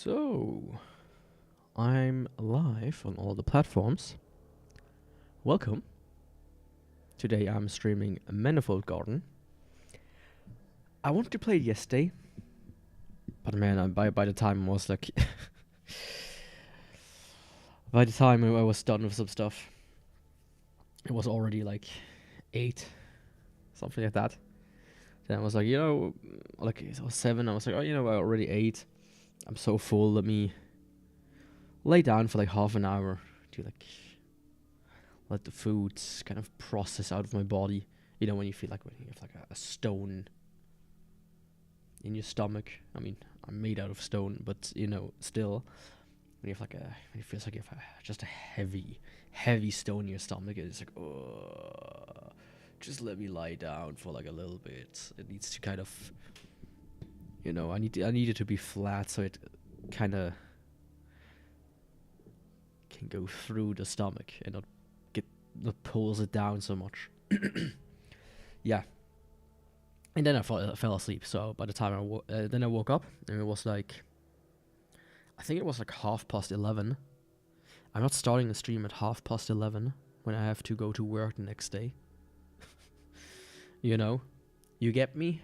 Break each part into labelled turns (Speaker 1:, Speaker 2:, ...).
Speaker 1: So, I'm live on all the platforms. Welcome. Today I'm streaming Manifold Garden. I wanted to play it yesterday, but man, by the time I was like, by the time I was done with some stuff, it was already like 8, something like that. Then I was like, like it was 7. I was like, I already ate. I'm so full. Let me lay down for like half an hour to like let the foods kind of process out of my body. You know, when you feel like when you have like a stone in your stomach. I mean, I'm made out of stone, but still, when you have like when it feels like you have just a heavy stone in your stomach, it's like, oh, just let me lie down for like a little bit. It needs to kind of, I need it to be flat so it kind of can go through the stomach and not pulls it down so much. Yeah. And then I fell asleep. So by the time I woke up, and it was like, I think it was like 11:30. I'm not starting the stream at 11:30 when I have to go to work the next day. You get me?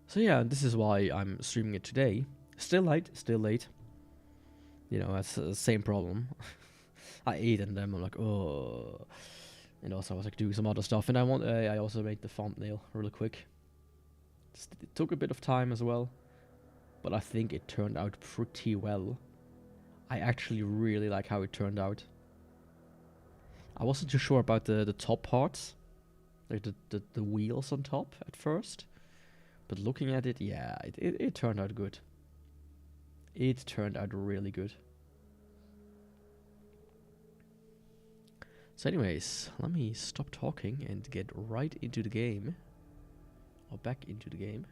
Speaker 1: So yeah, this is why I'm streaming it today. Still late. That's the same problem. I ate and then I'm like, oh. And also I was like doing some other stuff. And I also made the thumbnail really quick. It took a bit of time as well, but I think it turned out pretty well. I actually really like how it turned out. I wasn't too sure about the top parts, like the wheels on top at first, but looking at it, yeah, it turned out good. It turned out really good. So anyways, let me stop talking and get right into the game. Or back into the game.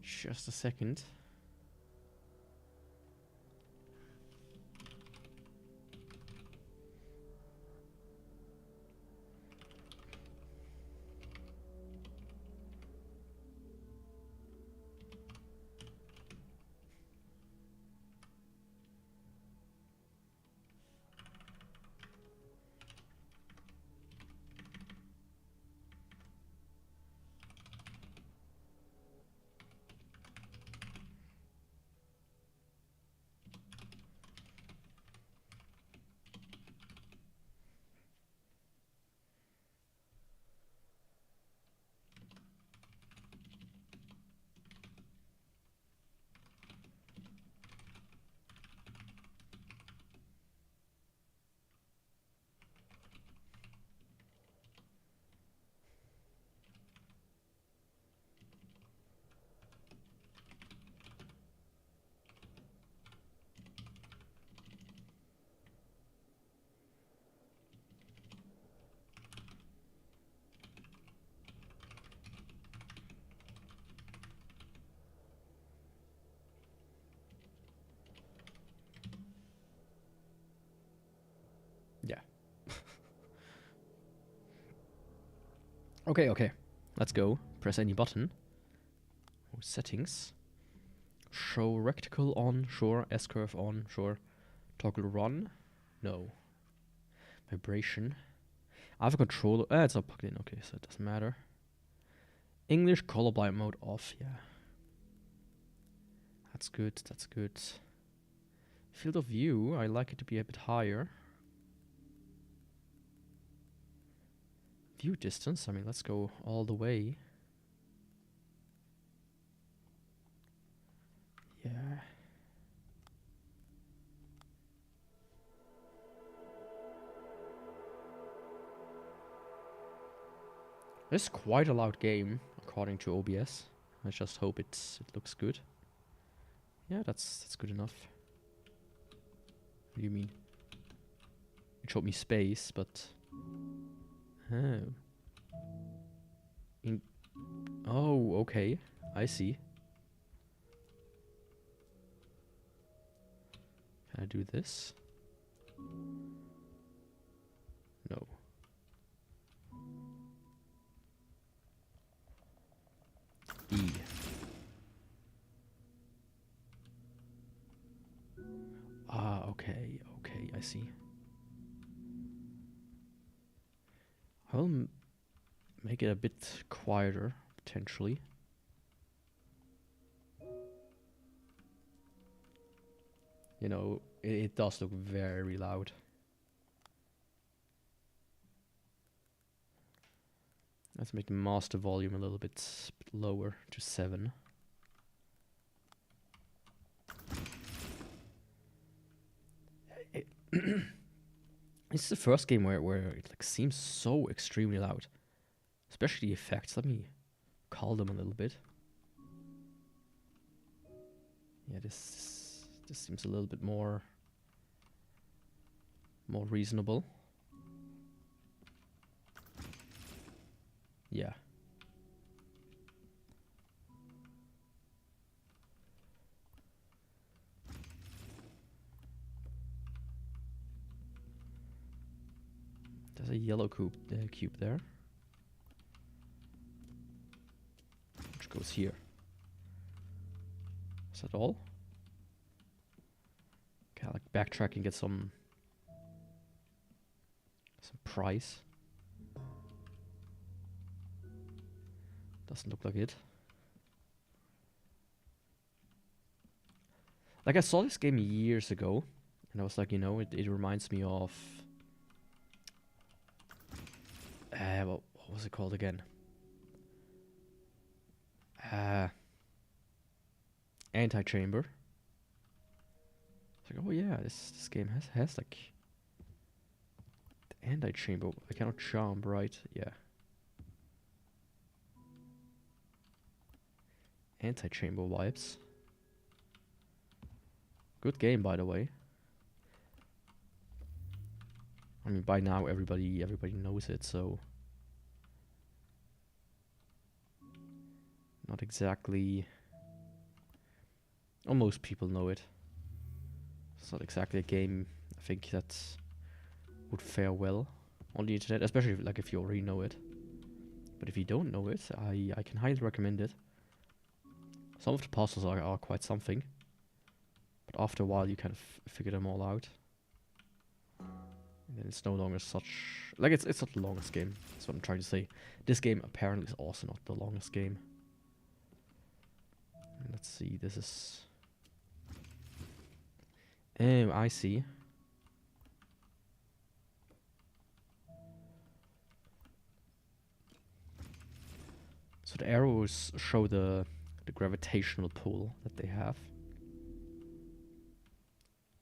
Speaker 1: Just a second. Yeah. Okay. Let's go. Press any button. Oh, settings. Show reticle on, sure. S-curve on, sure. Toggle run. No. Vibration. I have a controller. It's not plugged in. Okay, so it doesn't matter. English colorblind mode off. Yeah. That's good. Field of view. I like it to be a bit higher. View distance. I mean, let's go all the way. Yeah. This is quite a loud game, according to OBS. I just hope it looks good. Yeah, that's good enough. What do you mean? It showed me space, but... Oh. Oh, okay. I see. Can I do this? No. E. Ah, okay, okay, I see. I'll make it a bit quieter, potentially. You know, it does look very loud. Let's make the master volume a little bit lower to 7. This is the first game where it like seems so extremely loud, especially the effects. Let me cull them a little bit. Yeah, this seems a little bit more reasonable. Yeah. There's a yellow cube there. Which goes here. Is that all? Okay, I'll like backtrack and get some price. Doesn't look like it. Like I saw this game years ago, and I was like, you know, it reminds me of what was it called again? Anti-Chamber. It's like, oh yeah, this game has like the Anti-Chamber. I cannot jump, right? Yeah. Anti-Chamber vibes. Good game, by the way. I mean, by now everybody knows it, so not exactly. Well, most people know it. It's not exactly a game I think that would fare well on the internet, especially if you already know it. But if you don't know it, I can highly recommend it. Some of the puzzles are quite something, but after a while you kind of figure them all out. And then it's no longer such like it's not the longest game. That's what I'm trying to say. This game apparently is also not the longest game. And let's see, this is. Oh, I see. So the arrows show the gravitational pull that they have.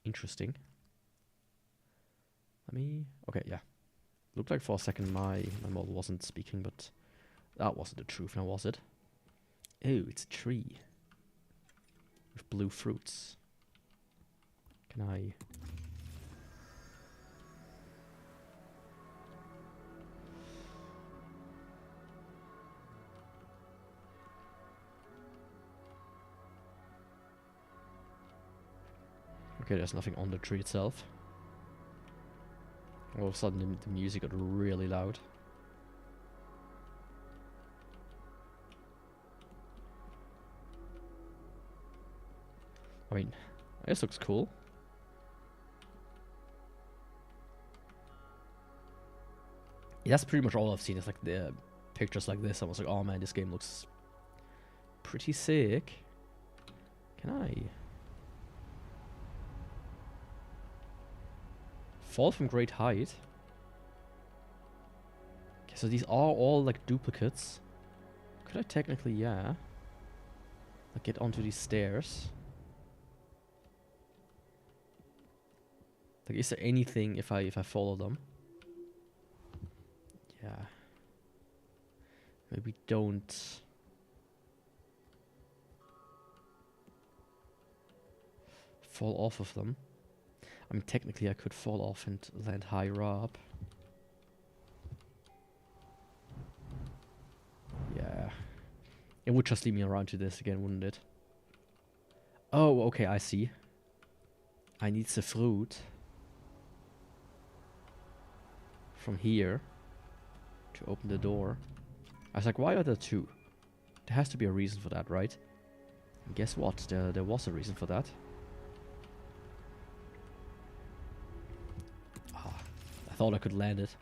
Speaker 1: Interesting. Okay, yeah. Looked like for a second my model wasn't speaking, but that wasn't the truth now, was it? Oh, it's a tree. With blue fruits. Can I... Okay, there's nothing on the tree itself. All of a sudden the music got really loud. I mean, this looks cool. Yeah, that's pretty much all I've seen. It's like the pictures like this. I was like, oh man, this game looks pretty sick. Can I fall from great height? Okay, so these are all like duplicates. Could I technically, yeah, like get onto these stairs? Like, is there anything if I follow them? Yeah. Maybe don't. Fall off of them. I mean, technically I could fall off and land higher up. It would just lead me around to this again, wouldn't it? Oh, okay, I see. I need the fruit from here to open the door. I was like, why are there two? There has to be a reason for that, right? And guess what? There was a reason for that. Ah, I thought I could land it.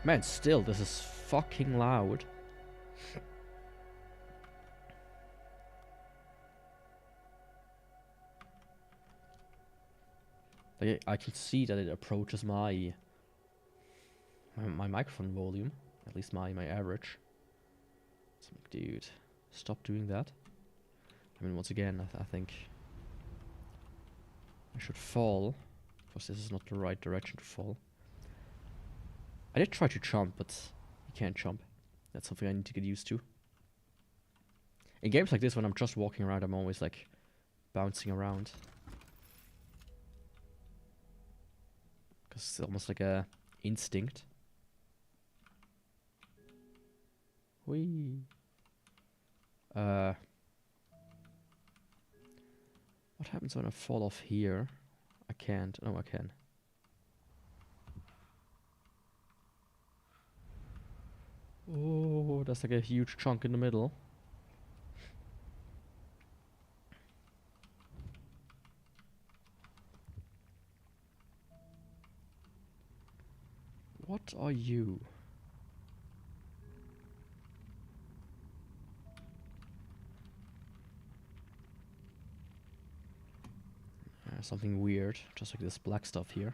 Speaker 1: Man, still, this is fucking loud. Like, I can see that it approaches my microphone volume, at least my average. So, dude, stop doing that. I mean, once again, I think I should fall, because this is not the right direction to fall. I did try to jump, but you can't jump. That's something I need to get used to. In games like this, when I'm just walking around, I'm always like bouncing around. Because it's almost like a instinct. Whee. What happens when I fall off here? I can't. No, I can. Oh, that's like a huge chunk in the middle. What are you? Something weird, just like this black stuff here.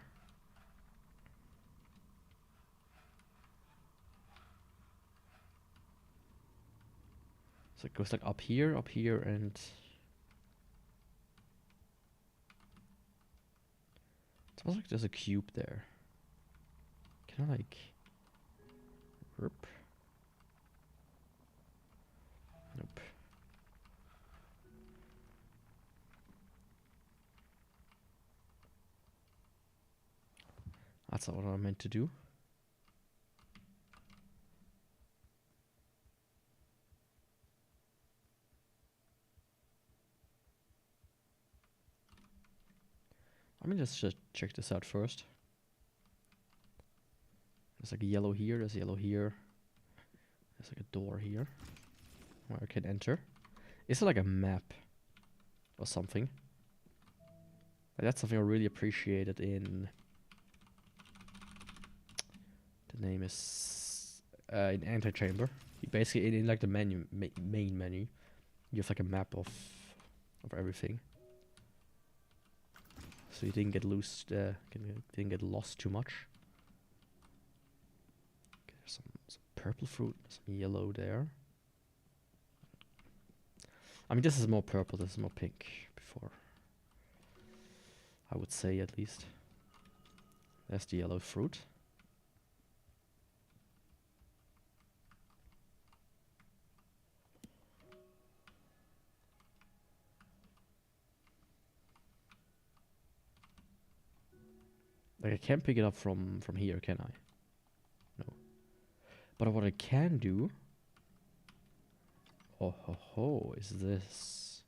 Speaker 1: So it goes like up here, and... It smells like there's a cube there. Can I like... Rip? Nope. That's not what I meant to do. I mean, let's just check this out first. There's like a yellow here, there's a yellow here. There's like a door here where I can enter. Is it like a map or something? Like, that's something I really appreciated in... The name is... in Antechamber. You basically, in like the menu, main menu, you have like a map of everything. So you didn't get lost, didn't get lost too much. Okay, there's some purple fruit, some yellow there. I mean, this is more purple, this is more pink before. I would say, at least. There's the yellow fruit. Like, I can't pick it up from here, can I? No. But what I can do... Oh ho ho, is this...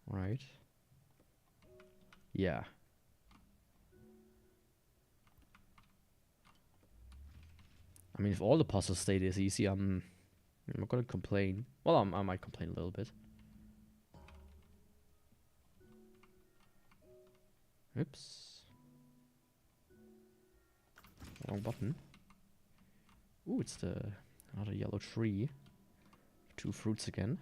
Speaker 1: Right. Yeah. I mean, if all the puzzles stay this easy, I'm not gonna complain. Well, I might complain a little bit. Oops. Wrong button. Ooh, it's another yellow tree. 2 fruits again.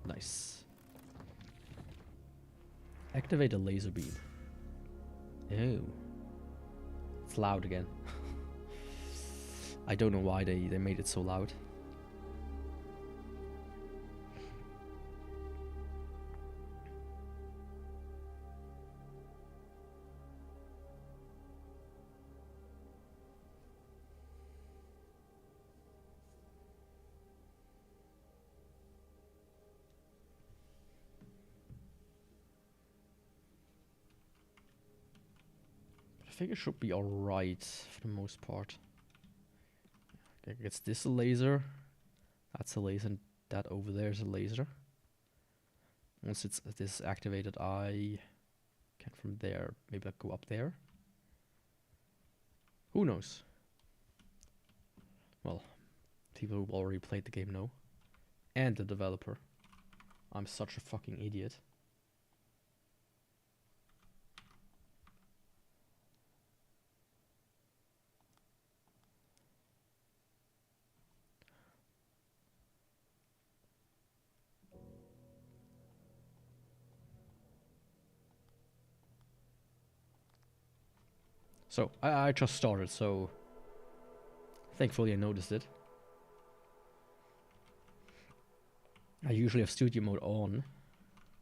Speaker 1: Nice. Activate a laser beam. Oh. It's loud again. I don't know why they made it so loud. think it should be alright for the most part. I guess this is a laser. That's a laser, and that over there is a laser. Once this is activated, I can from there maybe go up there. Who knows? Well, people who've already played the game know. And the developer. I'm such a fucking idiot. So, I just started, so thankfully I noticed it. I usually have studio mode on,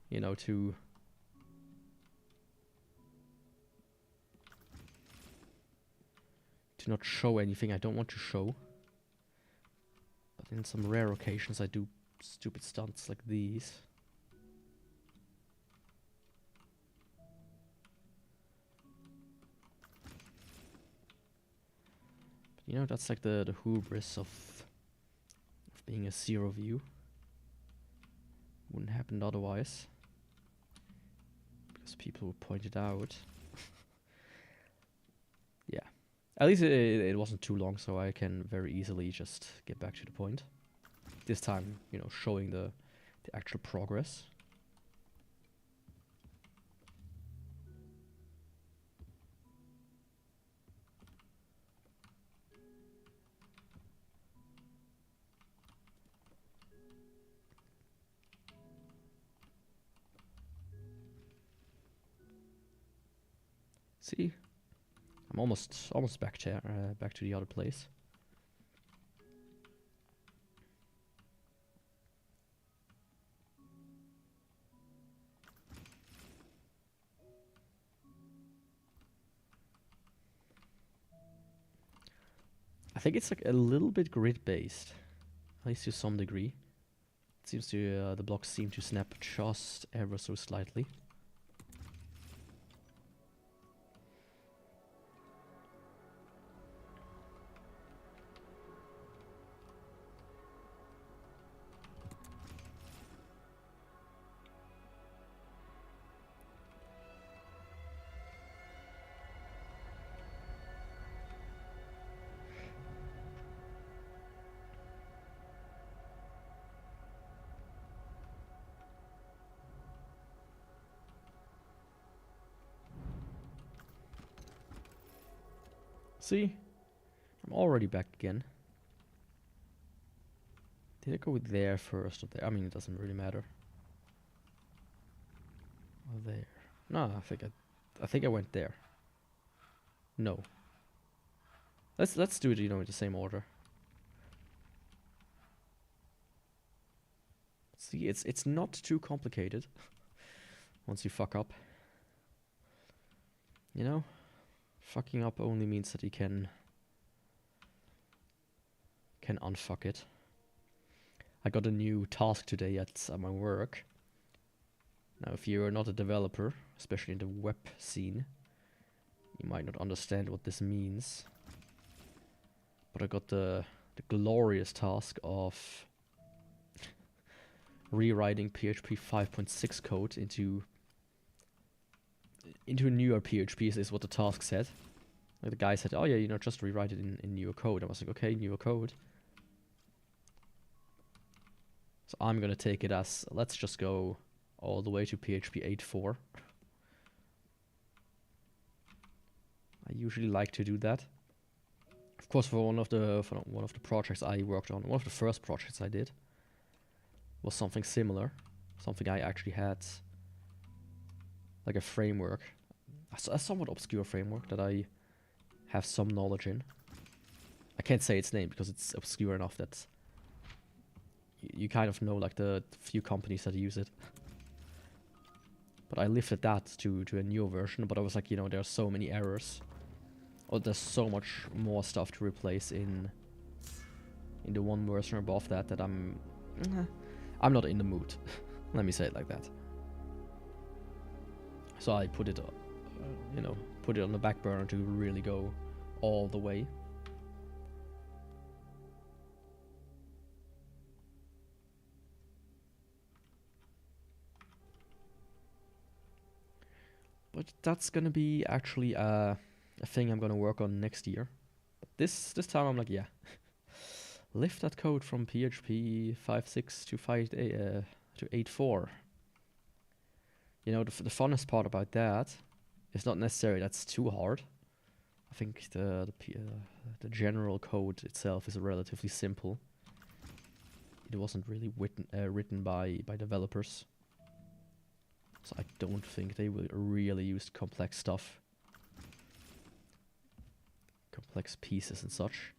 Speaker 1: you know, to not show anything I don't want to show. But in some rare occasions I do stupid stunts like these. You know, that's like the hubris of being a zero view. Wouldn't happen otherwise. Because people would point it out. Yeah. At least it wasn't too long, so I can very easily just get back to the point. This time, you know, showing the actual progress. See, I'm almost back there, back to the other place. I think it's like a little bit grid based, at least to some degree. It seems to the blocks seem to snap just ever so slightly. See? I'm already back again. Did I go there first or there? I mean, it doesn't really matter. Or there. No, I think I went there. No. Let's do it, you know, in the same order. See, it's not too complicated. Once you fuck up. You know? Fucking up only means that you can unfuck it. I got a new task today at my work. Now, if you're not a developer, especially in the web scene, you might not understand what this means. But I got the glorious task of rewriting PHP 5.6 code into newer PHPs is what the task said. Like the guy said, oh yeah, you know, just rewrite it in newer code. I was like, okay, newer code. So I'm gonna take it as, let's just go all the way to PHP 8.4. I usually like to do that. Of course, for one of the projects I worked on, one of the first projects I did was something similar. Something I actually had like a framework, a somewhat obscure framework that I have some knowledge in. I can't say its name because it's obscure enough that you kind of know like the few companies that use it. But I lifted that to a newer version, but I was like, you know, there are so many errors. Or there's so much more stuff to replace in the one version above that I'm not in the mood. Let me say it like that. So I put it, you know, put it on the back burner to really go all the way. But that's gonna be actually a thing I'm gonna work on next year. But this time I'm like, yeah, lift that code from PHP 5.6 to 8.4. You know, the funnest part about that is not necessarily that's too hard. I think the general code itself is relatively simple. It wasn't really written by developers, so I don't think they will really use complex stuff, complex pieces and such.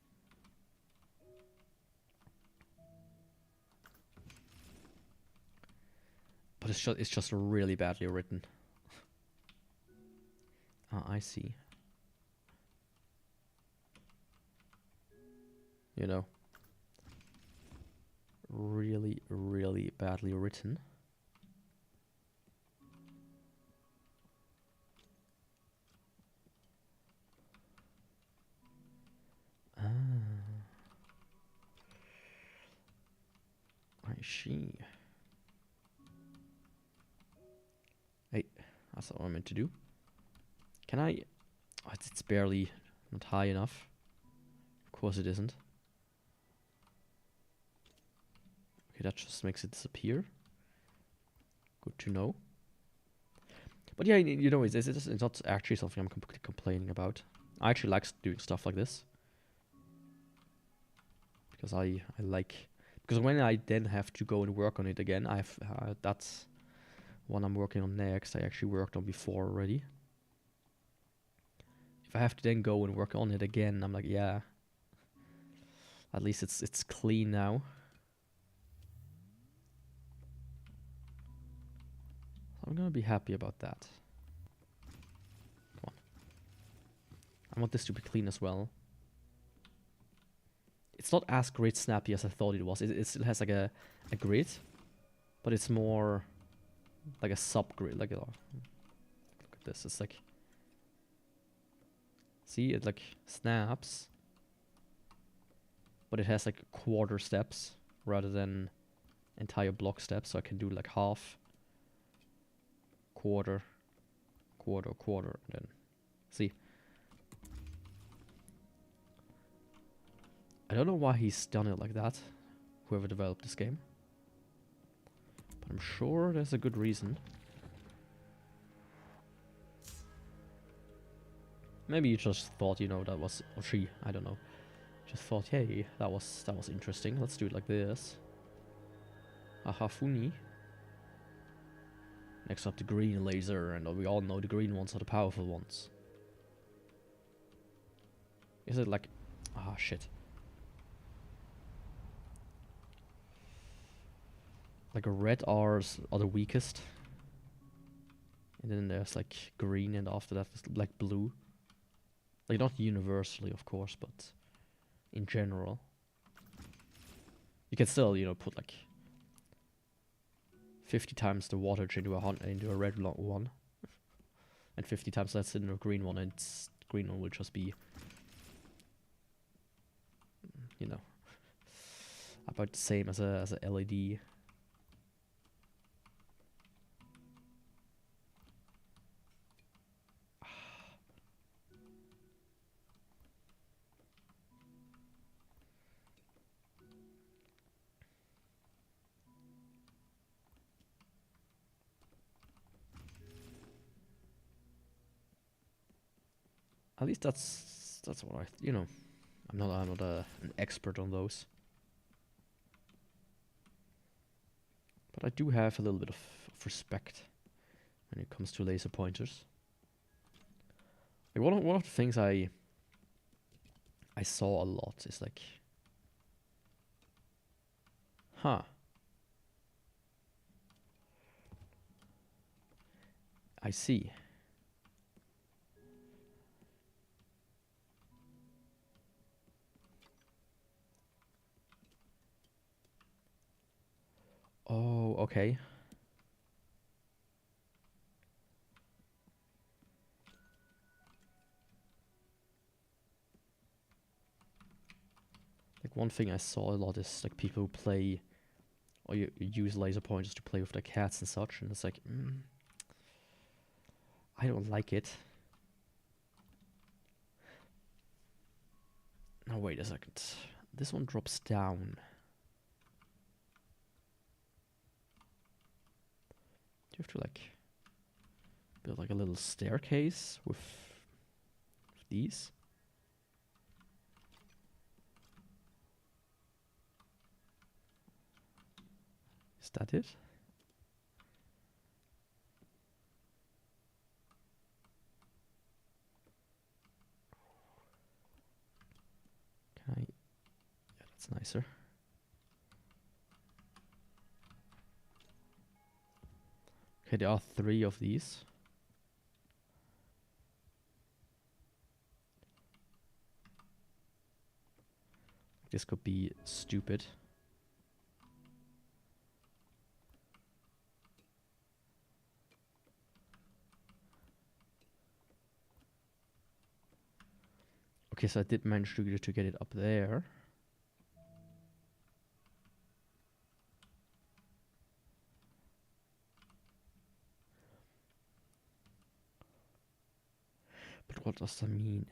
Speaker 1: But it's just really badly written. I see. You know, really, really badly written. I see. Hey, that's not what I meant to do. Can I? Oh, it's barely not high enough. Of course it isn't. Okay, that just makes it disappear. Good to know. But yeah, you know, it's not actually something I'm complaining about. I actually like doing stuff like this. Because I like... Because when I then have to go and work on it again, that's one I'm working on next. I actually worked on before already. If I have to then go and work on it again, I'm like, yeah. At least it's clean now. I'm gonna be happy about that. Come on. I want this to be clean as well. It's not as grid snappy as I thought it was. It still has like a grid, but it's more like a sub-grid. Like, look at this. It's like, see, it like snaps, but it has like quarter steps rather than entire block steps. So I can do like half, quarter, quarter, quarter, and then see. I don't know why he's done it like that, whoever developed this game. But I'm sure there's a good reason. Maybe you just thought, you know, that was... Or she, I don't know. Just thought, hey, that was interesting. Let's do it like this. Aha, funny. Next up, the green laser. And we all know the green ones are the powerful ones. Is it like... Ah, shit. Like red are the weakest. And then there's like green, and after that it's like blue. Like not universally, of course, but in general. You can still, you know, put like 50 times the wattage into a red one. And 50 times less into a green one, and green one will just be, you know, about the same as a LED. At least that's what I, you know, I'm not an expert on those, but I do have a little bit of respect when it comes to laser pointers. Like one of the things I saw a lot is like, huh, I see. Oh, okay. Like one thing I saw a lot is like people who play or you use laser pointers to play with their cats and such, and it's like, I don't like it. Now wait a second. This one drops down. Do you have to like build like a little staircase with these? Is that it? Can I? Yeah, that's nicer. Okay, there are 3 of these. This could be stupid. Okay, so I did manage to get it up there. But what does that mean?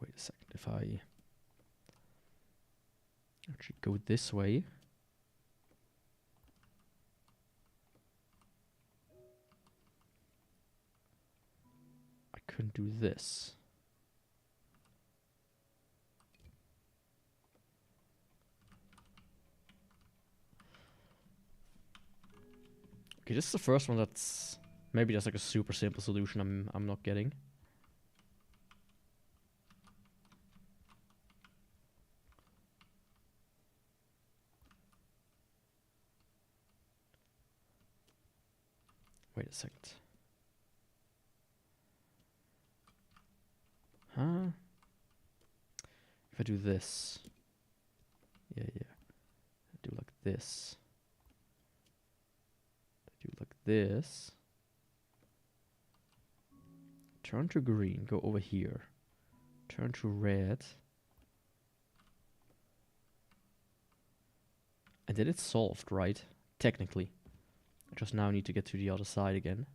Speaker 1: Wait a second, if I actually go this way. I couldn't do this. Okay, this is the first one that's maybe there's like a super simple solution I'm not getting. Wait a second. Huh? If I do this. Yeah. I do like this. I do like this. Turn to green, go over here. Turn to red. And then it's solved, right? Technically. I just now need to get to the other side again.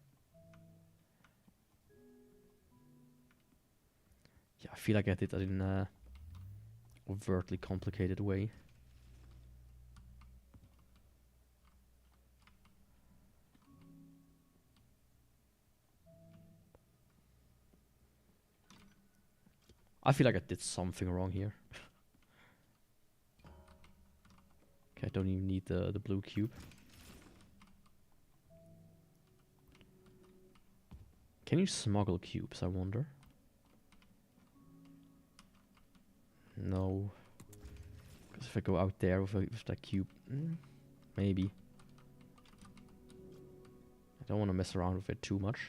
Speaker 1: Yeah, I feel like I did that in a overtly complicated way. I feel like I did something wrong here. Okay, I don't even need the blue cube. Can you smuggle cubes, I wonder? No. Because if I go out there with that cube, maybe. I don't want to mess around with it too much.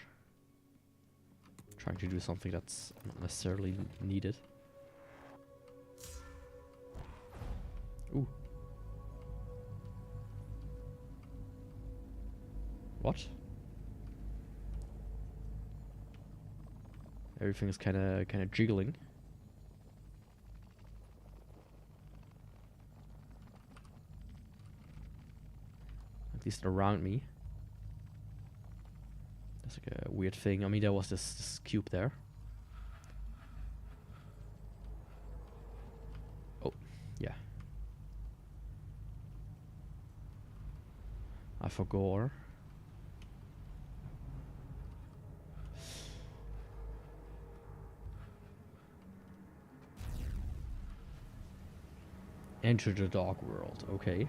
Speaker 1: Trying to do something that's not necessarily needed. Ooh. What? Everything is kind of jiggling. At least around me. That's like a weird thing. I mean, there was this cube there. Oh, yeah. I forgot. Enter the dark world, okay.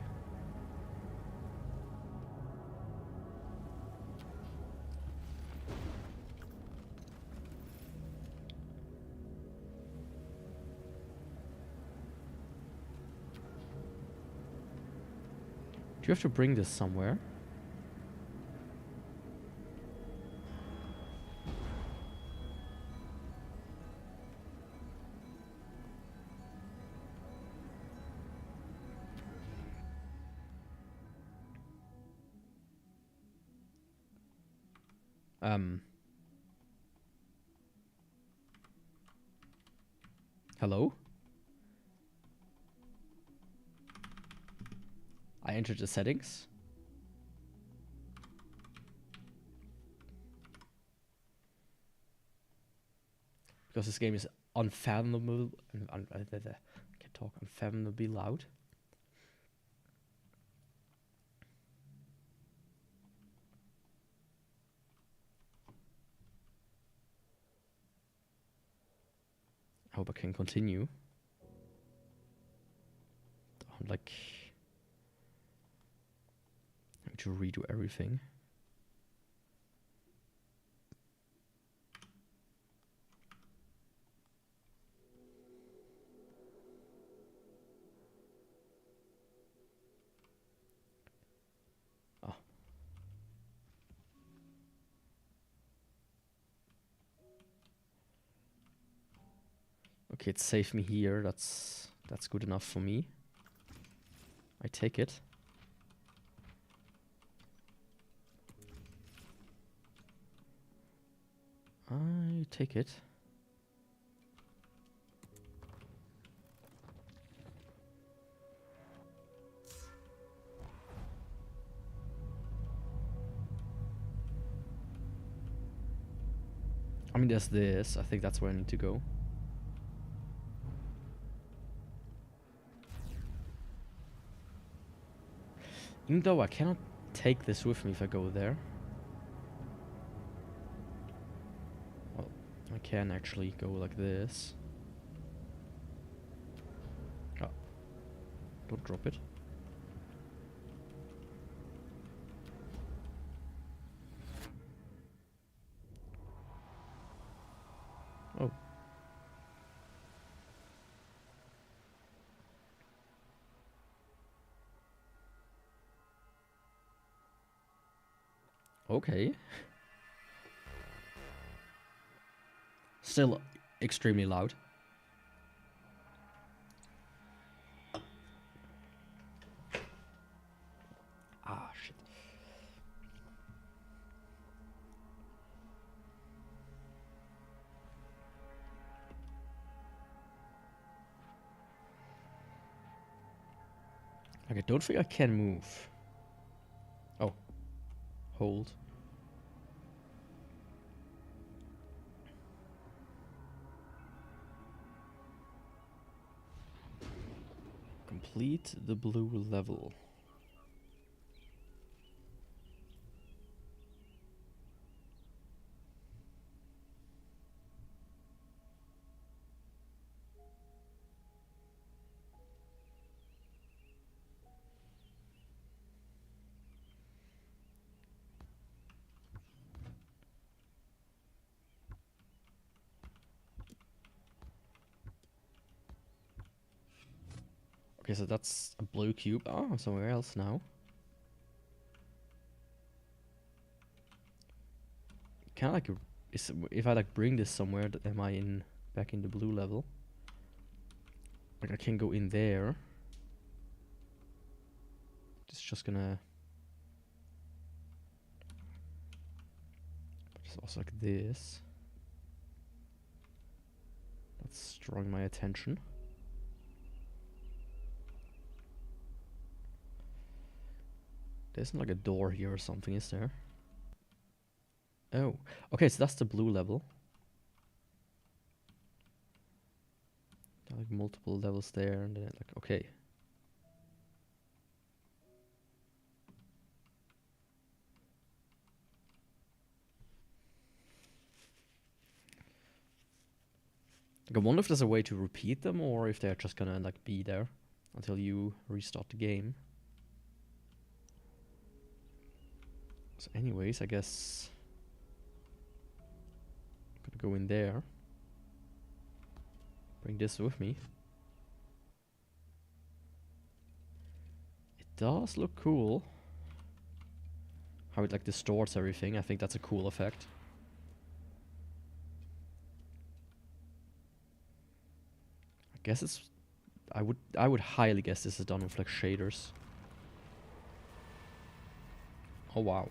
Speaker 1: Do you have to bring this somewhere? Hello? I entered the settings. Because this game is unfathomable. I can't talk. Unfathomably loud. I hope I can continue. Like, I need to redo everything. Oh. Okay, it saved me here. That's good enough for me. I take it. I take it. I mean, there's this. I think that's where I need to go. Even though I cannot take this with me if I go there. Well, I can actually go like this. Oh. Don't drop it. Oh. Okay. Still extremely loud. Ah, shit. Okay, don't think I can move. Oh. Hold. Complete the blue level. Okay, so that's a blue cube. Oh, I'm somewhere else now. Kind of like, if I like bring this somewhere, am I back in the blue level? Like I can go in there. It's just gonna. It's also like this. That's drawing my attention. There isn't like a door here or something, is there? Oh, okay, so that's the blue level. There are like multiple levels there, and then like, okay. Like, I wonder if there's a way to repeat them, or if they're just gonna like be there until you restart the game. So anyways, I guess I'm gonna go in there. Bring this with me. It does look cool. How it like distorts everything. I think that's a cool effect. I guess it's. I would highly guess this is done with like shaders. Oh wow.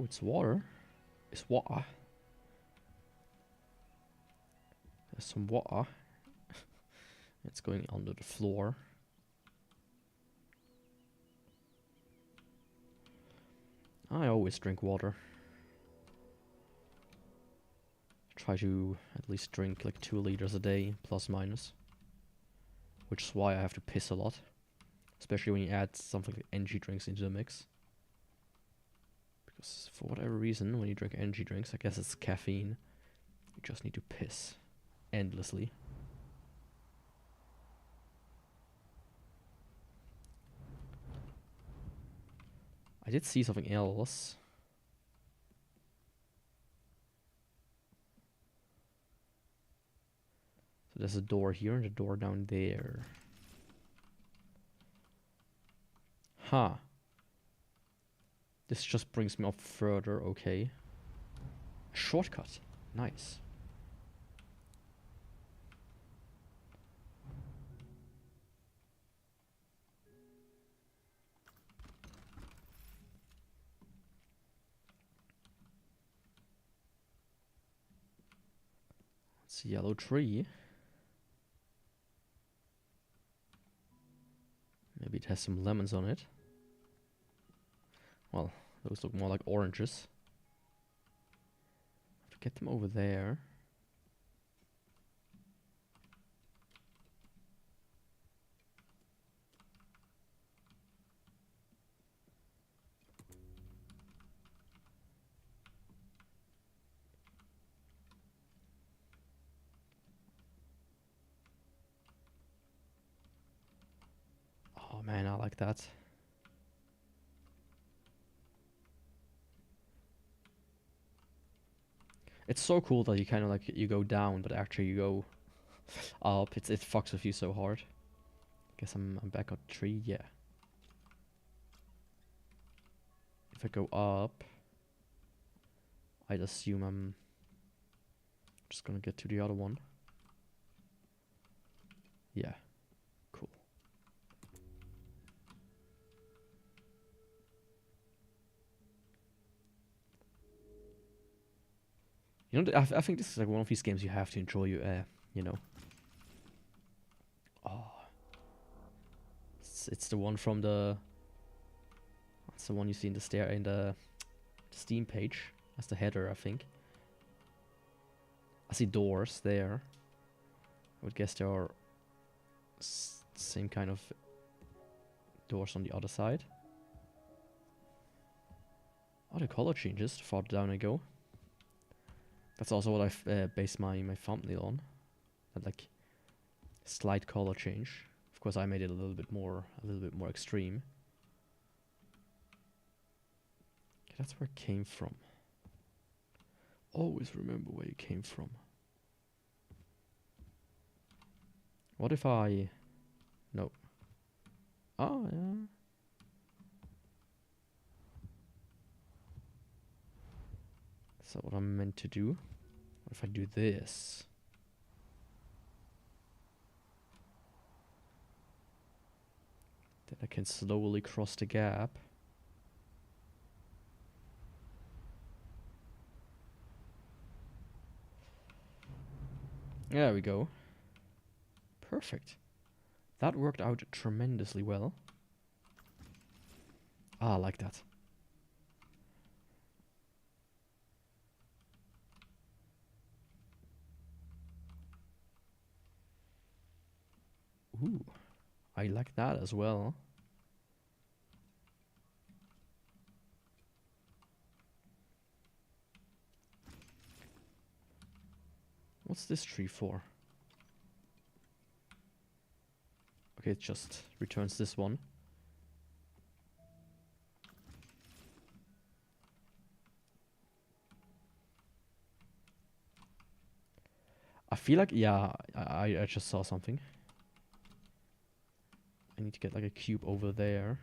Speaker 1: it's water. It's water. There's some water. It's going under the floor. I always drink water. Try to at least drink like 2 liters a day, plus minus. Which is why I have to piss a lot. Especially when you add something like energy drinks into the mix. Because for whatever reason, when you drink energy drinks, I guess it's caffeine, you just need to piss endlessly. I did see something else. So there's a door here and a door down there. Huh. This just brings me up further, okay. Shortcut. Nice. It's a yellow tree. Maybe it has some lemons on it. Well, those look more like oranges. Have to get them over there. Oh man, I like that. It's so cool that you kind of like, you go down, but actually you go up. It fucks with you so hard. Guess I'm back on tree, yeah. If I go up, I'd assume I'm just gonna get to the other one. Yeah, cool. You know, I think this is like one of these games you have to enjoy, you know. Oh. It's the one from the... It's the one you see in the Steam page. That's the header, I think. I see doors there. I would guess there are same kind of doors on the other side. Oh, the color changes the farther down I go. That's also what I've based my thumbnail on. That like slight color change. Of course, I made it a little bit more extreme. Okay, that's where it came from. Always remember where you came from. What if I... No. Oh, yeah. Is that what I'm meant to do? What if I do this? Then I can slowly cross the gap. There we go. Perfect. That worked out tremendously well. Ah, I like that. Ooh, I like that as well. What's this tree for? Okay, it just returns this one. I feel like, yeah, I just saw something. I need to get like a cube over there.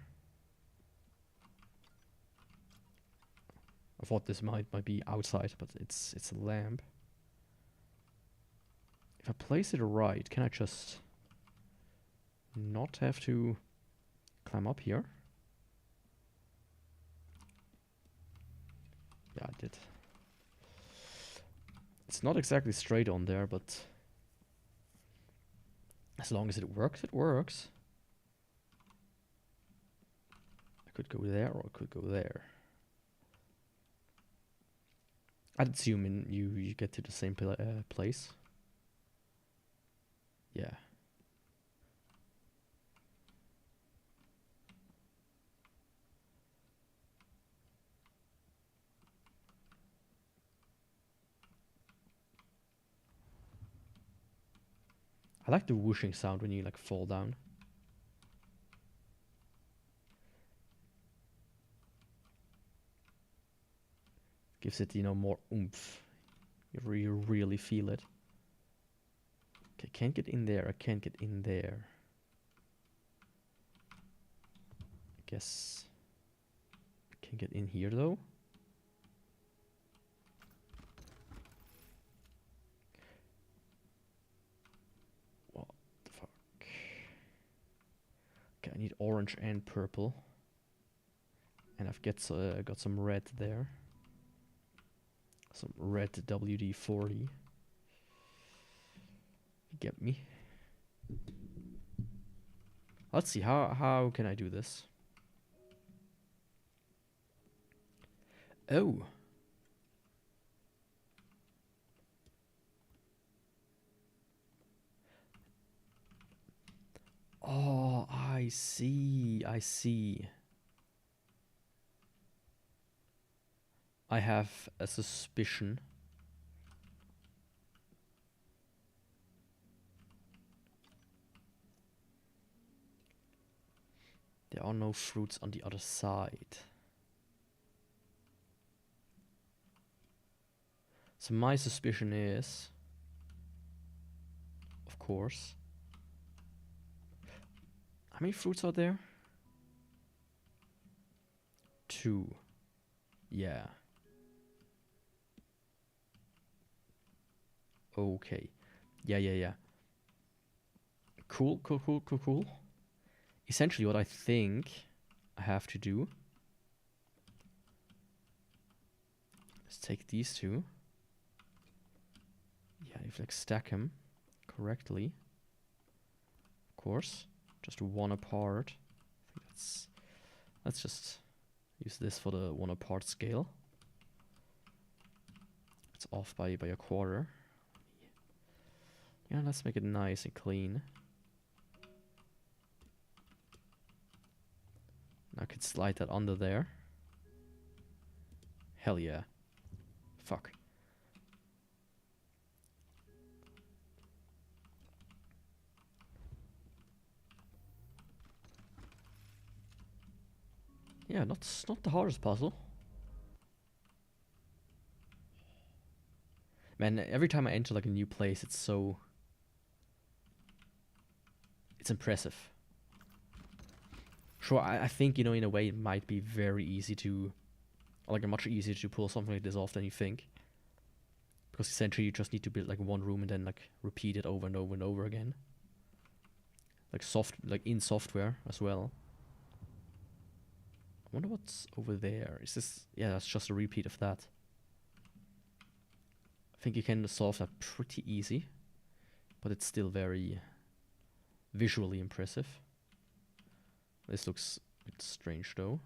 Speaker 1: I thought this might be outside, but it's a lamp. If I place it right, can I just not have to climb up here? It's not exactly straight on there, but as long as it works, it works. I could go there, or I could go there. I'd assume you get to the same place. Yeah. I like the whooshing sound when you like fall down. Gives it, you know, more oomph. You really feel it. Okay, can't get in there. I can't get in there. I guess I can get in here though. What the fuck? Okay, I need orange and purple. And I've got some red there. Some red WD-40. Get me. Let's see, how can I do this? Oh. Oh, I see. I see. I have a suspicion. There are no fruits on the other side. So my suspicion is, of course, how many fruits are there? 2. Yeah. Okay. Yeah. Cool. Essentially what I think I have to do is take these 2. Yeah, if like stack them correctly. Of course. Just 1 apart. I think let's just use this for the 1 apart scale. It's off by a quarter. Yeah, let's make it nice and clean. I could slide that under there. Hell yeah. Fuck. Yeah, not the hardest puzzle. Man, every time I enter like a new place, it's impressive. Sure, I think, you know, in a way it might be very easy to, or like much easier to pull something like this off than you think. Because essentially you just need to build like 1 room and then like repeat it over and over and over again. Like in software as well. I wonder what's over there. Is this, yeah, that's just a repeat of that. I think you can solve that pretty easy, but it's still very visually impressive. This looks a bit strange though.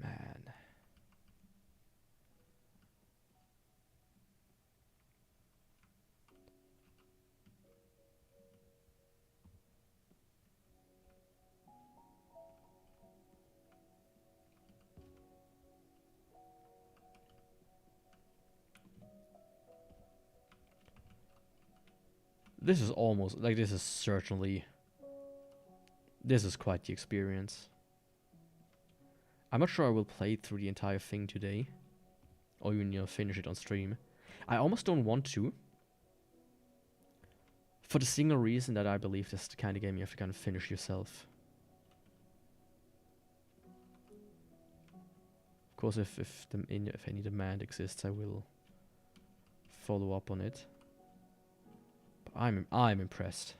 Speaker 1: Man. This is almost, like, this is quite the experience. I'm not sure I will play through the entire thing today. Or even, you know, finish it on stream. I almost don't want to. For the single reason that I believe this is the kind of game you have to kind of finish yourself. Of course, if any demand exists, I will follow up on it. But I'm impressed.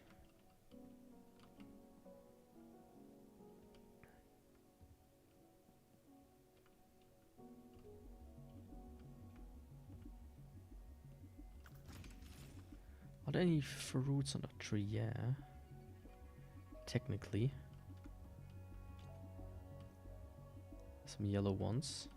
Speaker 1: Are there any fruits on that tree? Yeah. Technically. Some yellow ones.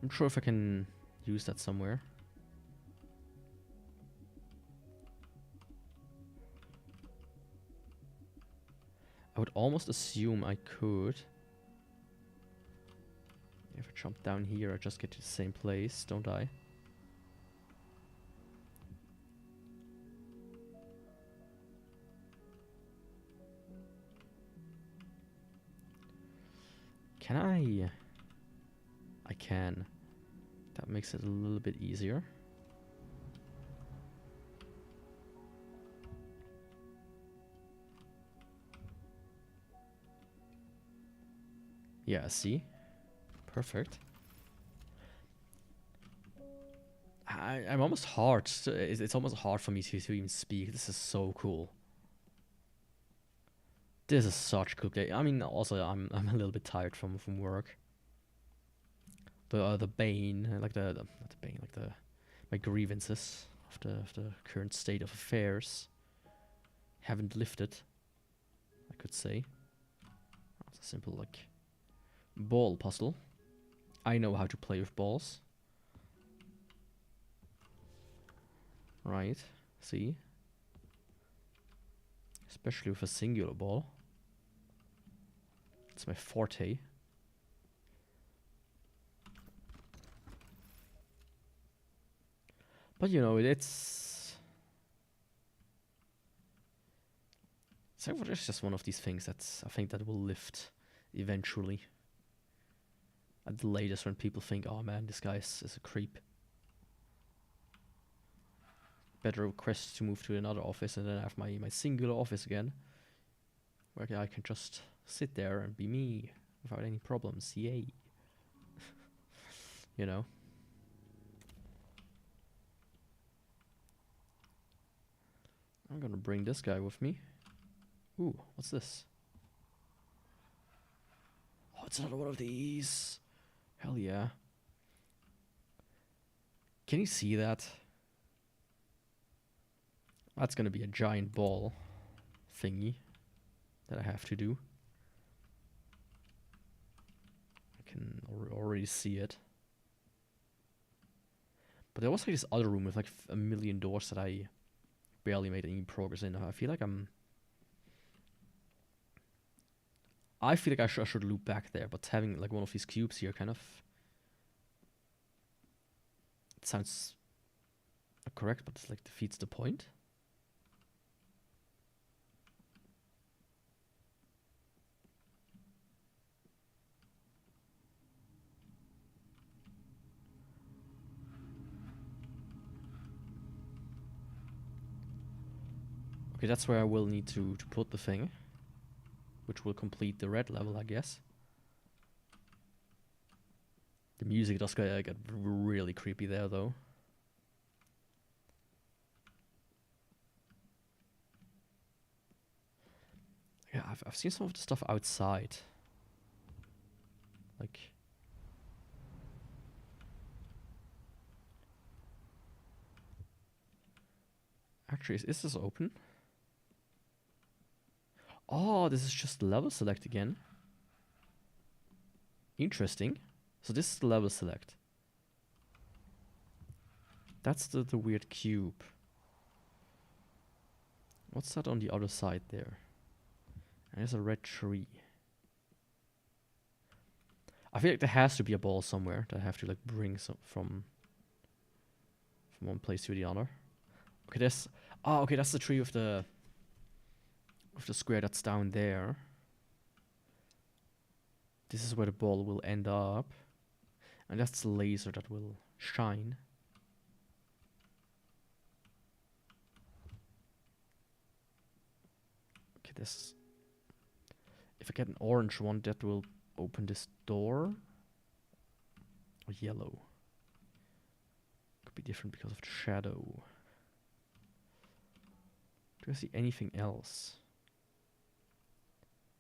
Speaker 1: I'm not sure if I can use that somewhere. I would almost assume I could. If I jump down here, I just get to the same place, don't I? Can I? I can. That makes it a little bit easier. Yeah, see? Perfect. I'm almost hard. It's almost hard for me to even speak. This is so cool. This is such cool game. I mean, also I'm a little bit tired from work. The bane, like not the bane, like my grievances of the current state of affairs haven't lifted. I could say. It's a simple like ball puzzle. I know how to play with balls. Right, see? Especially with a singular ball. It's my forte. But you know, it's just one of these things that's I think that will lift eventually. At the latest, when people think, oh man, this guy is a creep. Better request to move to another office and then have my singular office again. Where I can just sit there and be me without any problems. Yay. You know? I'm gonna bring this guy with me. Ooh, what's this? Oh, it's another one of these. Hell yeah. Can you see that? That's gonna be a giant ball thingy that I have to do. I can already see it. But there was like this other room with like a million doors that I barely made any progress in. I feel like I should loop back there, but having like one of these cubes here kind of... It sounds correct, but it's like defeats the point. Okay, that's where I will need to put the thing, which will complete the red level, I guess. The music does get really creepy there, though. Yeah, I've seen some of the stuff outside. Like... Actually, is this open? Oh, this is just level select again. Interesting. So this is the level select. That's the weird cube. What's that on the other side there? And there's a red tree. I feel like there has to be a ball somewhere that I have to like bring some from one place to the other. Okay, there's... Oh, okay, that's the tree with the square that's down there. This is where the ball will end up. And that's the laser that will shine. Okay, this... If I get an orange one, that will open this door. Or yellow. Could be different because of the shadow. Do I see anything else?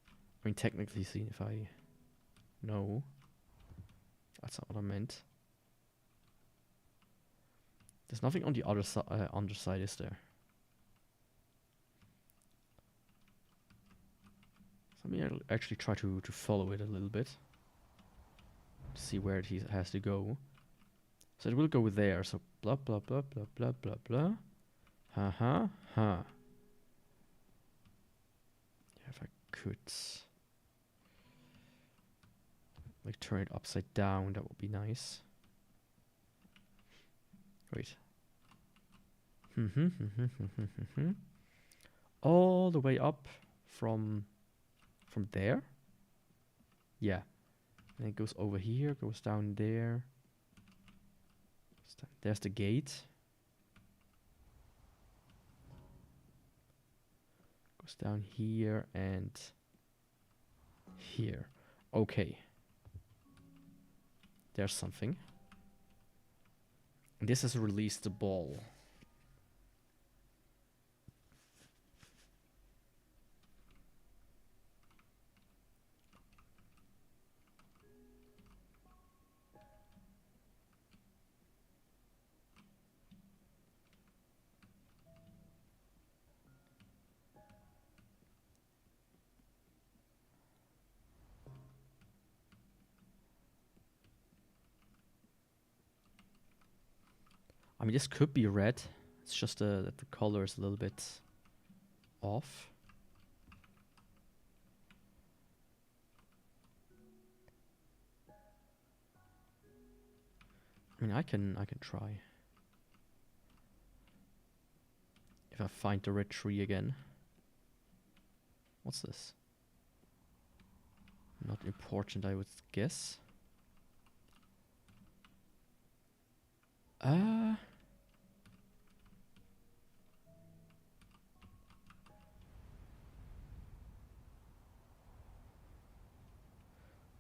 Speaker 1: I mean, technically, see if I No. That's not what I meant. There's nothing on the other underside, is there? So let me actually try to follow it a little bit. To see where it has to go. So it will go there, so blah blah blah blah blah blah blah. Ha. Yeah, if I could like turn it upside down, that would be nice. Wait. All the way up from there. Yeah. And it goes over here, goes down there. There's the gate. Goes down here and here. Okay. There's something. And this has released the ball. I mean, this could be red. It's just that the color is a little bit off. I mean, I can try. If I find the red tree again. What's this? Not important, I would guess.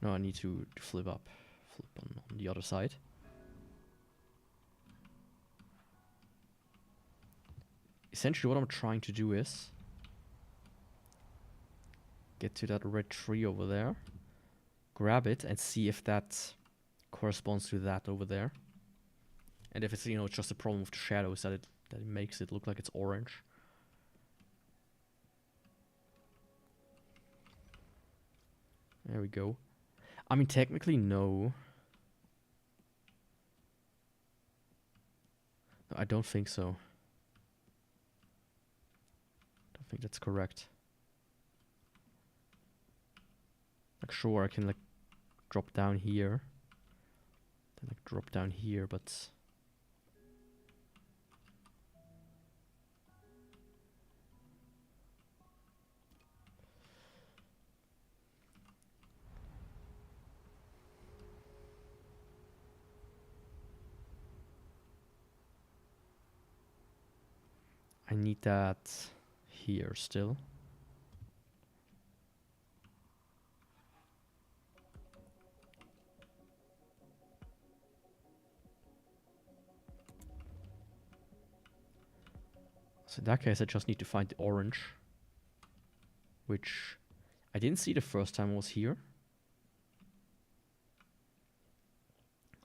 Speaker 1: No, I need to flip on the other side. Essentially what I'm trying to do is get to that red tree over there, grab it and see if that corresponds to that over there. And if it's, you know, just a problem with the shadows that it makes it look like it's orange. There we go. I mean, technically, no. No, I don't think so. Don't think that's correct. Like, sure, I can, like, drop down here. Then, like, drop down here, but... I need that here still. So in that case, I just need to find the orange. Which I didn't see the first time I was here.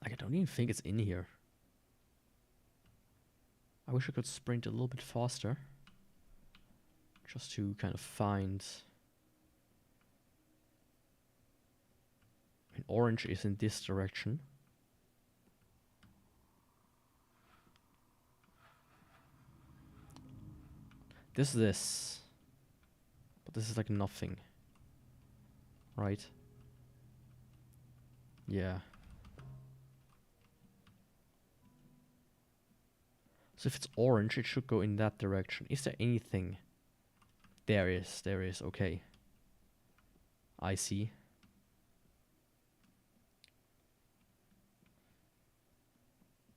Speaker 1: Like, I don't even think it's in here. I wish I could sprint a little bit faster. Just to kind of find... I mean, orange is in this direction. This. But this is like nothing. Right? Yeah. So if it's orange, it should go in that direction. Is there anything? There is, okay. I see.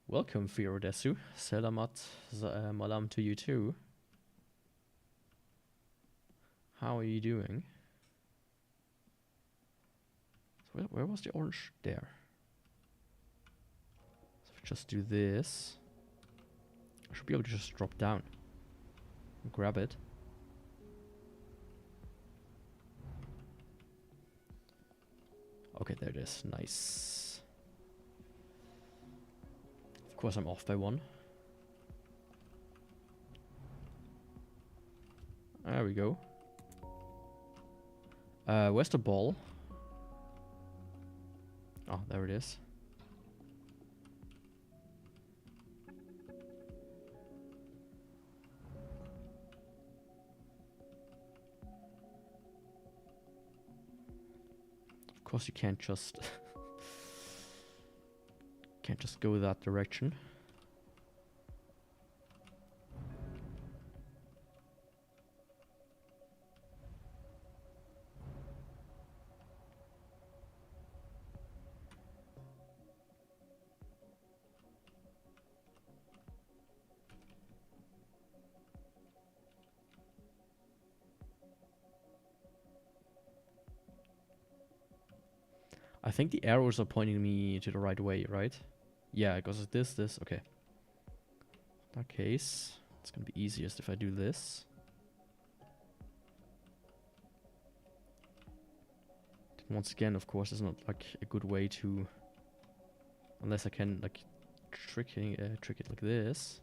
Speaker 1: Welcome, Firodesu. Selamat malam to you too. How are you doing? So where was the orange? There. So if I just do this, I should be able to just drop down and grab it. Okay, there it is. Nice. Of course, I'm off by 1. There we go. Where's the ball? Oh, there it is. Of course, you can't just go that direction. I think the arrows are pointing me to the right way, right? Yeah, because it's this. Okay. In that case, it's gonna be easiest if I do this. Once again, of course, it's not like a good way to, unless I can like trick it like this.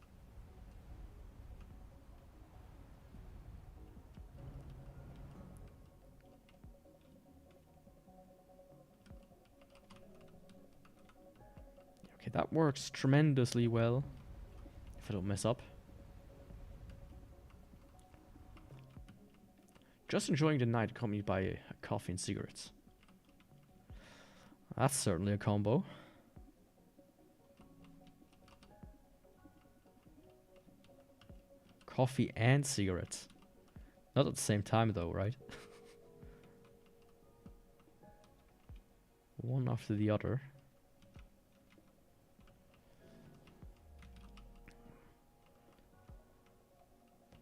Speaker 1: Okay, that works tremendously well. If I don't mess up. Just enjoying the night accompanied by coffee and cigarettes. That's certainly a combo. Coffee and cigarettes. Not at the same time though, right? One after the other.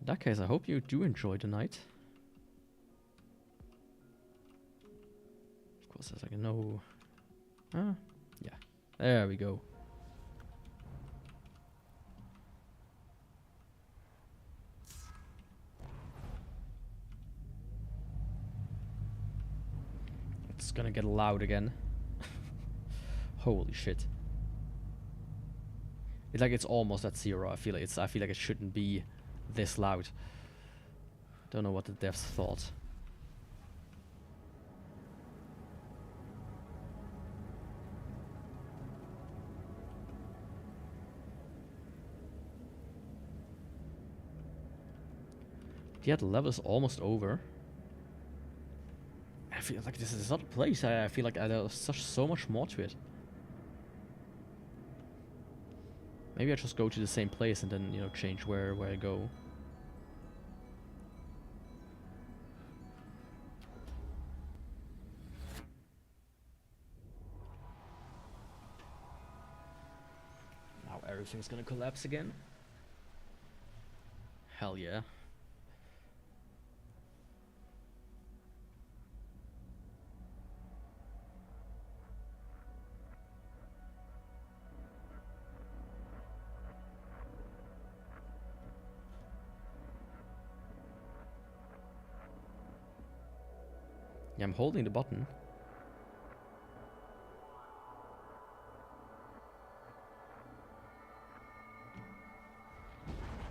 Speaker 1: In that case, I hope you do enjoy the night. Of course, there's like a no... Ah, yeah. There we go. It's gonna get loud again. Holy shit. It's like it's almost at 0. I feel like it shouldn't be this loud. Don't know what the devs thought. Yeah, the level is almost over. I feel like this is not a place. I feel like there's so much more to it. Maybe I just go to the same place and then, you know, change where I go. Now everything's gonna collapse again. Hell yeah. Yeah, I'm holding the button.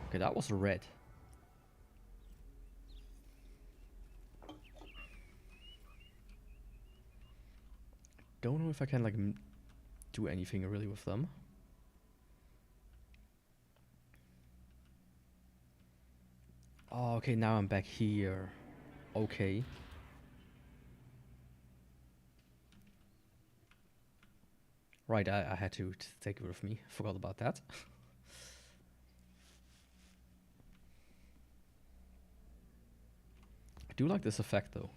Speaker 1: Okay, that was red. Don't know if I can like do anything really with them. Oh, okay, now I'm back here. Okay. Right, I had to take it with me. Forgot about that. I do like this effect though.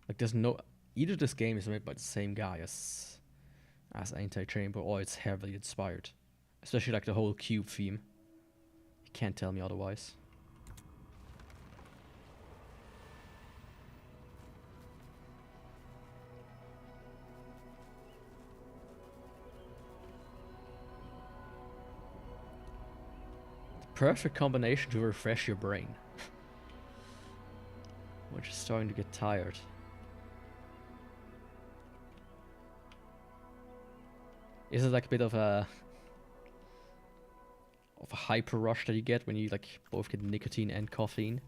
Speaker 1: Like there's no... Either this game is made by the same guy as Anti-Chamber, or it's heavily inspired. Especially like the whole cube theme. You can't tell me otherwise. Perfect combination to refresh your brain. Which is starting to get tired. Is it like a bit of a hyper rush that you get when you like both get nicotine and caffeine?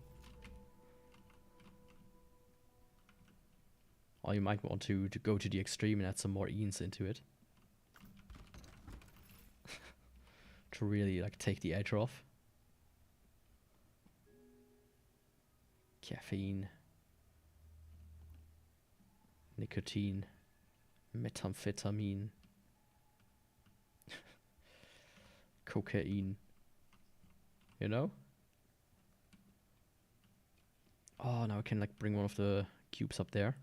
Speaker 1: Or you might want to go to the extreme and add some more eans into it. To really like take the edge off. Caffeine. Nicotine. Methamphetamine. Cocaine. You know? Oh, now I can like bring one of the cubes up there.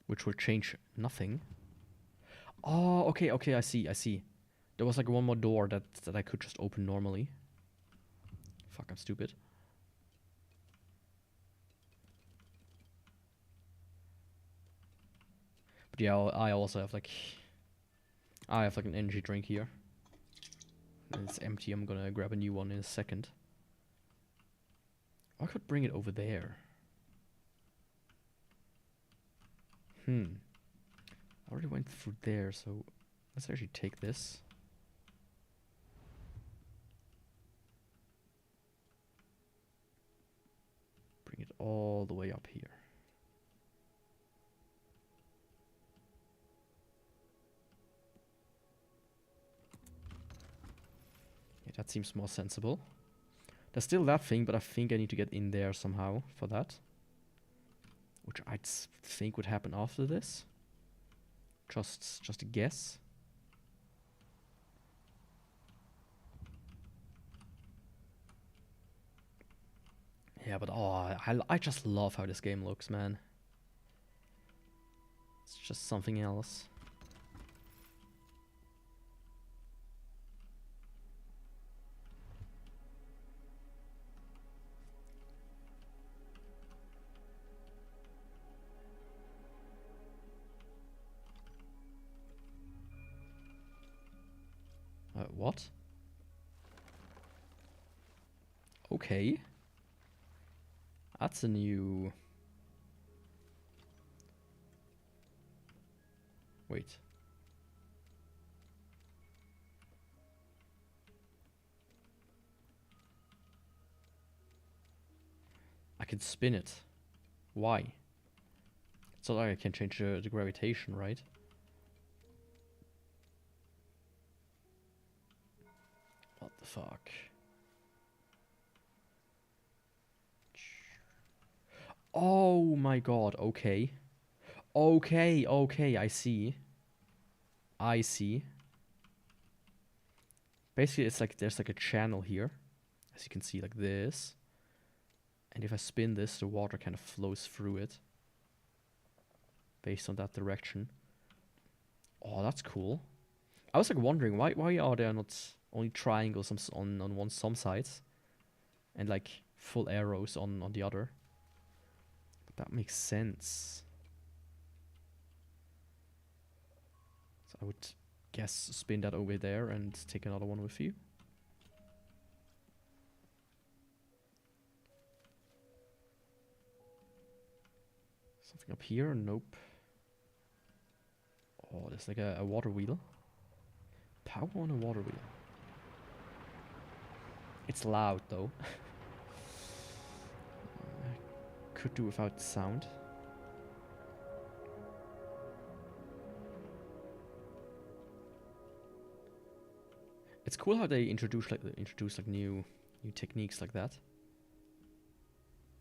Speaker 1: Which will change nothing. Oh, okay, I see. There was like one more door that I could just open normally. Fuck, I'm stupid. But yeah, I also have like... I have like an energy drink here. And it's empty, I'm gonna grab a new one in a second. I could bring it over there. I already went through there, so let's actually take this. Bring it all the way up here. Yeah, that seems more sensible. There's still that thing, but I think I need to get in there somehow for that. Which I think would happen after this. Just a guess. Yeah, but oh, I just love how this game looks, man. It's just something else. What? Okay. That's a new... Wait. I can spin it. Why? It's not like I can change the gravitation, right? What the fuck? Oh my god, okay. Okay, I see. Basically, it's like there's like a channel here. As you can see, like this. And if I spin this, the water kind of flows through it. Based on that direction. Oh, that's cool. I was like wondering, why are there not only triangles on some sides? And like full arrows on the other? But that makes sense. So I would guess spin that over there and take another one with you. Something up here? Nope. Oh, there's like a water wheel. Power on a water wheel. It's loud though. Could do without sound. It's cool how they introduce like new techniques like that.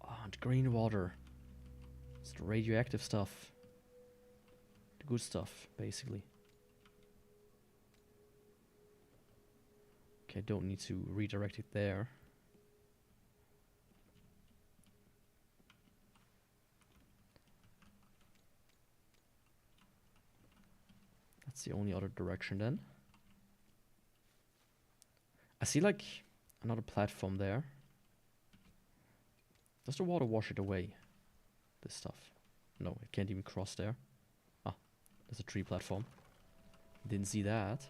Speaker 1: Oh, and green water. It's the radioactive stuff. The good stuff, basically. Okay, don't need to redirect it there. That's the only other direction then. I see like another platform there. Does the water wash it away? This stuff. No, it can't even cross there. Ah, there's a tree platform. Didn't see that.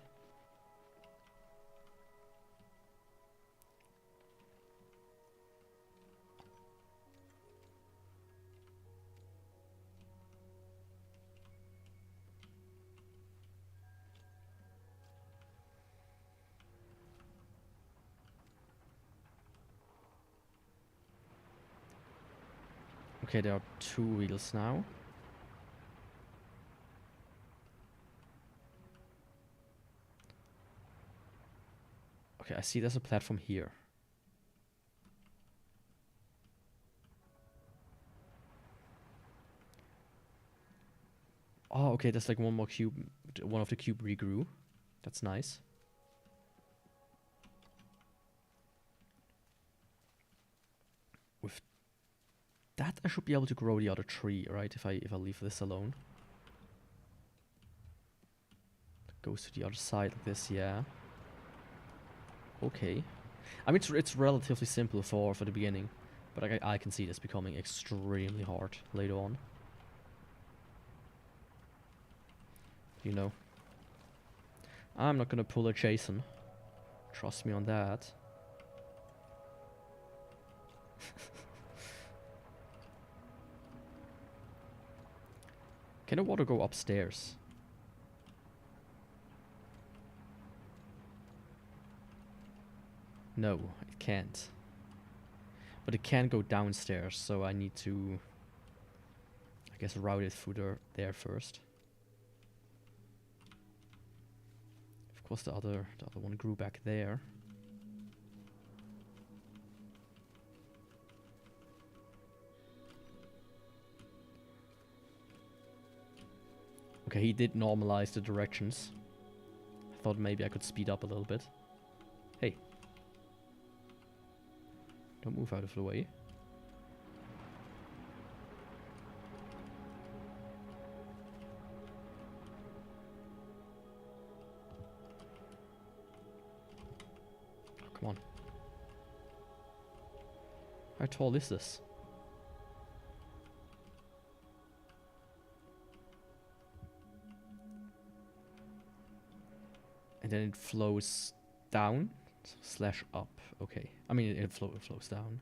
Speaker 1: Okay, there are 2 wheels now. Okay, I see there's a platform here. Oh, okay, there's like one more cube. One of the cube regrew. That's nice. With that, I should be able to grow the other tree, right? If I leave this alone. It goes to the other side like this, yeah. Okay. I mean, it's relatively simple for the beginning, but I can see this becoming extremely hard later on. You know. I'm not gonna pull a Jason. Trust me on that. Can the water go upstairs? No, it can't. But it can go downstairs, so I need to, I guess, route it through there first. Of course, the other one grew back there. Okay, he did normalize the directions. I thought maybe I could speed up a little bit. Hey. Don't move out of the way. Oh, come on. How tall is this? And then it flows down slash up. Okay. I mean, it flows down.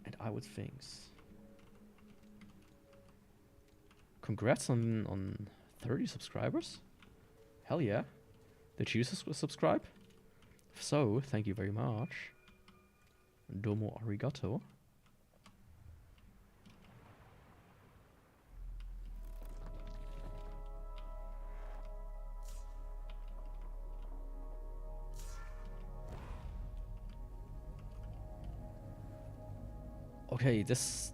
Speaker 1: And I would think. Congrats on 30 subscribers. Hell yeah. Did you subscribe? If so, thank you very much. Domo arigato. Okay, this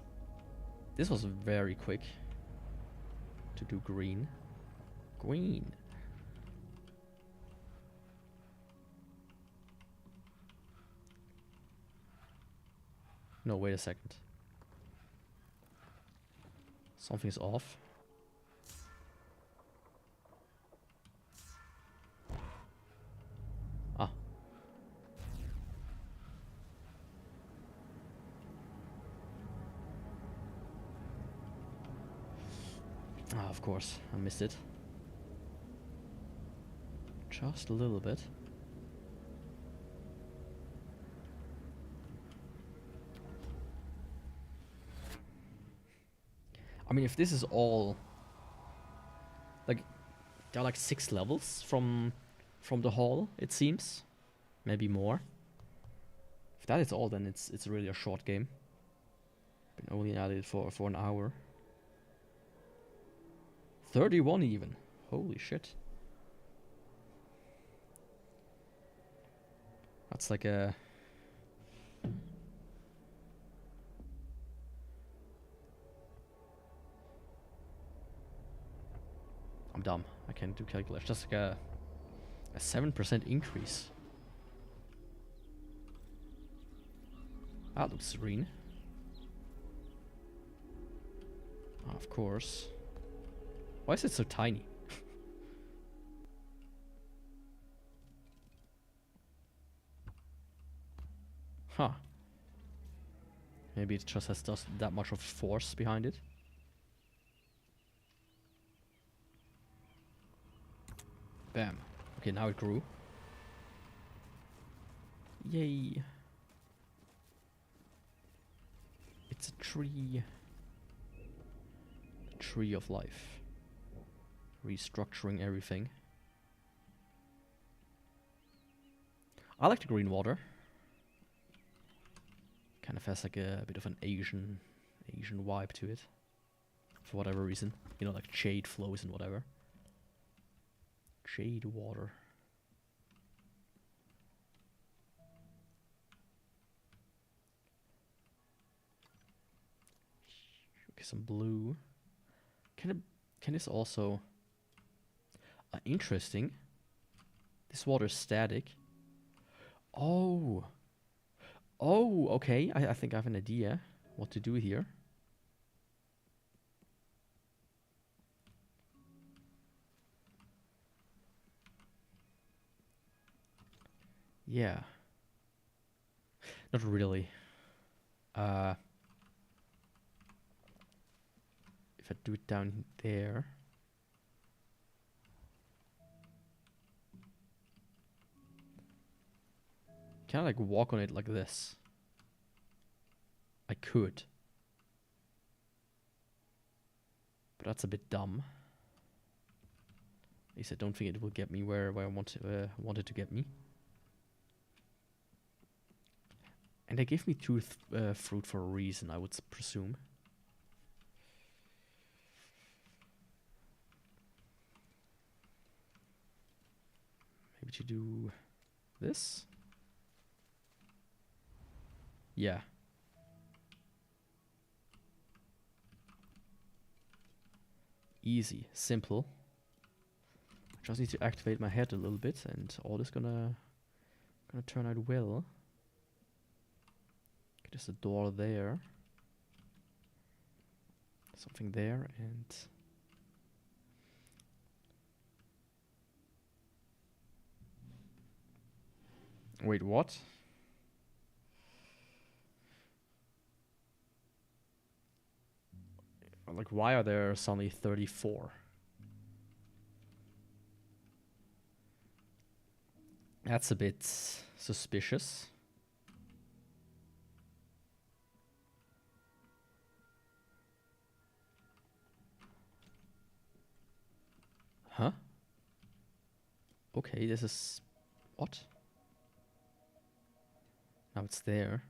Speaker 1: was very quick to do green. Green. No, wait a second. Something's off. Ah. Ah, of course, I missed it. Just a little bit. I mean, if this is all... Like, there are like 6 levels from the hall, it seems. Maybe more. If that is all, then it's really a short game. Been only at it for an hour. 31 even. Holy shit. That's like a... I'm dumb. I can't do calculation. Just like a 7% increase. That looks serene. Oh, of course. Why is it so tiny? Huh. Maybe it just has that much of force behind it. Bam. Okay, now it grew. Yay. It's a tree. A tree of life. Restructuring everything. I like the green water. Kind of of has like a bit of an Asian vibe to it. For whatever reason. You know, like jade flows and whatever. Jade water. Okay, some blue. Can this also... interesting. This water is static. Oh. Oh, okay. I think I have an idea what to do here. Yeah. Not really. If I do it down there. Can I like walk on it like this? I could. But that's a bit dumb. At least I don't think it will get me where I want it to get me. And they gave me tooth fruit for a reason, I would presume. Maybe to do this? Yeah. Easy, simple. I just need to activate my head a little bit and all is gonna turn out well. Okay, there's a door there. Something there and... Wait, what? Like, why are there suddenly 34? That's a bit suspicious. Huh? Okay, this is... What? Now it's there.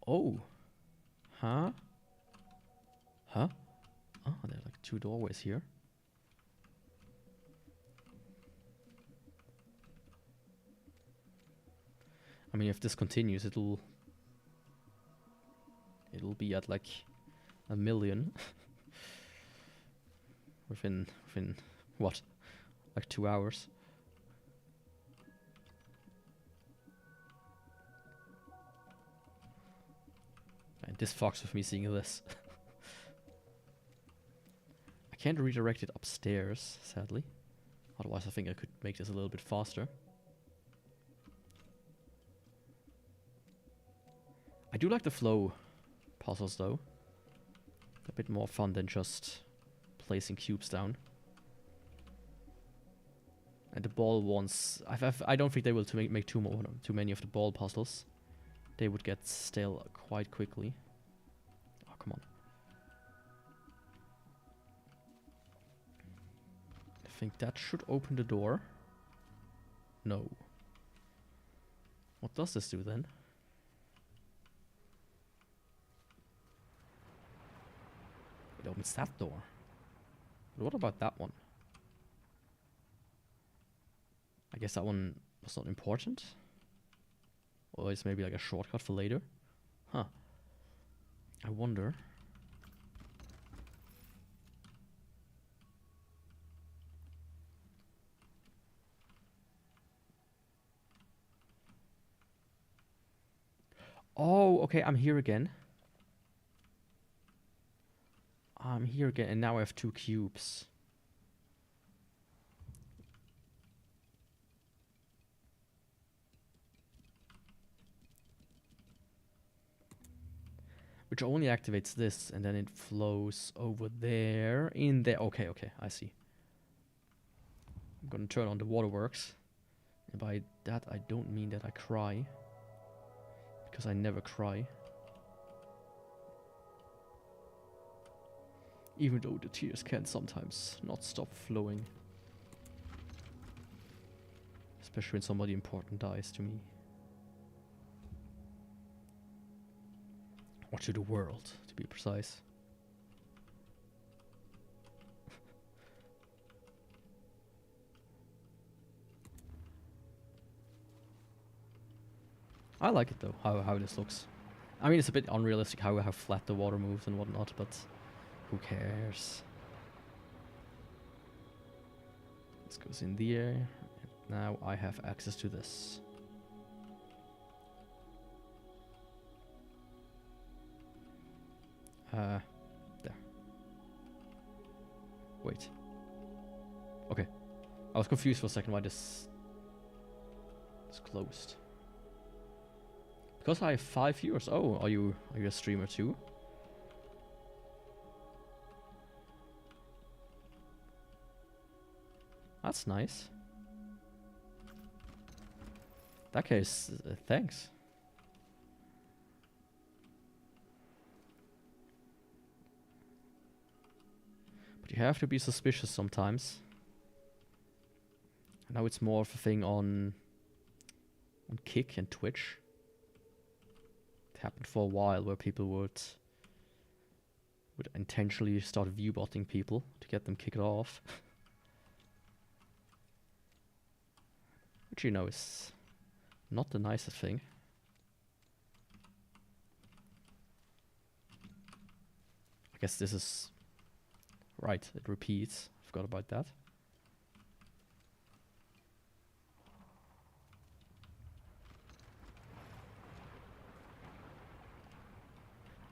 Speaker 1: Oh. Huh? Huh? Oh, there are like 2 doorways here. I mean, if this continues, it'll be at like 1 million. within what? Like 2 hours. And this fucks with me seeing this. I can't redirect it upstairs, sadly. Otherwise I think I could make this a little bit faster. I do like the flow puzzles though. A bit more fun than just placing cubes down. And the ball ones, I don't think they will make too many of the ball puzzles. They would get stale quite quickly. Oh, come on. I think that should open the door. No. What does this do then? It opens that door. But what about that one? I guess that one was not important. Or it's maybe like a shortcut for later. Huh. I wonder. Oh, okay, I'm here again. I'm here again, and now I have 2 cubes. Which only activates this, and then it flows over there, in there. Okay, okay, I see. I'm gonna turn on the waterworks. And by that, I don't mean that I cry. Because I never cry. Even though the tears can sometimes not stop flowing. Especially when somebody important dies to me. Or to the world, to be precise. I like it though, how this looks. I mean, it's a bit unrealistic how flat the water moves and whatnot, but who cares? This goes in the air. And now I have access to this. There. Wait. Okay. I was confused for a second why this is closed. Because I have 5 viewers. Oh, are you a streamer too? That's nice. In that case, thanks. But you have to be suspicious sometimes. Now it's more of a thing on Kick and Twitch. It happened for a while where people would intentionally start viewbotting people to get them kicked off. Which, you know, is not the nicest thing. I guess this is... Right, it repeats. I forgot about that.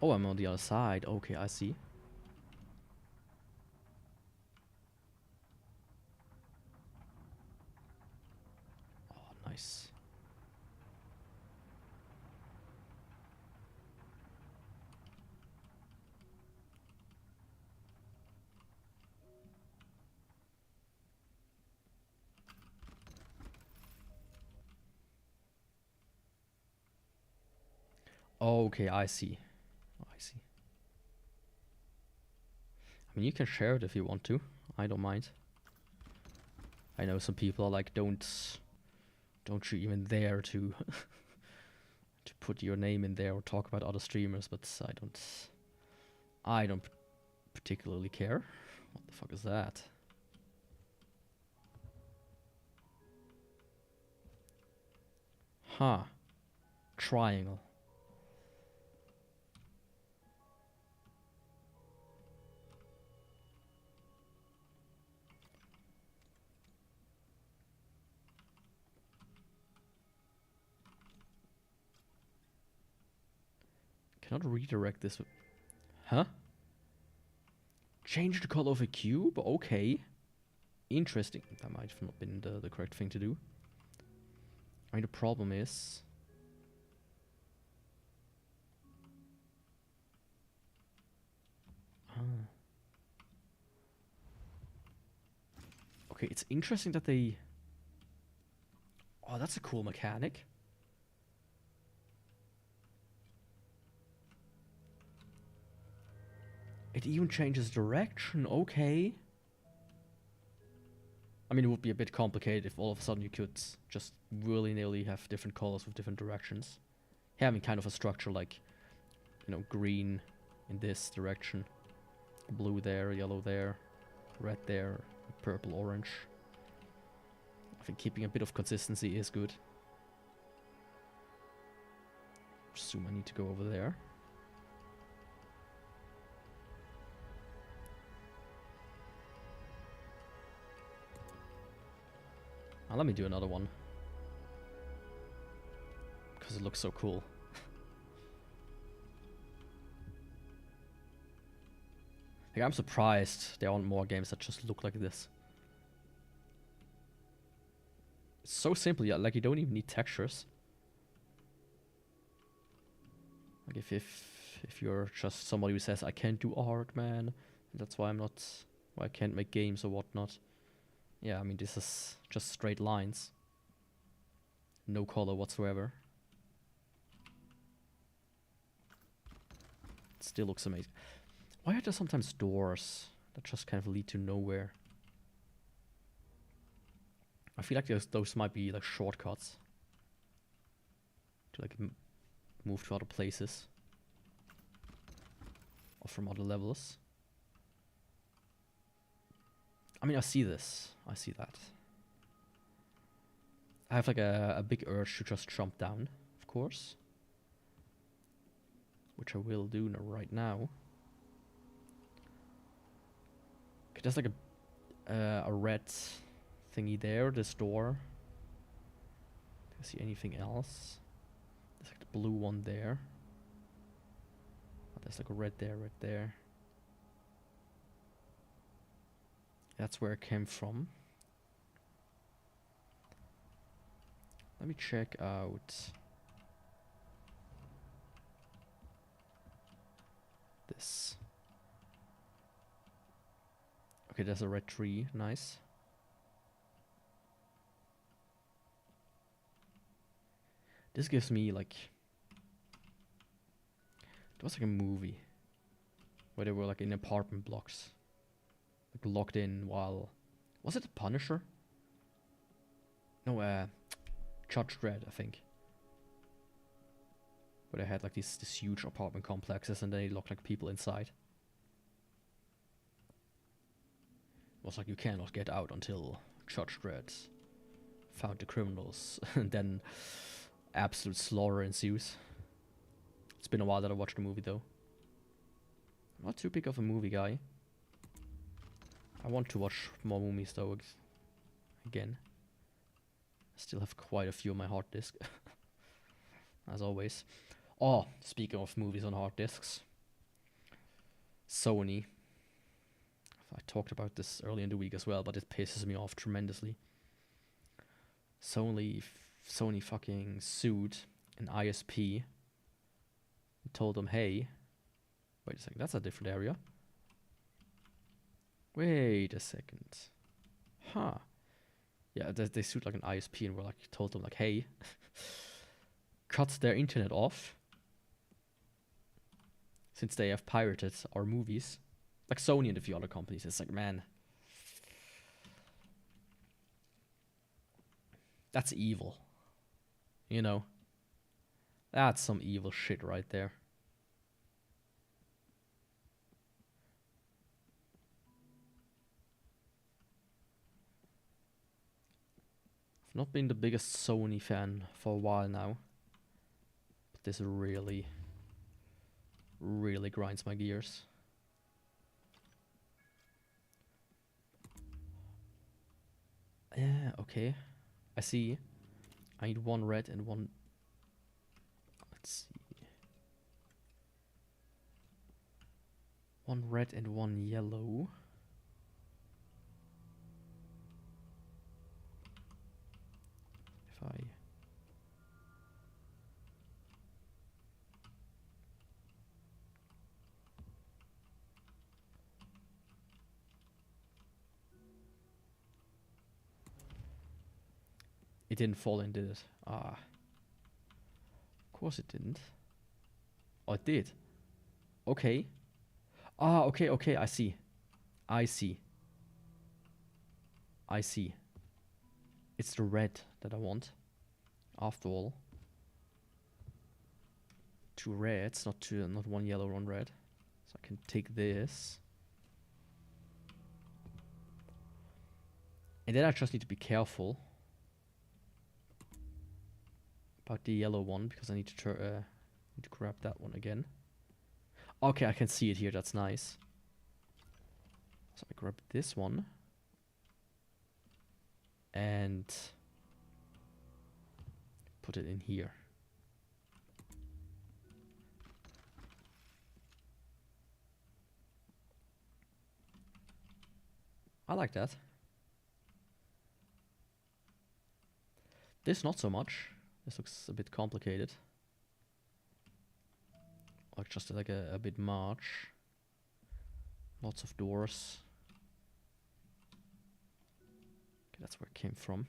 Speaker 1: Oh, I'm on the other side. Okay, I see. Oh, nice. Okay, I see. I see. I mean, you can share it if you want to. I don't mind. I know some people are like, don't you even dare to to put your name in there or talk about other streamers, but I don't particularly care. What the fuck is that? Huh. Triangle. Cannot redirect this. Huh? Change the color of a cube? Okay. Interesting. That might have not been the correct thing to do. I mean, the problem is... Okay, it's interesting that they... Oh, that's a cool mechanic. It even changes direction, okay. I mean, it would be a bit complicated if all of a sudden you could just willy-nilly have different colors with different directions. Having kind of a structure like, you know, green in this direction, blue there, yellow there, red there, purple, orange. I think keeping a bit of consistency is good. Assume I need to go over there. Now let me do another one. Because it looks so cool. Like, I'm surprised there aren't more games that just look like this. It's so simple, yeah, like you don't even need textures. Like if you're just somebody who says I can't do art, man, that's why I can't make games or whatnot. Yeah, I mean, this is just straight lines. No color whatsoever. It still looks amazing. Why are there sometimes doors that just kind of lead to nowhere? I feel like those might be like shortcuts to like move to other places or from other levels. I mean, I see this. I see that. I have like a big urge to just jump down, of course. Which I will do right now. Okay, there's like a red thingy there, this door. Do I see anything else? There's like the blue one there. Oh, there's like a red there. That's where it came from. Let me check out this. Okay, there's a red tree. Nice. This gives me like... There was like a movie where they were like in apartment blocks, like locked in while... Was it The Punisher? No, Judge Dredd, I think. Where they had like these huge apartment complexes and they locked like people inside. It was like you cannot get out until Judge Dredd found the criminals, and then absolute slaughter ensues. It's been a while that I watched the movie though. I'm not too big of a movie guy. I want to watch more movies though, again. I still have quite a few on my hard disk, as always. Oh, speaking of movies on hard disks, Sony. I talked about this early in the week as well, but it pisses me off tremendously. Sony fucking sued an ISP and told them, hey, wait a second, that's a different area. Wait a second. Huh. Yeah, they sued like an ISP and were like, told them like, hey, cut their internet off since they have pirated our movies. Like Sony and a few other companies. It's like, man, that's evil. You know? That's some evil shit right there. I've not been the biggest Sony fan for a while now. But this really, really grinds my gears. Yeah, okay. I see. I need one red and one... Let's see. One red and one yellow. If I... It didn't fall in, did it? Ah. Of course it didn't. Oh, it did. Okay. Ah, okay, I see. I see. It's the red that I want. After all. 2 reds, not 1 yellow, 1 red. So I can take this. And then I just need to be careful about the yellow one, because I need to grab that one again. Okay, I can see it here, that's nice. So I grab this one. And put it in here. I like that. This not so much. This looks a bit complicated. Like just like a bit much. Lots of doors. Okay, that's where it came from.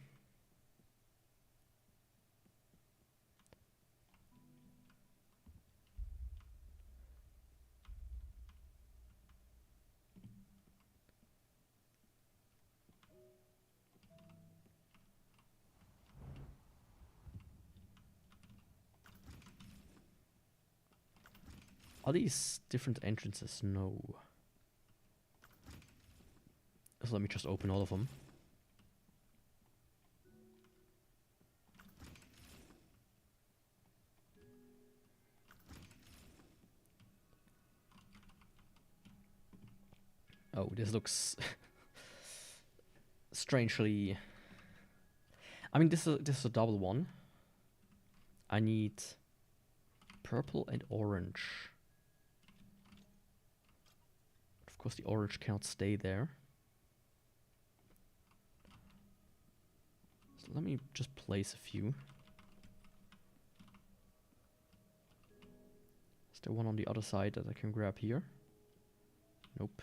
Speaker 1: Are these different entrances? No. So let me just open all of them. Oh, this looks strangely. I mean, this is a double one. I need purple and orange. Of course, the orange cannot stay there. So let me just place a few. Is there one on the other side that I can grab here? Nope.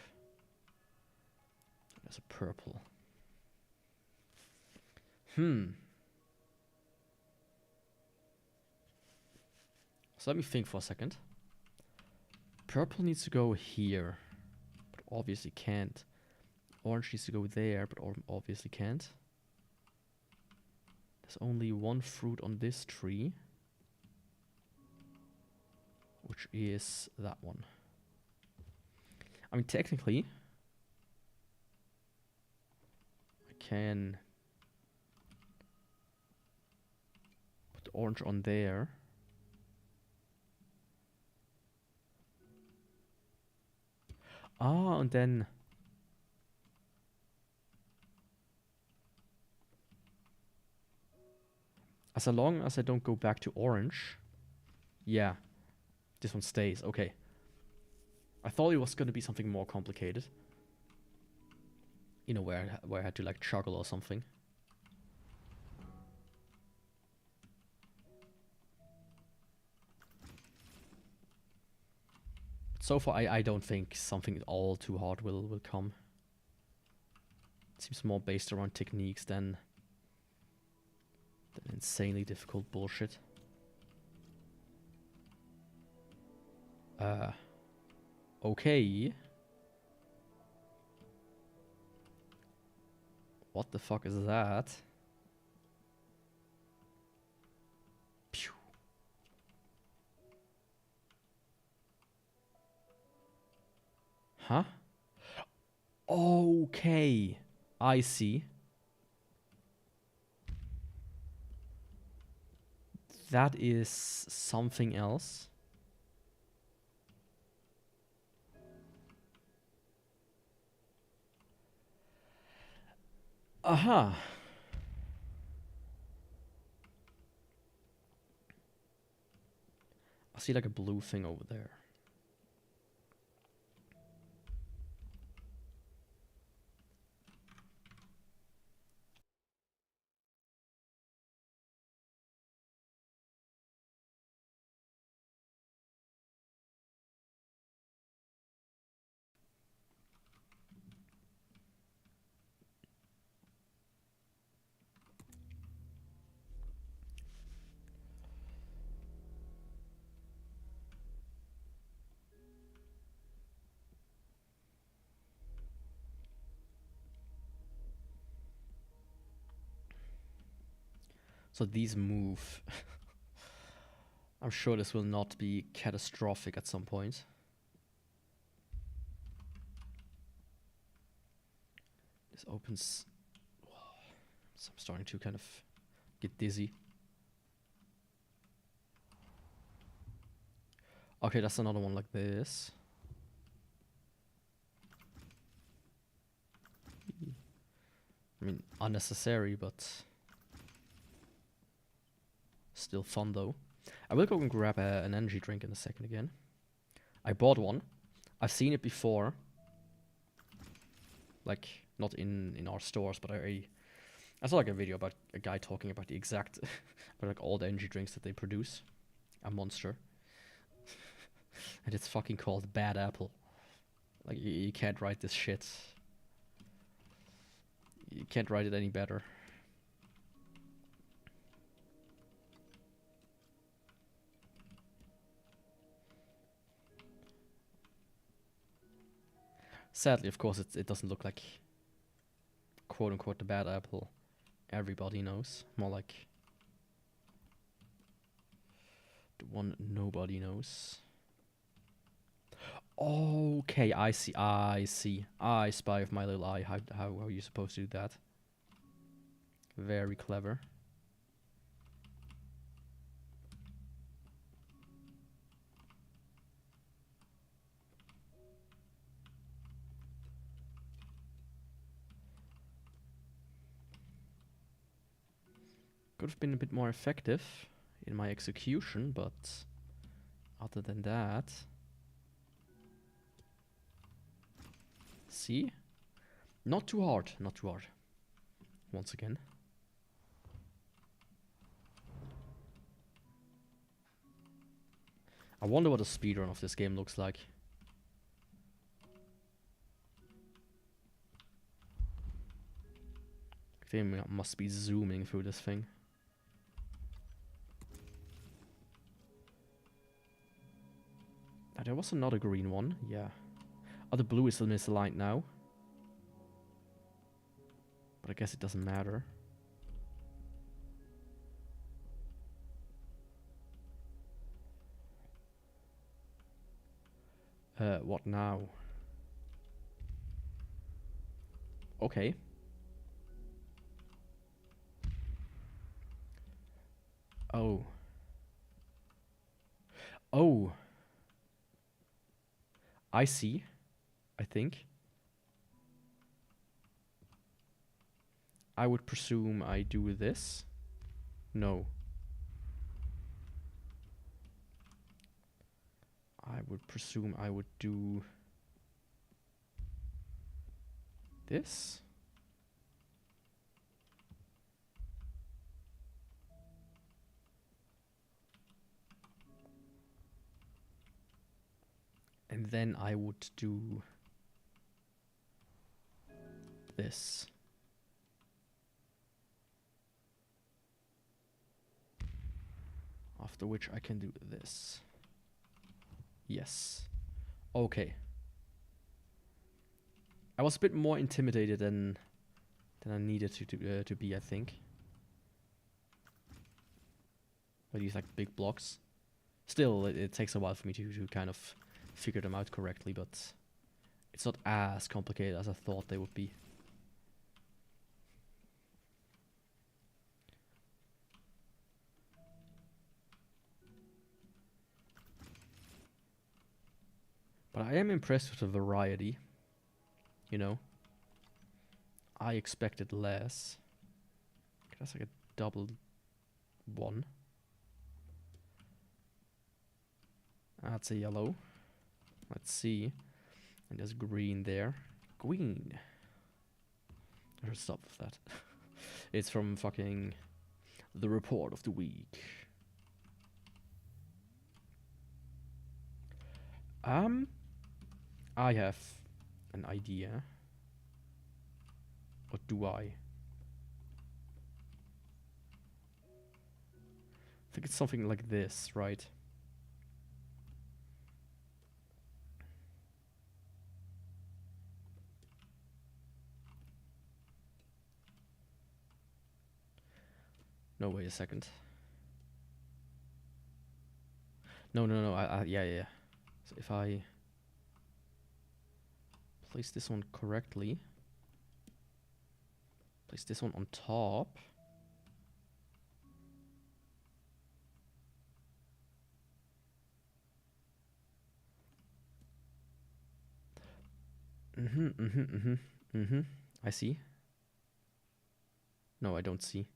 Speaker 1: There's a purple. So let me think for a second. Purple needs to go here, but obviously can't. Orange needs to go there, but obviously can't. There's only one fruit on this tree, which is that one. I mean, technically, I can put the orange on there. Ah, and then as long as I don't go back to orange, yeah, this one stays. Okay. I thought it was gonna be something more complicated. You know, where I had to like juggle or something. So far, I don't think something all too hard will come. It seems more based around techniques than insanely difficult bullshit. Okay. What the fuck is that? Pew. Huh? Okay. I see. That is something else. Aha. I see like a blue thing over there. So these move. I'm sure this will not be catastrophic at some point. This opens. So I'm starting to kind of get dizzy. Okay, that's another one like this. I mean, unnecessary, but still fun though. I will go and grab an energy drink in a second again. I bought one. I've seen it before. Like, not in our stores, but I saw like a video about a guy talking about the exact, about like all the energy drinks that they produce. A monster. And it's fucking called Bad Apple. Like, you can't write this shit. You can't write it any better. Sadly, of course, it doesn't look like quote-unquote the bad apple everybody knows. More like the one nobody knows. Okay, I see. I see. I spy of my little eye. How are you supposed to do that? Very clever. Could have been a bit more effective in my execution, but other than that... See? Not too hard, not too hard. Once again. I wonder what a speedrun of this game looks like. They must be zooming through this thing. There was another green one, yeah. Oh, the blue is misaligned now. But I guess it doesn't matter. What now? Okay. Oh. Oh. I see. I think. I would presume I do this. No. I would presume I would do this. And then I would do this. After which I can do this. Yes. Okay. I was a bit more intimidated than I needed to be, I think. By these like big blocks. Still, it takes a while for me to kind of figure them out correctly, but it's not as complicated as I thought they would be. But I am impressed with the variety. You know? I expected less. That's like a double one. That's a yellow. Let's see. And there's green there. Green. I should stop with that. It's from fucking the report of the week. I have an idea. Or do I? I think it's something like this, right? No, wait a second. No, yeah. So if I place this one correctly, place this one on top. I see. No, I don't see.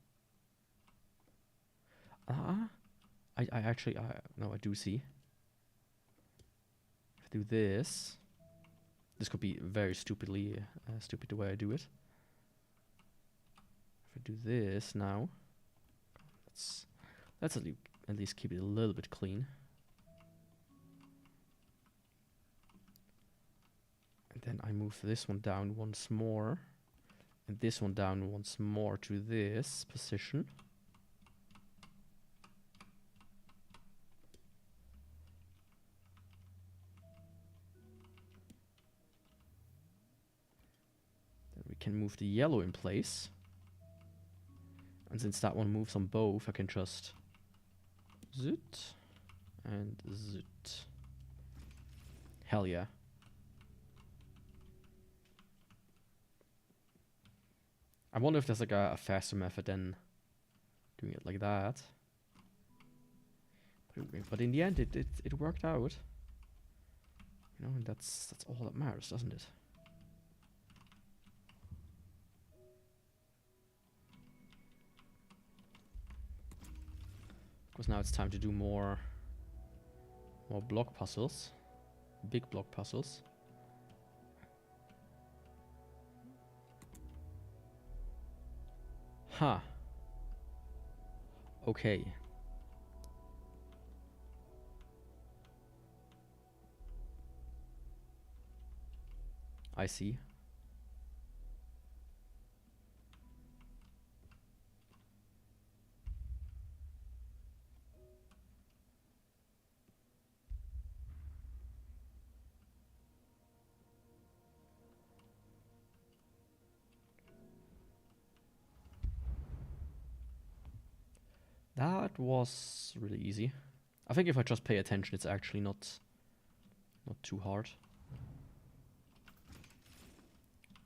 Speaker 1: I actually, no, I do see. If I do this, this could be very stupidly, stupid the way I do it. If I do this now, let's at least keep it a little bit clean. And then I move this one down once more, and this one down once more to this position. Can move the yellow in place. And since that one moves on both, I can just zoot and zoot. Hell yeah. I wonder if there's like a faster method than doing it like that. But in the end, it worked out. You know, and that's all that matters, doesn't it? Because now it's time to do more block puzzles. Big block puzzles. Huh. Okay. I see. That was really easy. I think if I just pay attention, it's actually not too hard.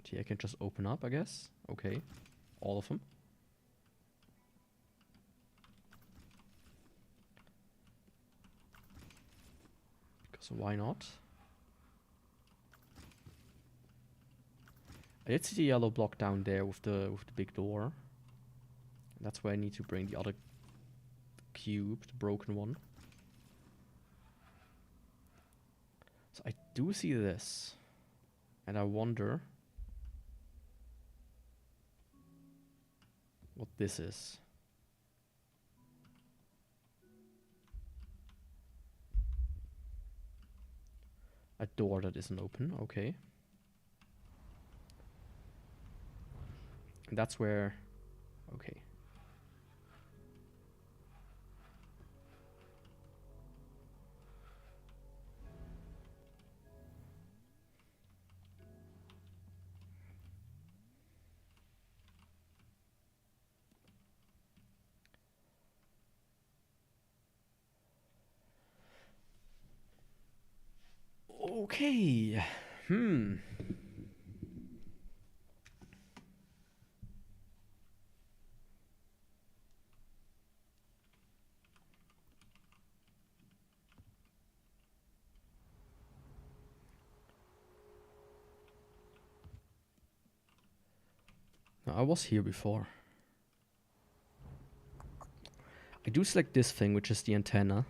Speaker 1: Here I can just open up, I guess. Okay. All of them. Because why not? I did see the yellow block down there with the big door. That's where I need to bring the other cube, the broken one. So I do see this. And I wonder what this is. A door that isn't open, okay. And that's where... Okay. Okay. Now, I was here before. I do select this thing, which is the antenna.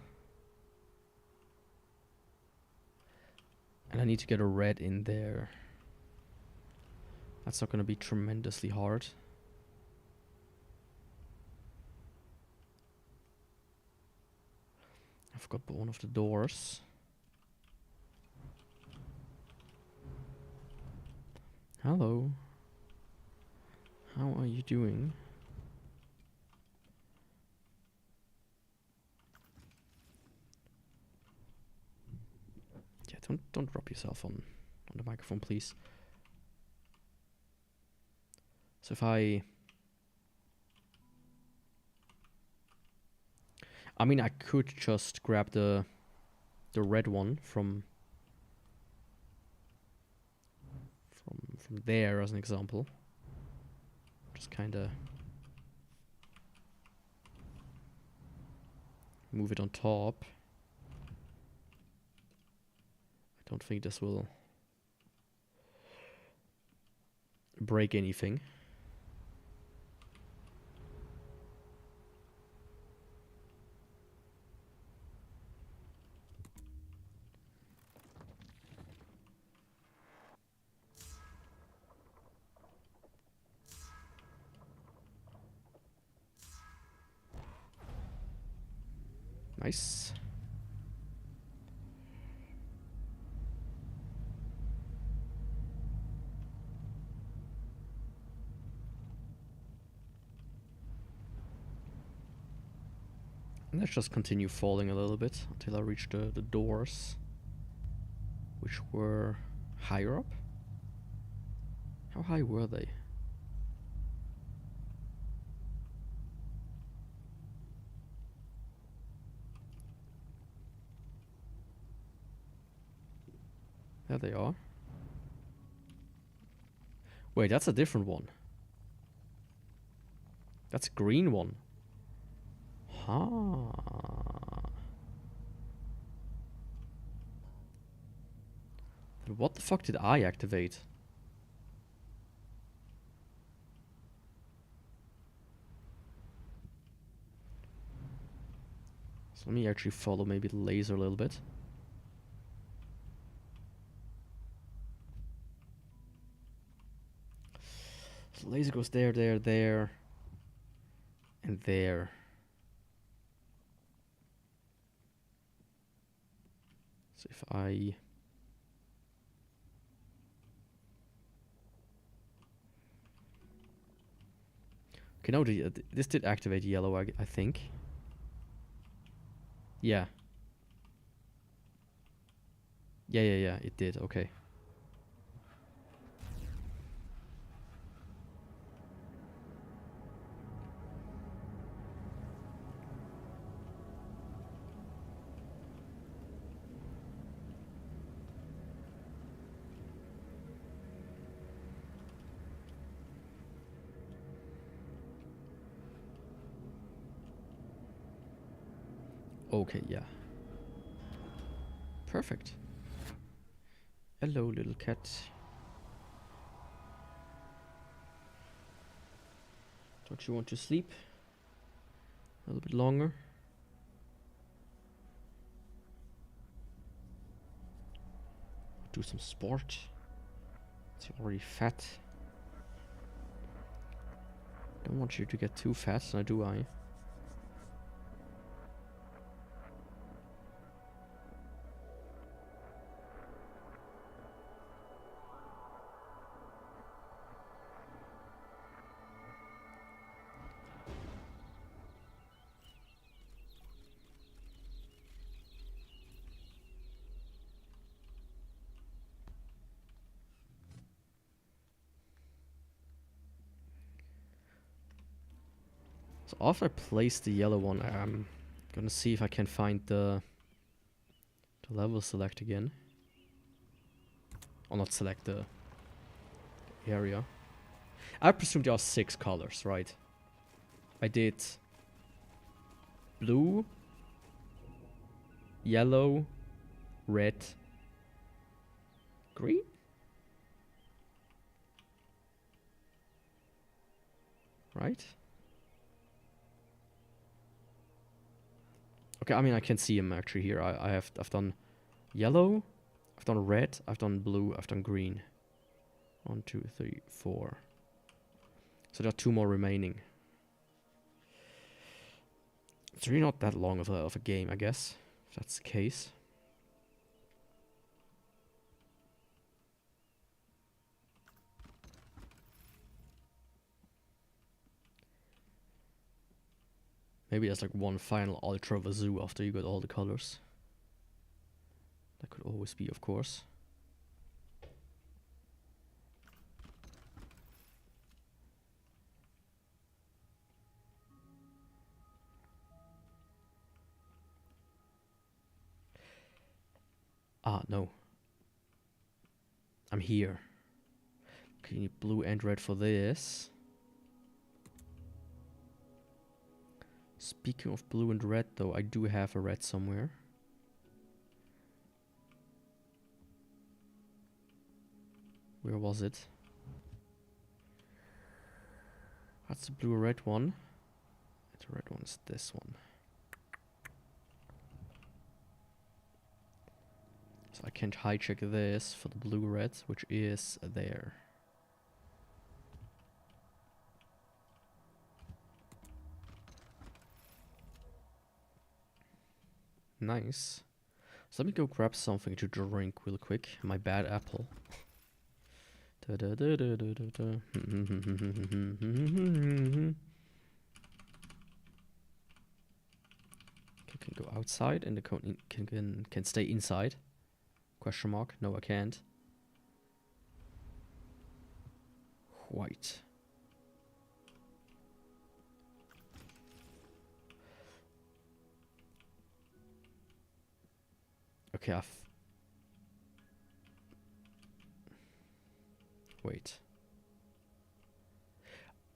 Speaker 1: And I need to get a red in there. That's not going to be tremendously hard. I forgot one of the doors. Hello. How are you doing? Yeah, don't drop yourself on the microphone, please. So if I mean, I could just grab the red one from there as an example. Just kind of move it on top. I don't think this will break anything. Nice. And let's just continue falling a little bit until I reach the doors, which were higher up. How high were they? There they are. Wait, that's a different one. That's a green one. Huh. Then what the fuck did I activate? So let me actually follow maybe the laser a little bit. So the laser goes there, there, there, and there. So if I... Okay, no, this did activate yellow, I think. Yeah. Yeah, it did, okay. Okay, yeah. Perfect. Hello, little cat. Don't you want to sleep a little bit longer? Do some sport. It's already fat. Don't want you to get too fat, now do I? So after I place the yellow one, I'm gonna see if I can find the level select again. Or not select the area. I presume there are 6 colors, right? I did blue, yellow, red, green? Right? Okay, I mean I can see them actually here. I've done yellow, I've done red, I've done blue, I've done green. 1, 2, 3, 4. So there are 2 more remaining. It's really not that long of a game, I guess, if that's the case. Maybe there's like one final ultra wazoo after you got all the colors. That could always be, of course. Ah, no. I'm here. Okay, you need blue and red for this. Speaking of blue and red, though, I do have a red somewhere. Where was it? That's the blue-red one. The red one is this one. So I can hijack this for the blue-red, which is there. Nice. So let me go grab something to drink real quick. My bad apple. Okay, can go outside and the cone can stay inside. Question mark? No, I can't. White. Okay, Wait.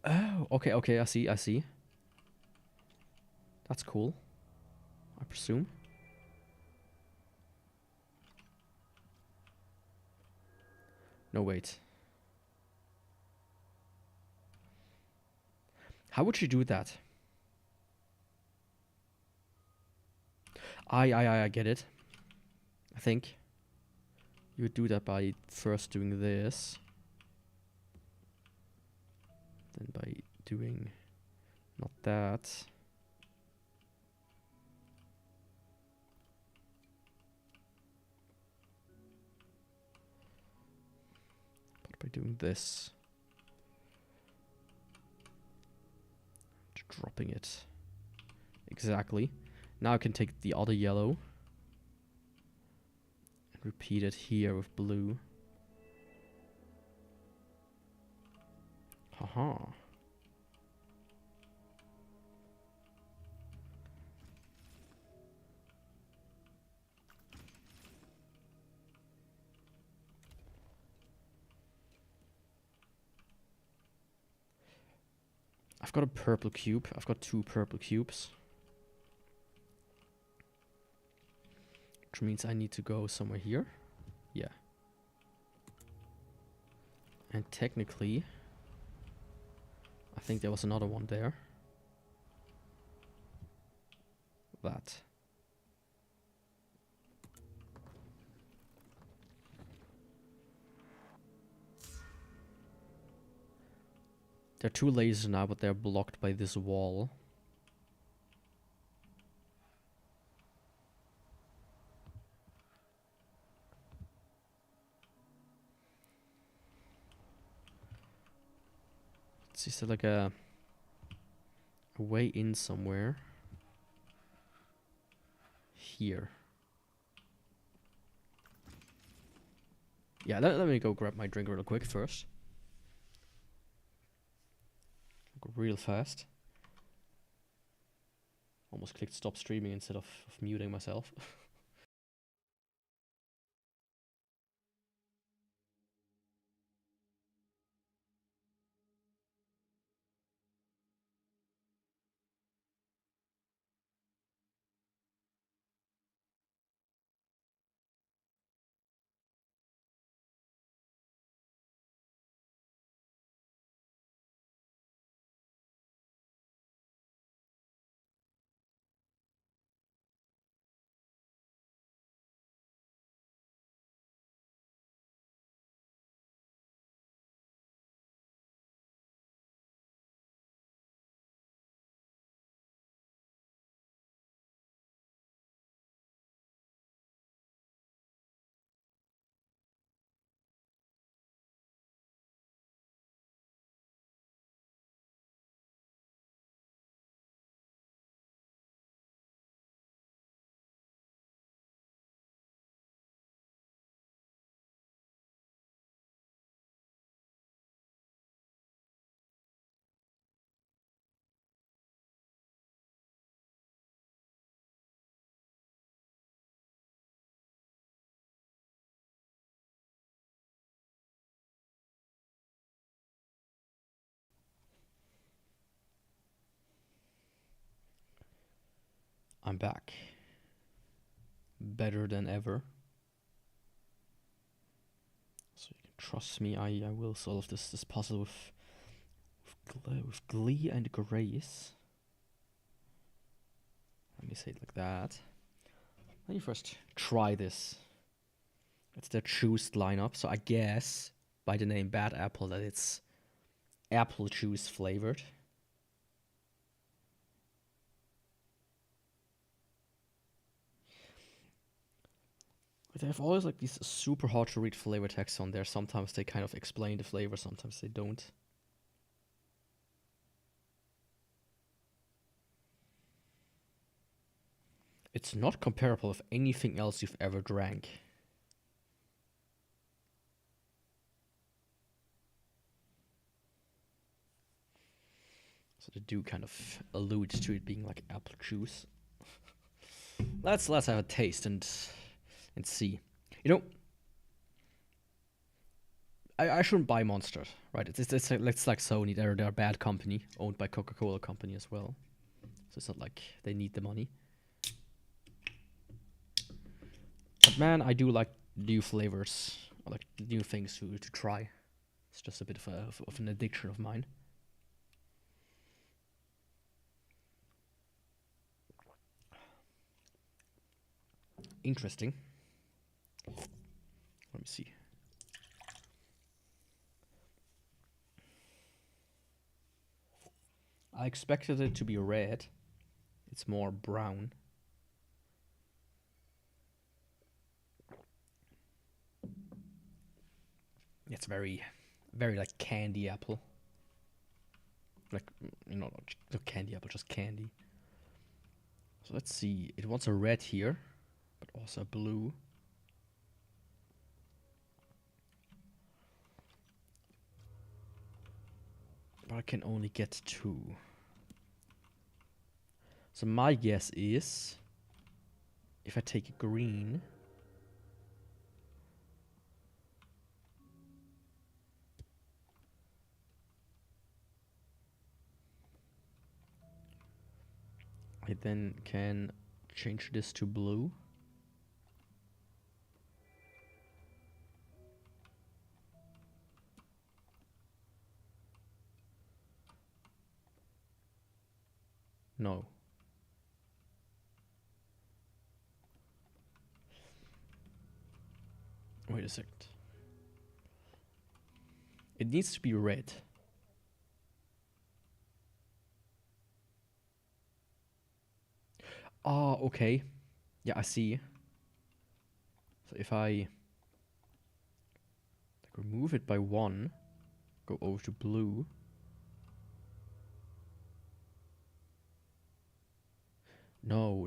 Speaker 1: Oh, okay, I see. That's cool, I presume. No, wait. How would you do that? I get it. I think you would do that by first doing this, then by doing not that. But by doing this. Dropping it. Exactly. Now I can take the other yellow and repeat it here with blue. Haha. I've got a purple cube. I've got 2 purple cubes. Which means I need to go somewhere here. Yeah. And technically, I think there was another one there. That. There are 2 lasers now, but they're blocked by this wall. Let's see, is there like a way in somewhere? Here. Yeah, let me go grab my drink real quick first. Go real fast. Almost clicked stop streaming instead of muting myself. I'm back. Better than ever. So you can trust me, I will solve this puzzle with glee and grace. Let me say it like that. Let me first try this. It's their juice lineup, so I guess by the name Bad Apple that it's apple juice flavored. They have always like these super hard to read flavor texts on there. Sometimes they kind of explain the flavor, sometimes they don't. It's not comparable with anything else you've ever drank. So they do kind of allude to it being like apple juice. Let's have a taste and see. You know, I shouldn't buy Monster, right? It's like Sony. They're a bad company, owned by Coca-Cola company as well. So it's not like they need the money. But man, I do like new flavors. I like new things to try. It's just a bit of an addiction of mine. Interesting. Let me see. I expected it to be red. It's more brown. It's very like candy apple. Like, you know, not candy apple, just candy. So let's see. It wants a red here, but also a blue. But I can only get 2. So my guess is, if I take a green, I then can change this to blue. No. Wait a second. It needs to be red. Ah, okay. Yeah, I see. So if I like, remove it by 1, go over to blue. No.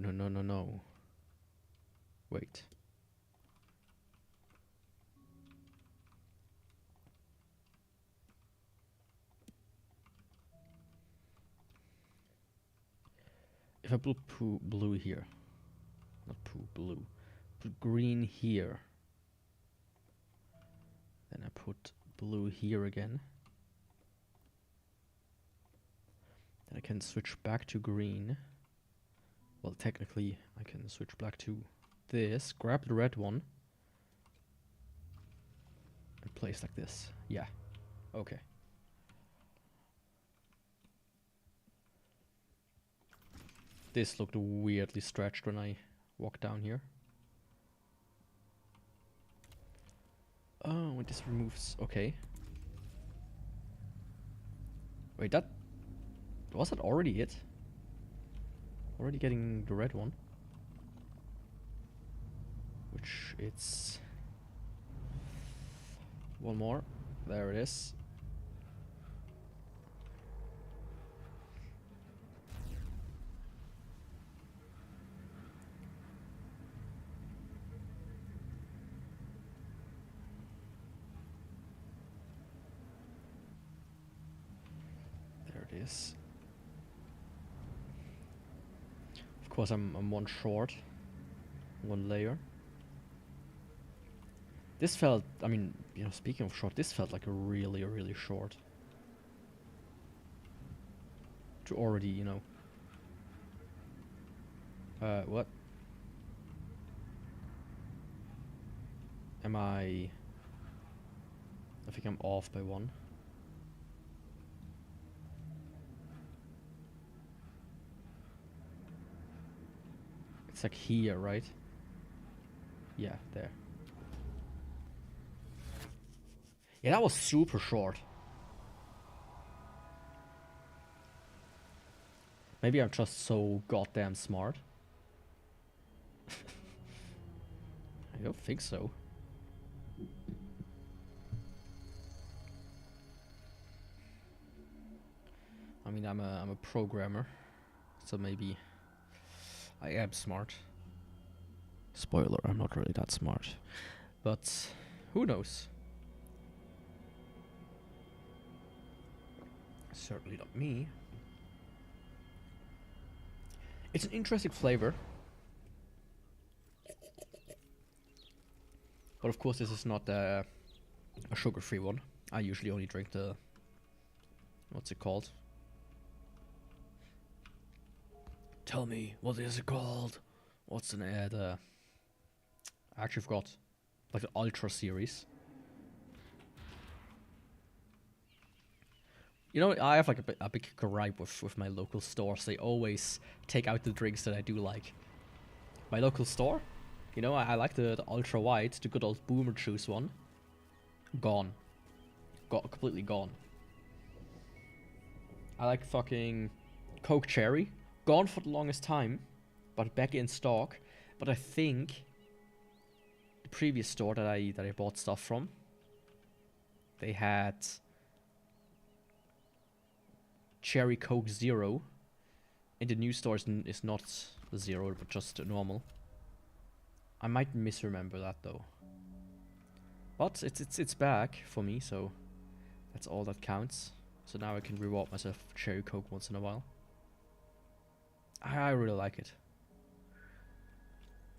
Speaker 1: Wait. If I put blue here, not blue, put green here, then I put blue here again, then I can switch back to green. Well, technically, I can switch back to this, grab the red one, and place like this. Yeah, okay. This looked weirdly stretched when I walked down here. Oh, this removes... Okay. Wait, that... Was that already it? Already getting the red one. Which it's... One more. There it is. Is. Of course, I'm one short, one layer. This felt, I mean, you know, speaking of short, this felt like a really short. To already, you know. What? Am I think I'm off by 1. It's like here, right? Yeah, there. Yeah, that was super short. Maybe I'm just so goddamn smart. I don't think so. I mean, I'm a programmer, so maybe I am smart. Spoiler, I'm not really that smart. But who knows? Certainly not me. It's an interesting flavor. But of course this is not a sugar-free one. I usually only drink the, what's it called? Tell me, what is it called? What's the name? I actually forgot. Like the Ultra series. You know, I have like a big gripe with my local stores. They always take out the drinks that I do like. My local store, you know, I like the Ultra White, the good old Boomer Juice one. Gone. Completely gone. I like fucking Coke Cherry. Gone for the longest time, but back in stock. But I think the previous store that I bought stuff from, they had Cherry Coke Zero. In the new store is not zero, but just normal. I might misremember that though. But it's back for me, so that's all that counts. So now I can reward myself Cherry Coke once in a while. I really like it.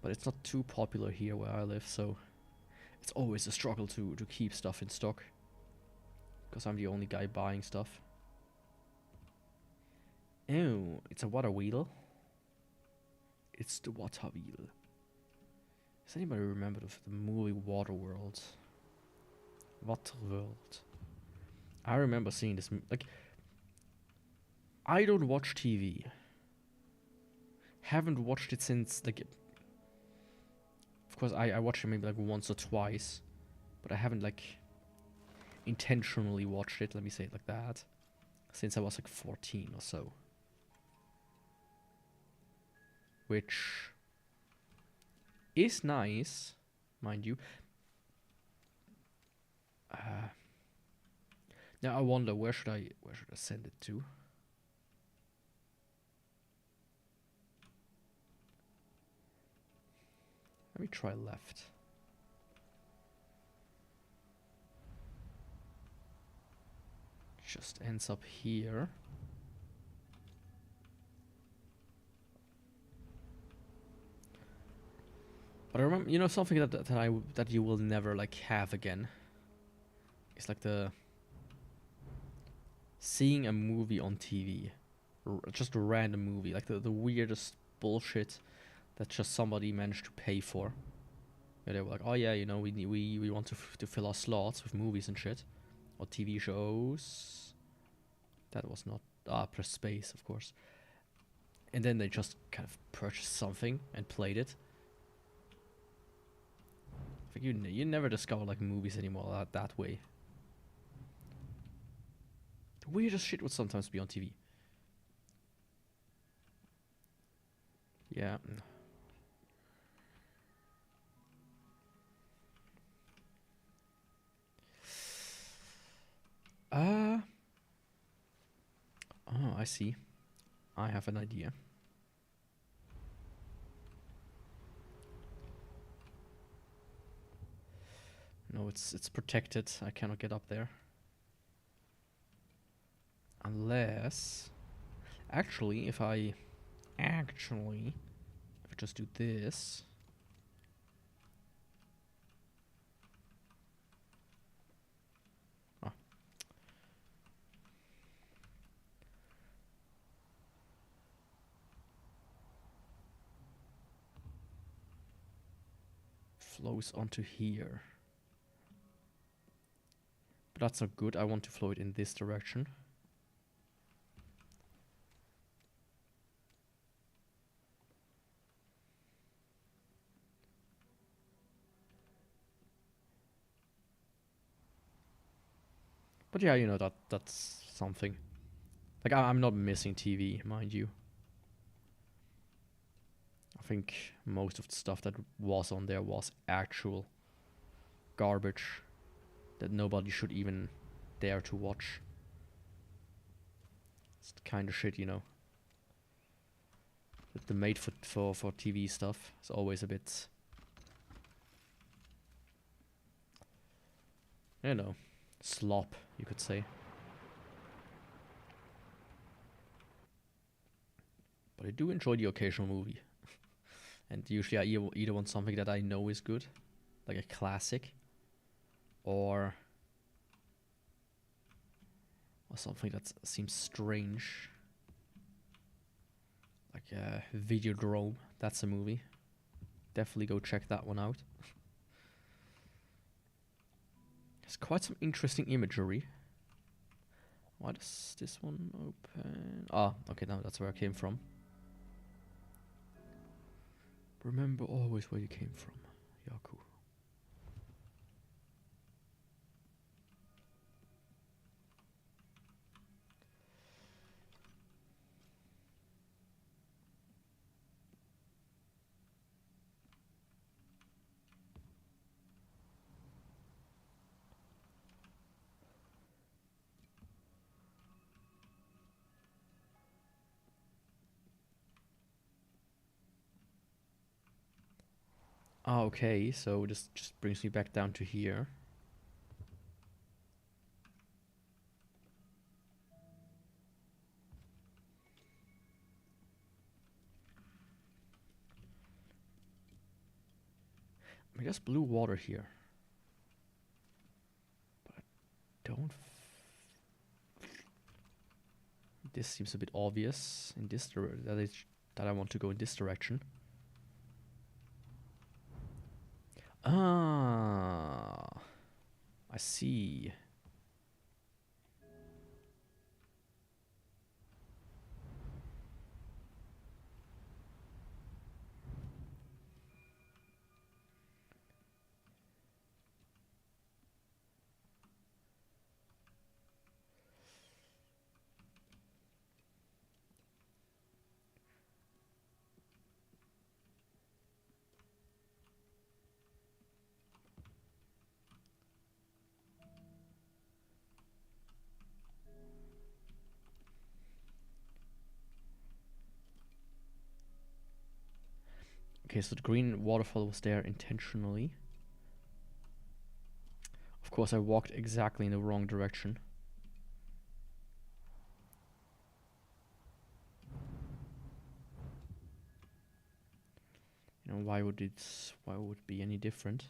Speaker 1: But it's not too popular here where I live, so it's always a struggle to keep stuff in stock. Because I'm the only guy buying stuff. Oh, it's a water wheel. It's the water wheel. Does anybody remember the movie Waterworld? Waterworld. I remember seeing this. Like, I don't watch TV. Haven't watched it since, like, of course I watched it maybe like once or twice, but I haven't like intentionally watched it, let me say it like that, since I was like 14 or so. Which is nice, mind you. Now I wonder where should I send it to? Let me try left. Just ends up here. But I remember, you know, something that you will never like have again. It's like the seeing a movie on TV, just a random movie, like the weirdest bullshit that just somebody managed to pay for. Yeah, they were like, oh yeah, you know, we want to fill our slots with movies and shit, or TV shows. That was not plus space, of course. And then they just kind of purchased something and played it. I think you never discover like movies anymore that way. The weirdest shit would sometimes be on TV. Yeah. Oh, I see. I have an idea. No, it's protected. I cannot get up there. Unless, actually, if I just do this. Oh. Flows onto here. But that's not good. I want to flow it in this direction. But yeah, you know, that's something. Like, I'm not missing TV, mind you. I think most of the stuff that was on there was actual garbage that nobody should even dare to watch. It's the kind of shit, you know. That the made for TV stuff is always a bit, you know, slop, you could say. But I do enjoy the occasional movie. And usually I either want something that I know is good, like a classic, or Or something that seems strange. Like Videodrome. That's a movie. Definitely go check that one out. There's quite some interesting imagery. Why does this one open? Ah, okay, now that's where I came from. Remember always where you came from, Yaku. Ah, okay, so this just brings me back down to here. I mean, there's blue water here. But I don't... This seems a bit obvious in this that I want to go in this direction. Ah, I see. Okay, so the green waterfall was there intentionally. Of course, I walked exactly in the wrong direction. You know, why would it be any different?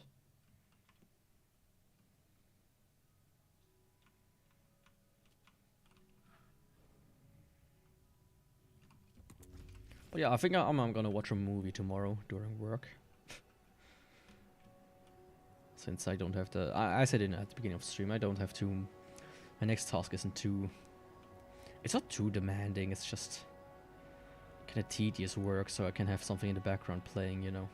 Speaker 1: But yeah, I think I'm gonna watch a movie tomorrow during work. Since I don't have to... I said it at the beginning of the stream, I don't have to... My next task isn't too... It's not too demanding, it's just... kind of tedious work, so I can have something in the background playing, you know.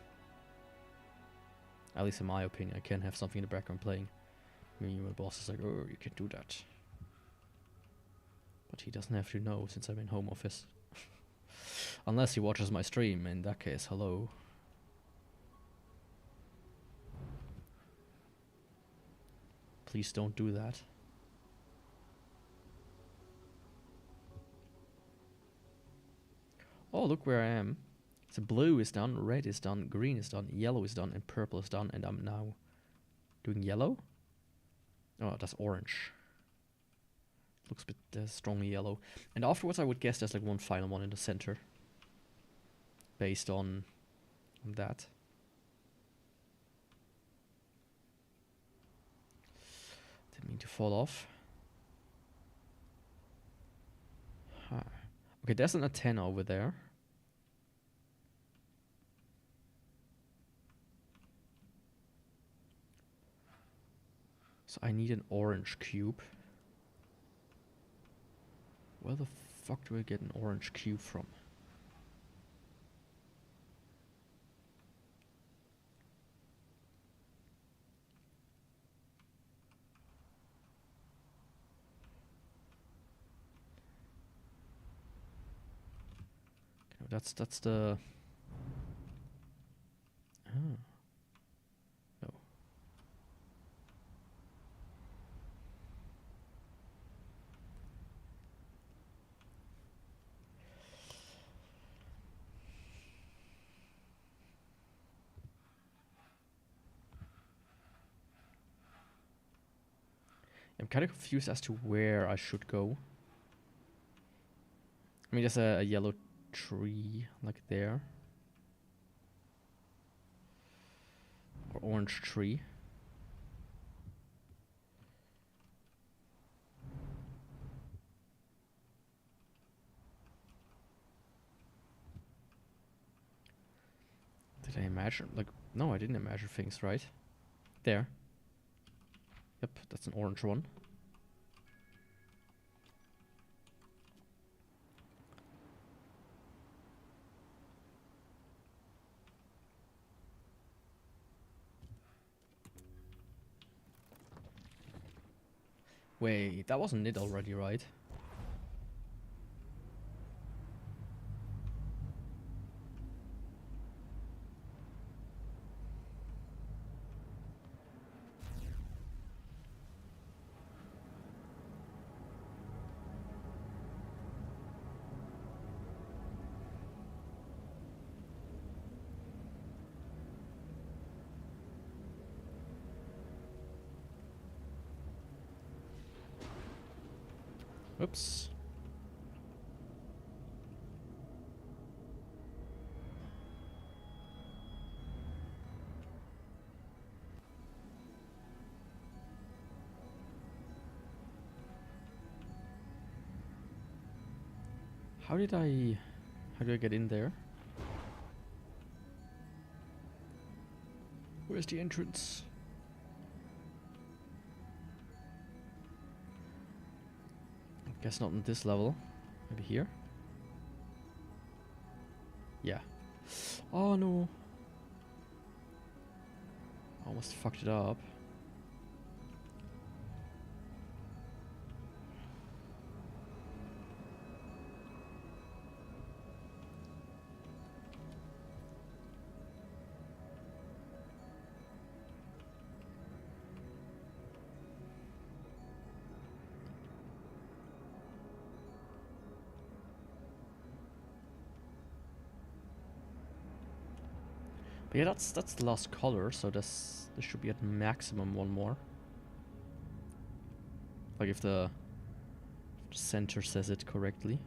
Speaker 1: At least in my opinion, I can have something in the background playing. Maybe my boss is like, oh, you can do that. But he doesn't have to know, since I'm in home office. Unless he watches my stream, in that case, hello. Please don't do that. Oh, look where I am. So blue is done, red is done, green is done, yellow is done, and purple is done, and I'm now doing yellow? Oh, that's orange. Looks a bit strongly yellow. And afterwards I would guess there's like one final one in the center. Based on that. Didn't mean to fall off. Huh. Okay, there's an antenna over there. So I need an orange cube. Where the fuck do I get an orange cube from? Okay, that's the... Oh. No. I'm kind of confused as to where I should go. I mean, there's a yellow tree, like there. Or orange tree. imagine, like, no, I didn't imagine things, right? There. Yep, that's an orange one. Wait, that wasn't it already, right? Oops. How do I get in there? Where's the entrance? Guess not on this level. Maybe here? Yeah. Oh no. Almost fucked it up. But yeah, that's the last color, so there should be at maximum one more. Like if the center says it correctly.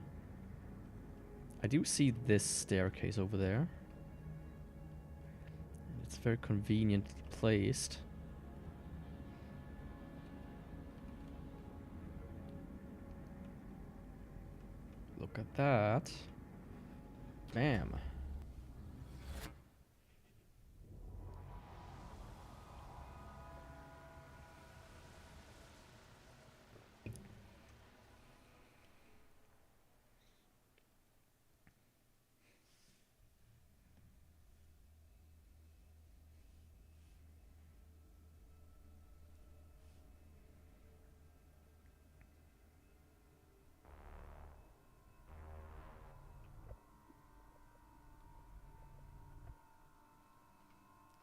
Speaker 1: I do see this staircase over there. It's very conveniently placed. Look at that. Bam.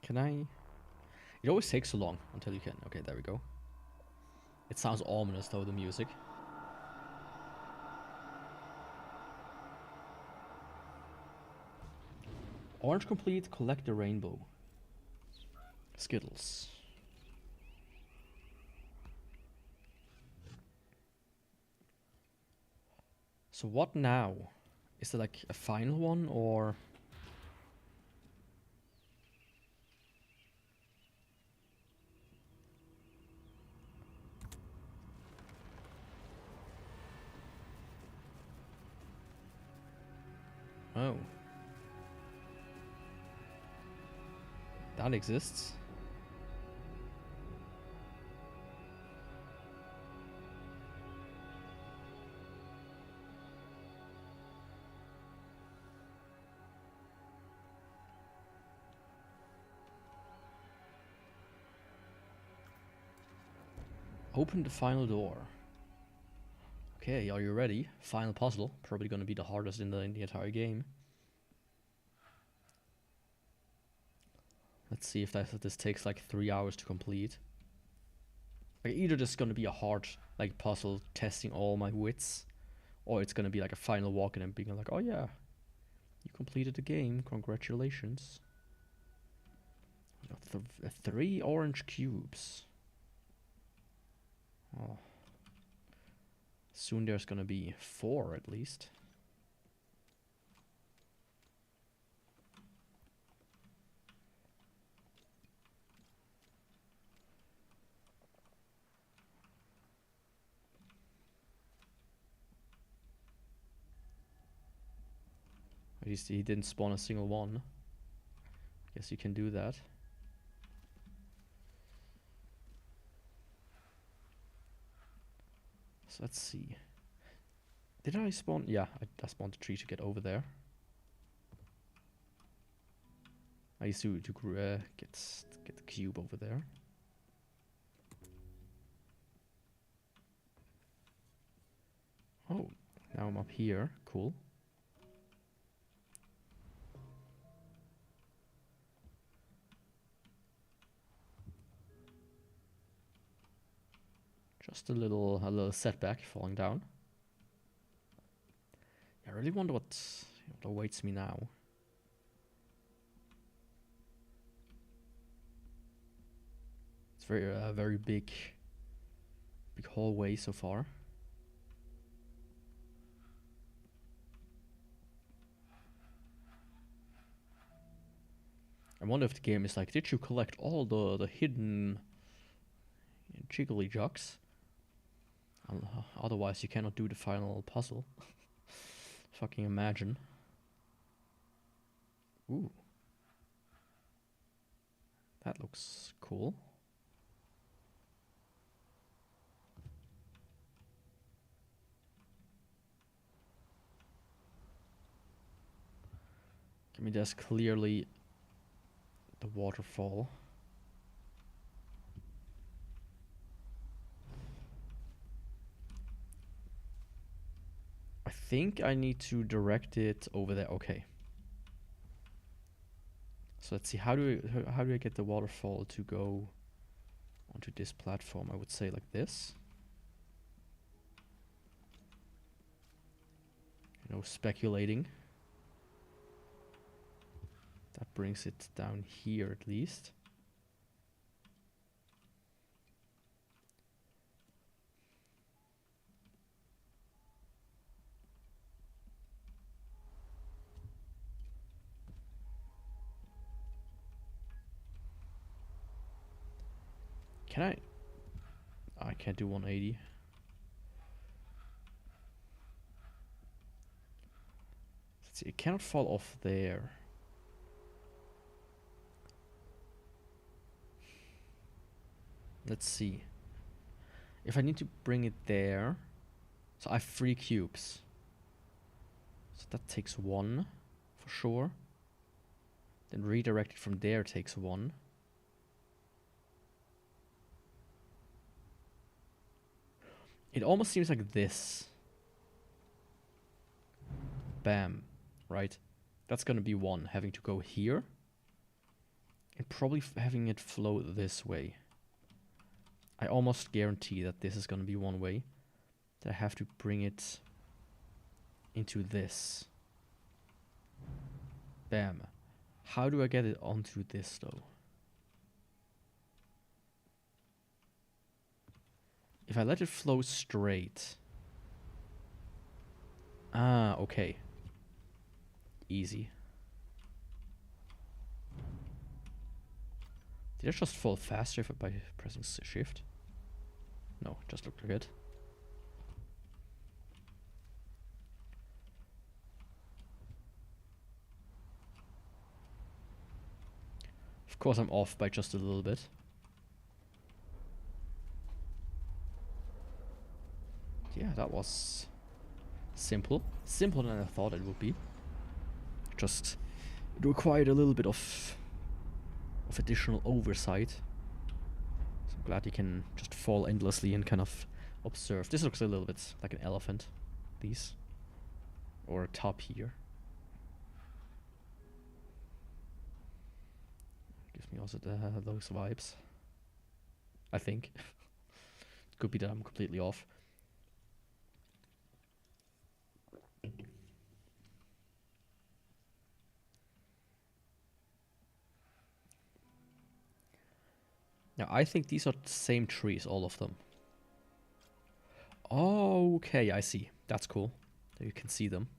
Speaker 1: Can I? It always takes so long until you can. Okay, there we go. It sounds ominous though, the music. Orange complete, collect the rainbow. Skittles. So what now? Is it like a final one or? Oh. That exists. Open the final door. Okay, are you ready? Final puzzle. Probably gonna be the hardest in the entire game. Let's see if this takes like 3 hours to complete. Like either this is gonna be a hard like puzzle testing all my wits, or it's gonna be like a final walk and I'm being like, oh yeah, you completed the game, congratulations. I got 3 orange cubes. Oh. Soon there's gonna be 4 at least. At least he didn't spawn a single one. Guess you can do that. So let's see. Did I spawn? Yeah, I spawned a tree to get over there. I used to get the cube over there. Oh, now I'm up here. Cool. Just a little setback, falling down. I really wonder what awaits me now. It's very big hallway so far. I wonder if the game is like, did you collect all the hidden jiggly jugs? Otherwise you cannot do the final puzzle. Fucking imagine. Ooh. That looks cool. I mean, there's clearly the waterfall. I think I need to direct it over there. Okay. So let's see. How do I get the waterfall to go onto this platform? I would say like this. You know, speculating. That brings it down here at least. Can I? I can't do 180. Let's see, it cannot fall off there. Let's see. If I need to bring it there, so I have 3 cubes. So that takes 1 for sure. Then redirect it from there takes 1. It almost seems like this. Bam. Right? That's gonna be 1, having to go here. And probably having it flow this way. I almost guarantee that this is gonna be one way. That I have to bring it into this. Bam. How do I get it onto this though? If I let it flow straight. Ah, okay. Easy. Did it just fall faster by pressing shift? No, just looked like it. Of course I'm off by just a little bit. Yeah, that was simple. Simpler than I thought it would be. Just, it required a little bit of additional oversight. So I'm glad you can just fall endlessly and kind of observe. This looks a little bit like an elephant. These. Or a top here. Gives me also those vibes. I think. It could be that I'm completely off. Now, I think these are the same trees, all of them. Okay, I see. That's cool. You can see them.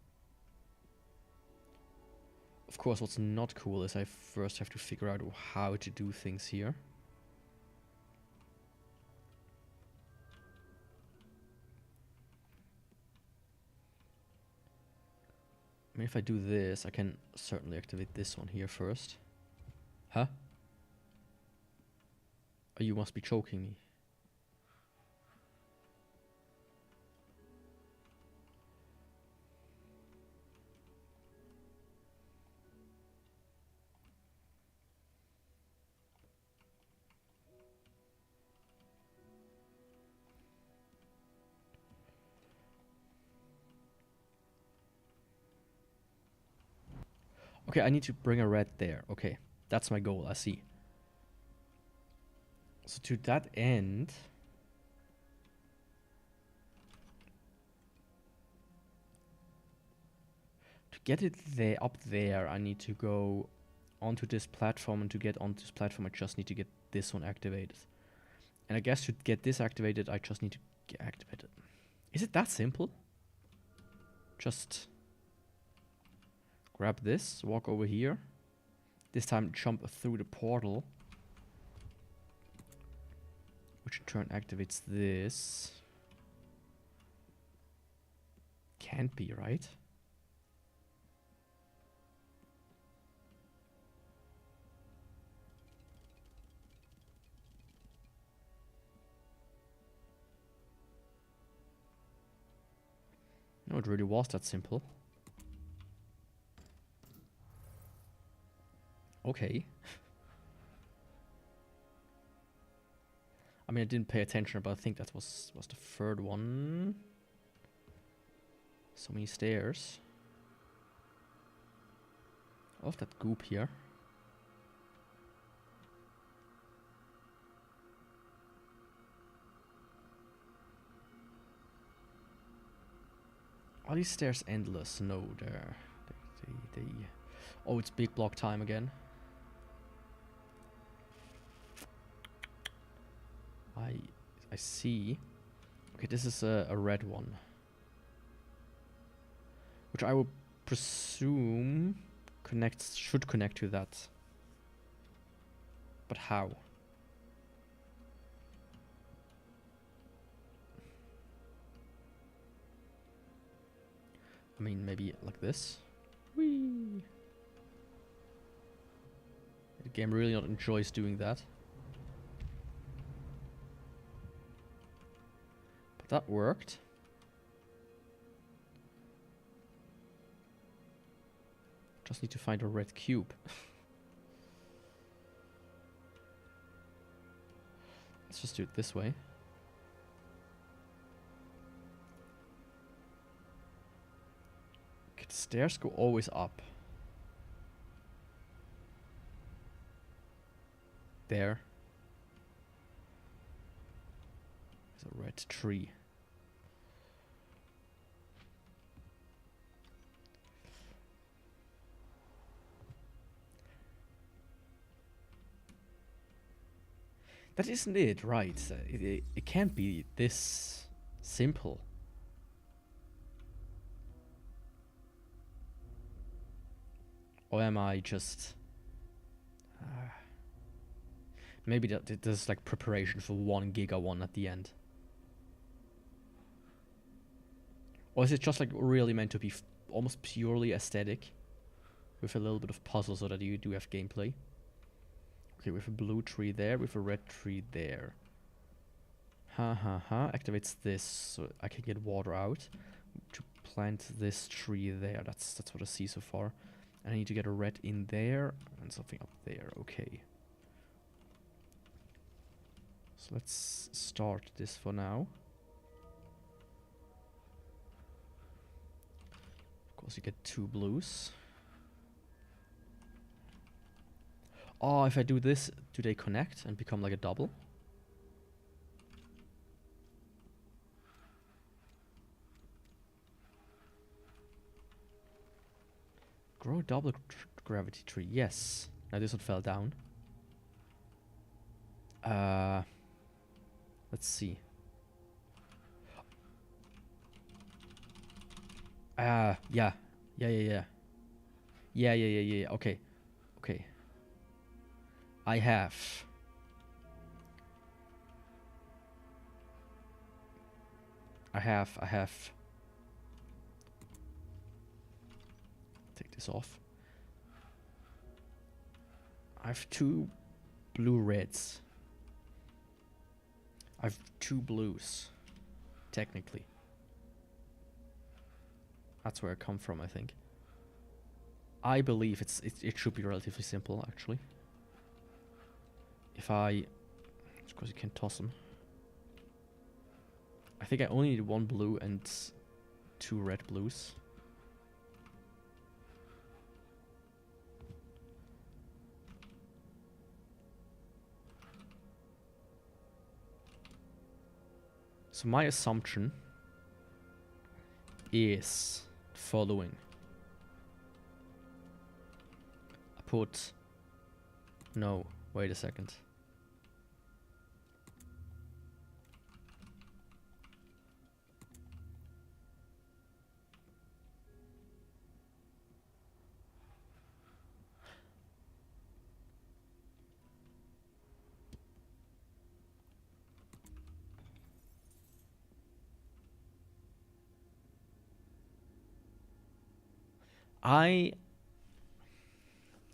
Speaker 1: Of course, what's not cool is I first have to figure out how to do things here. I mean, if I do this, I can certainly activate this one here first. Huh? Oh, you must be choking me. Okay, I need to bring a red there. Okay, that's my goal, I see. So to that end... To get it there, up there, I need to go onto this platform, and to get onto this platform, I just need to get this one activated. And I guess to get this activated, I just need to get activated. Is it that simple? Just grab this, walk over here. This time jump through the portal, which in turn activates this. Can't be, right? No, it really was that simple. Okay. I mean, I didn't pay attention, but I think that was the third one. So many stairs. I love that goop here. Are these stairs endless? No, they're... They... Oh, it's big block time again. I see. Okay, this is a red one. Which I would presume should connect to that. But how? I mean, maybe like this. Whee! The game really not enjoys doing that. But that worked. Just need to find a red cube. Let's just do it this way. Okay, the stairs go always up. There. There's a red tree. That isn't it, right? It can't be this simple. Or am I just... maybe there's like preparation for 1 Giga 1 at the end. Or is it just like really meant to be almost purely aesthetic? With a little bit of puzzle so that you do have gameplay? Okay, with a blue tree there, with a red tree there. Activates this so I can get water out. To plant this tree there. That's what I see so far. And I need to get a red in there and something up there. Okay. So let's start this for now. Of course, you get 2 blues. Oh, if I do this, do they connect and become like a double? Grow a double gravity tree. Yes. Now this one fell down. Let's see. Yeah. Yeah. Okay. I have. Take this off. I have 2 blue reds. I have 2 blues, technically. That's where I come from, I think. I believe it should be relatively simple, actually. If I... Because you can toss them. I think I only need 1 blue and 2 red blues. So my assumption is the following. I put... No, wait a second.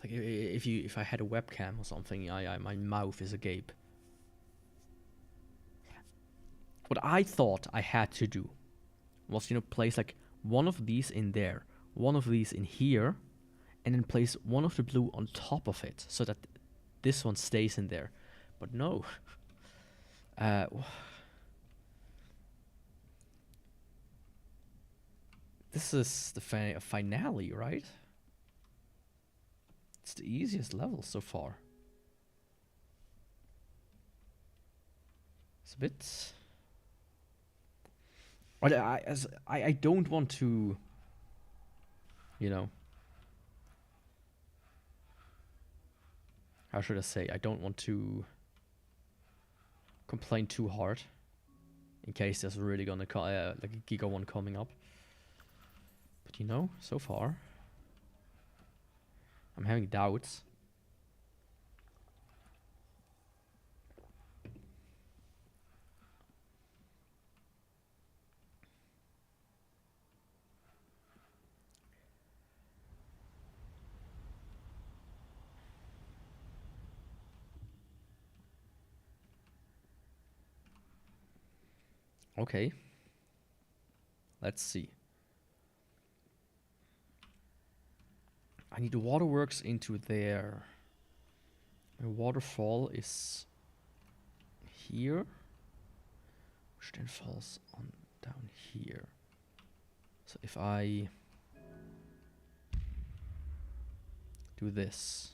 Speaker 1: Like if I had a webcam or something, my mouth is agape. What I thought I had to do was, you know, place like one of these in there, one of these in here, and then place one of the blue on top of it so that this one stays in there. But no. This is the finale, right? It's the easiest level so far. It's a bit... I don't want to... You know... How should I say? I don't want to... complain too hard. In case there's really gonna... like a Giga one coming up. But you know, so far... I'm having doubts. Okay. Let's see. I need the waterworks into there. My waterfall is here, which then falls on down here. So if I do this,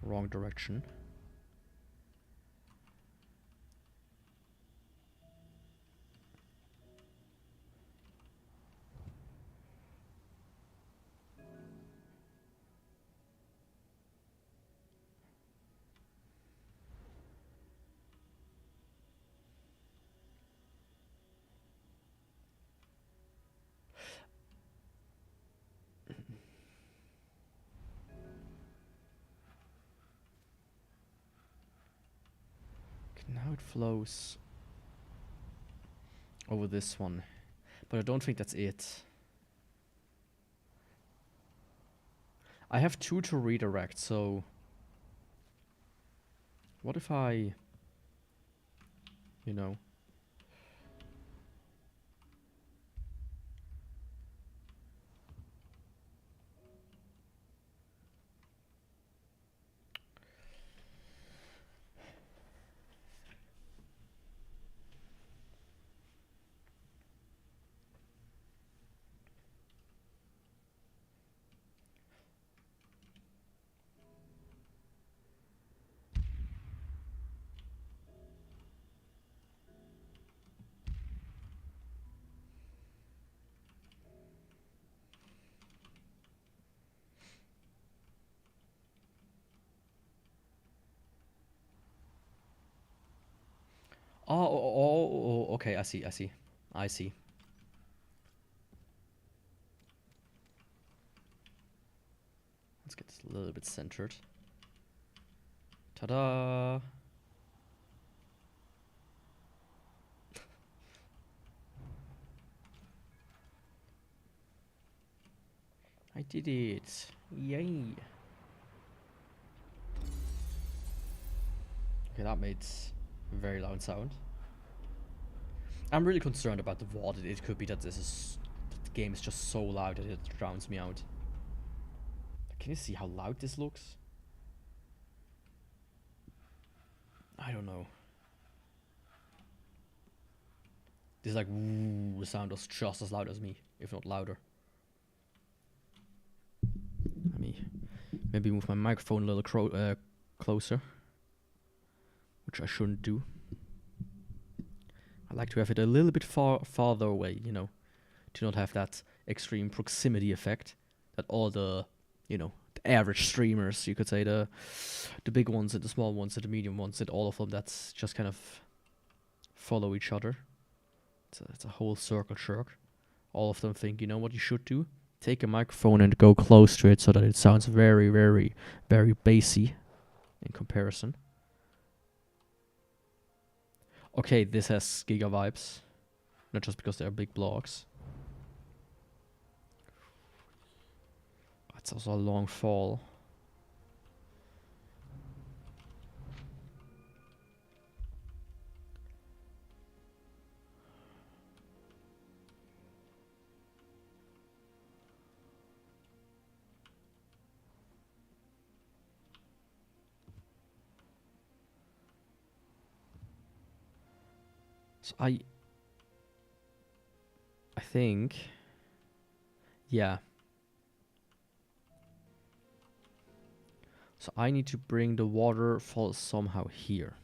Speaker 1: wrong direction. Now it flows over this one, but I don't think that's it. I have 2 to redirect, so what if I, you know, okay, I see. Let's get this a little bit centered. Ta-da! did it. Yay. Okay, that made a very loud sound. I'm really concerned about the water. It could be that the game is just so loud that it drowns me out. Can you see how loud this looks? I don't know. This like woo sound is just as loud as me, if not louder. Let me maybe move my microphone a little closer, which I shouldn't do. I like to have it a little bit farther away, you know, to not have that extreme proximity effect that all the, you know, the average streamers, you could say, the big ones and the small ones and the medium ones and all of them, that's just kind of follow each other. It's a whole circle jerk. All of them think, you know what you should do? Take a microphone and go close to it so that it sounds very, very, very bassy in comparison. Okay, this has Giga vibes. Not just because they are big blocks. It's also a long fall. So I think, yeah. So I need to bring the waterfall somehow here.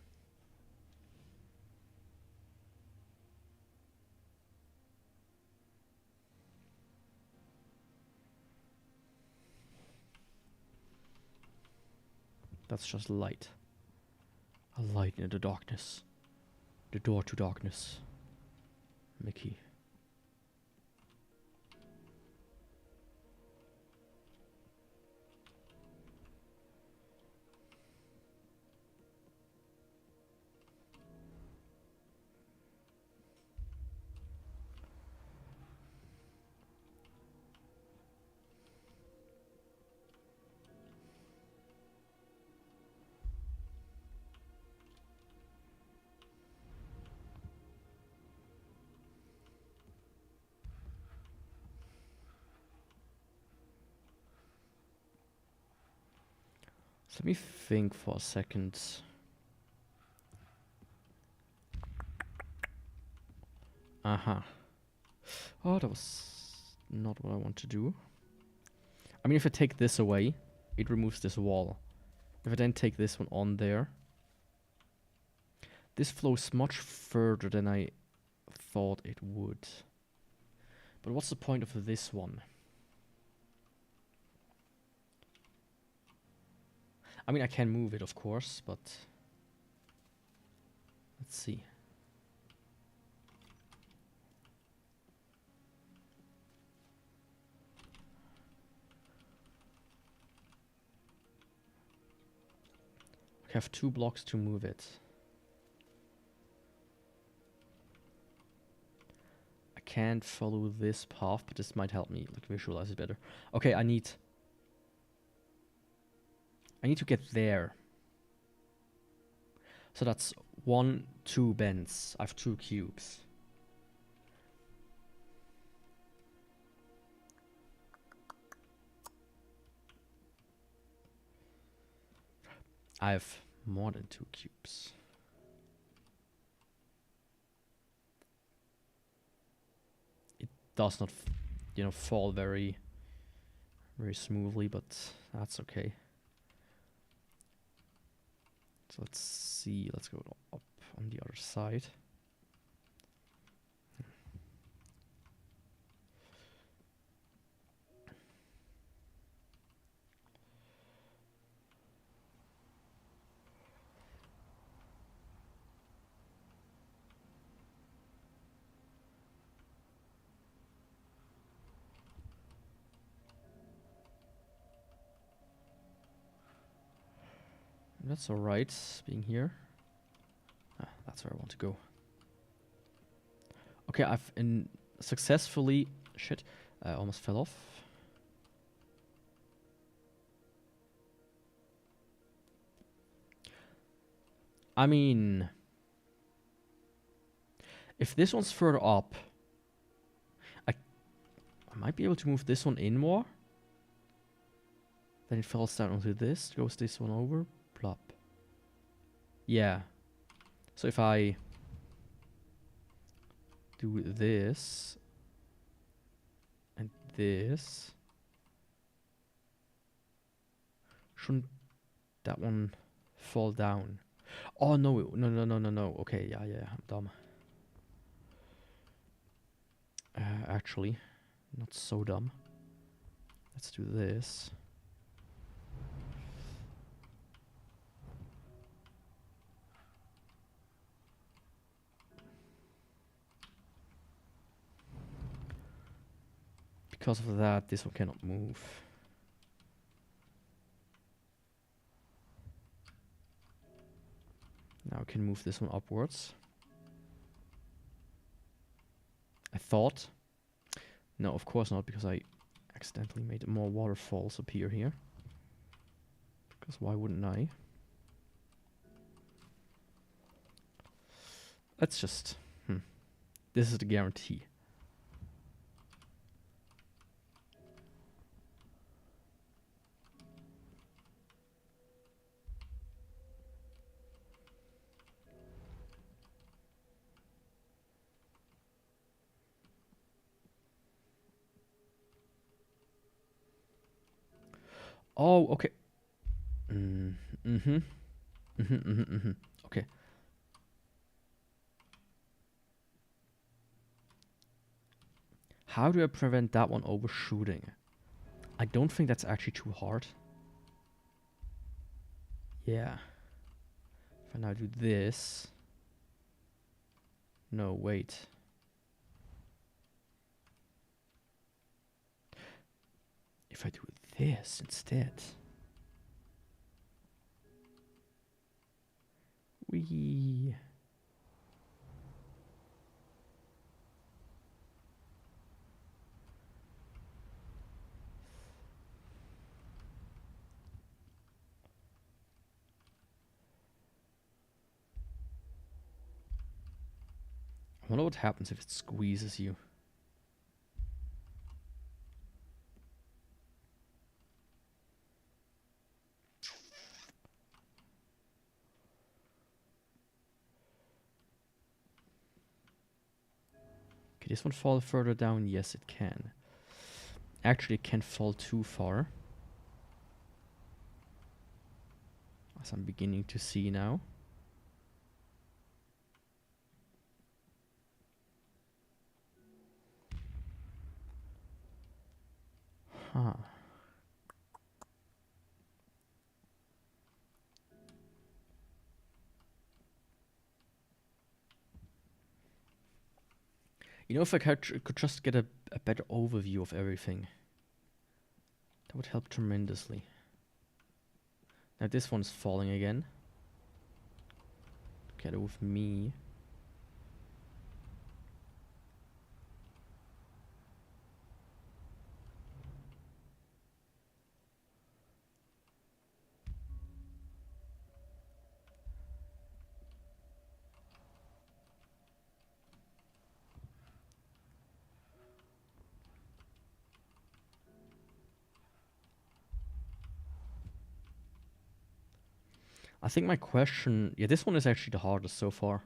Speaker 1: That's just light. A light in the darkness. The door to darkness. Mickey. So let me think for a second. Uh-huh. Oh, that was not what I want to do. I mean, if I take this away, it removes this wall. If I then take this one on there, this flows much further than I thought it would. But what's the point of this one? I mean, I can move it, of course, but let's see. I have 2 blocks to move it. I can't follow this path, but this might help me like visualize it better. Okay, I need to get there. So that's 1, 2 bends. I have 2 cubes. I have more than 2 cubes. It does not, you know, fall very, very smoothly, but that's okay. So let's see, let's go up on the other side. That's alright, being here. Ah, that's where I want to go. Okay, I've successfully... Shit, I almost fell off. I mean, if this one's further up, I might be able to move this one in more. Then it falls down onto this, goes this one over, plop. Yeah. So if I do this and this, shouldn't that one fall down? Oh no, no. Okay, yeah, I'm dumb. Actually, not so dumb. Let's do this. Because of that, this one cannot move. Now I can move this one upwards. I thought. No, of course not, because I accidentally made more waterfalls appear here. Because why wouldn't I? Let's just... This is the guarantee. Oh, okay. Okay. How do I prevent that one overshooting? I don't think that's actually too hard. Yeah. If I now do this... No, wait. If I do this instead... Wee... I wonder what happens if it squeezes you. Can this one fall further down? Yes, it can. Actually, it can't fall too far. As I'm beginning to see now. Huh. You know, if I could just get a better overview of everything, that would help tremendously. Now this one's falling again. Together with me. I think my question... Yeah, this one is actually the hardest so far.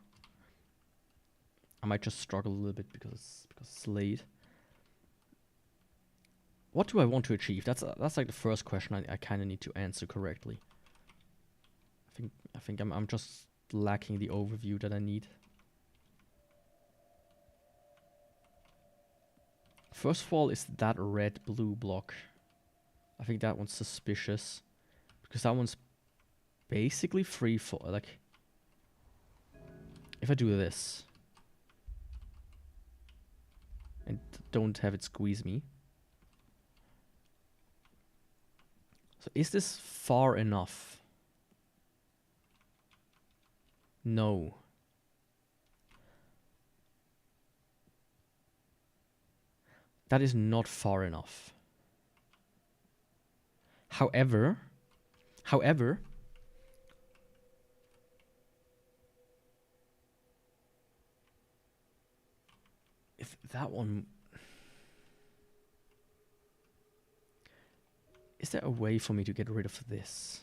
Speaker 1: I might just struggle a little bit because it's late. What do I want to achieve? That's like the first question I kind of need to answer correctly. I think I'm just lacking the overview that I need. First of all, is that red-blue block. I think that one's suspicious. Because that one's basically free for, like... If I do this... And don't have it squeeze me. So is this far enough? No. That is not far enough. However, if that one... Is there a way for me to get rid of this?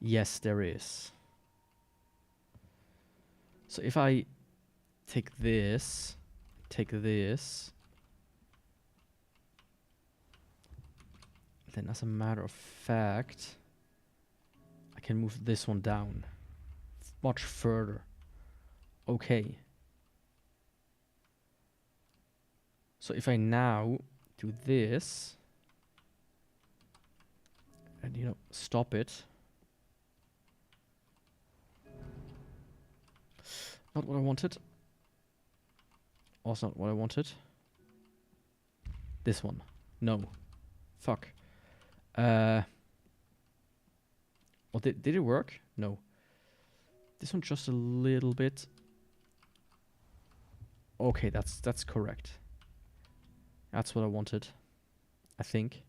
Speaker 1: Yes, there is. So if I take this, then as a matter of fact, I can move this one down much further. Okay. So if I now do this, and you know, stop it. Not what I wanted. Also not what I wanted. This one. No. Fuck. Well, did it work? No. This one just a little bit. Okay, that's correct. That's what I wanted. I think.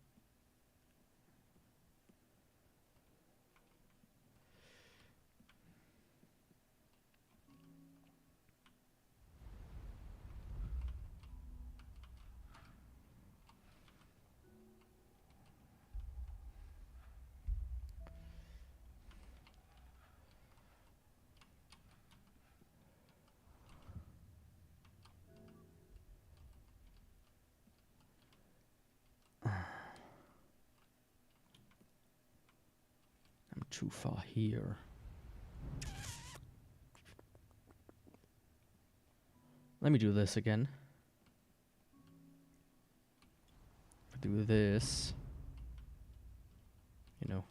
Speaker 1: Too far here. Let me do this again. Do this. You know.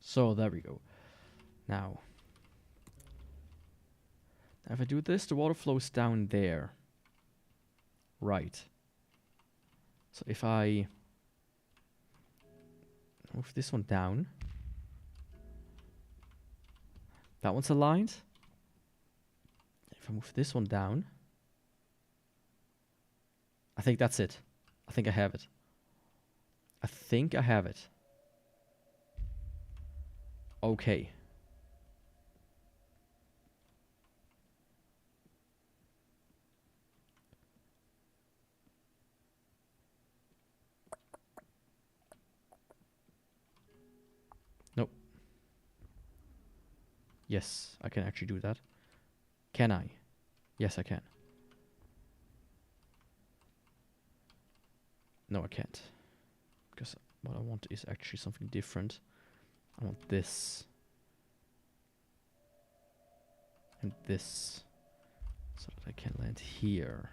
Speaker 1: So there we go. Now. If I do this, the water flows down there. Right. So if I move this one down. That one's aligned. If I move this one down. I think that's it. I think I have it. I think I have it. Okay. Nope. Yes, I can actually do that. Can I? Yes, I can. No, I can't. Because what I want is actually something different. I want this. And this. So that I can land here.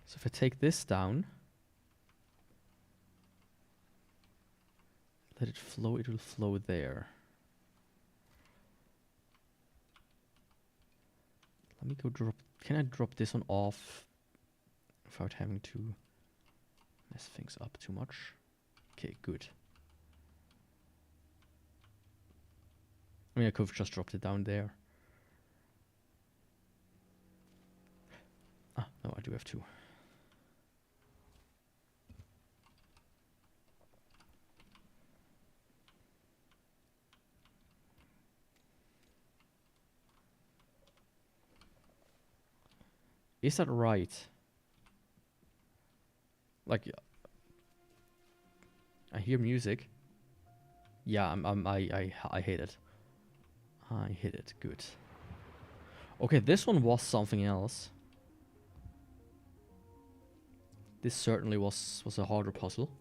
Speaker 1: So if I take this down, let it flow, it will flow there. Let me go drop, can I drop this one off without having to mess things up too much? Okay, good. I mean, I could have just dropped it down there. Ah, no, I do have to. Is that right? Like, I hear music. Yeah, I hate it. I hate it. Good. Okay, this one was something else. This certainly was a harder puzzle.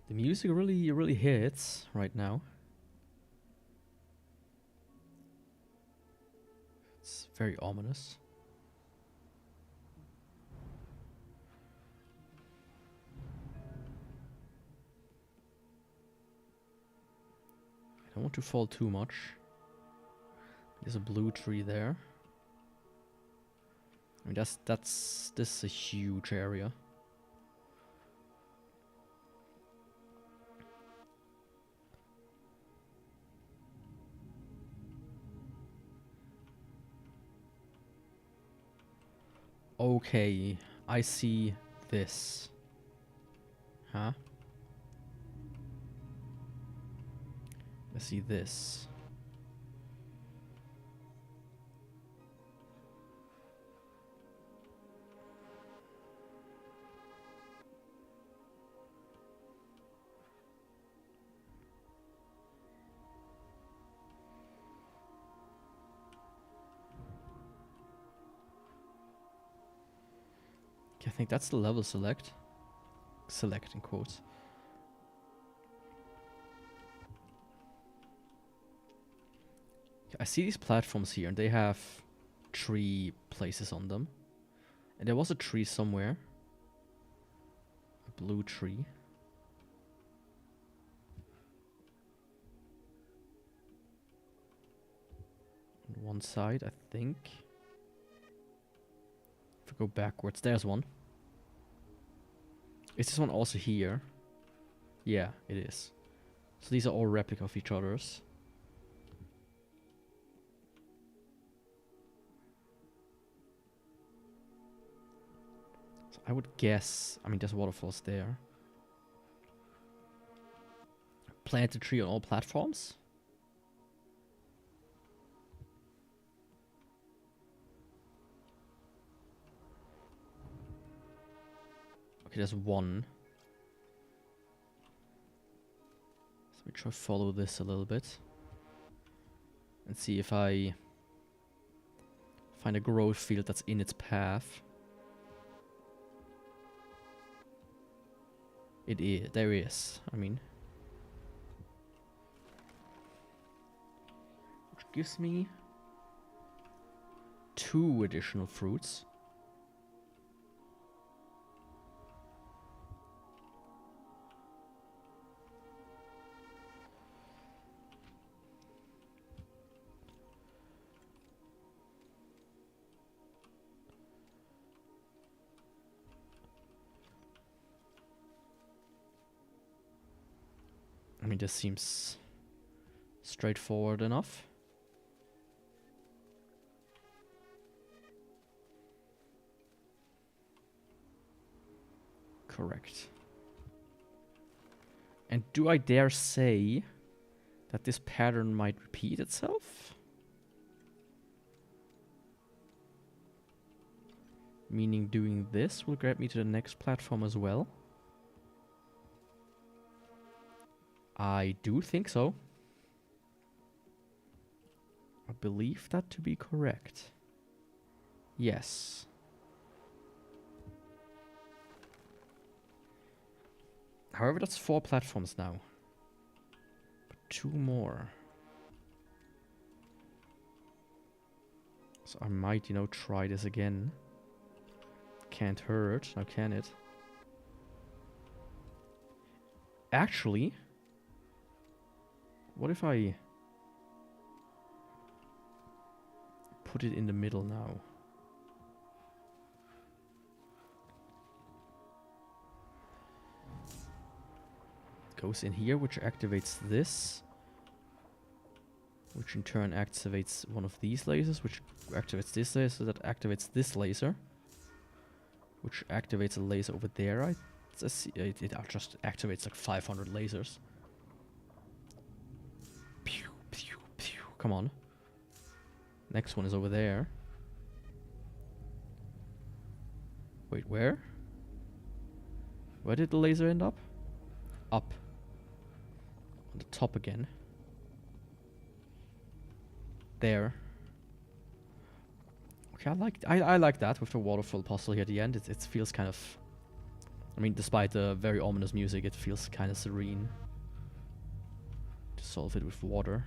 Speaker 1: The music really hits right now. Very ominous. I don't want to fall too much. There's a blue tree there. I mean, this is a huge area. Okay, I see this. Huh? I see this. I think that's the level select. Select in quotes. I see these platforms here, and they have tree places on them. And there was a tree somewhere. A blue tree. On one side, I think. If I go backwards, there's one. Is this one also here? Yeah, it is. So these are all replica of each other's. So I would guess, I mean, there's waterfalls there. Plant a tree on all platforms? Okay, there's one. So let me try to follow this a little bit. And see if I find a growth field that's in its path. It is. There is. I mean. Which gives me 2 additional fruits. I mean, this seems straightforward enough. Correct. And do I dare say that this pattern might repeat itself? Meaning doing this will grab me to the next platform as well? I do think so. I believe that to be correct. Yes. However, that's 4 platforms now. But 2 more. So I might, you know, try this again. Can't hurt, now can it? Actually, what if I put it in the middle now? It goes in here, which activates this. Which in turn activates one of these lasers, which activates this laser, that activates this laser. Which activates a laser over there. It just activates like 500 lasers. Pew, pew, pew. Come on. Next one is over there. Wait, where? Where did the laser end up? Up. On the top again. There. Okay, I like that with the waterfall puzzle here at the end. It feels kind of, I mean, despite the very ominous music, it feels kind of serene to solve it with water.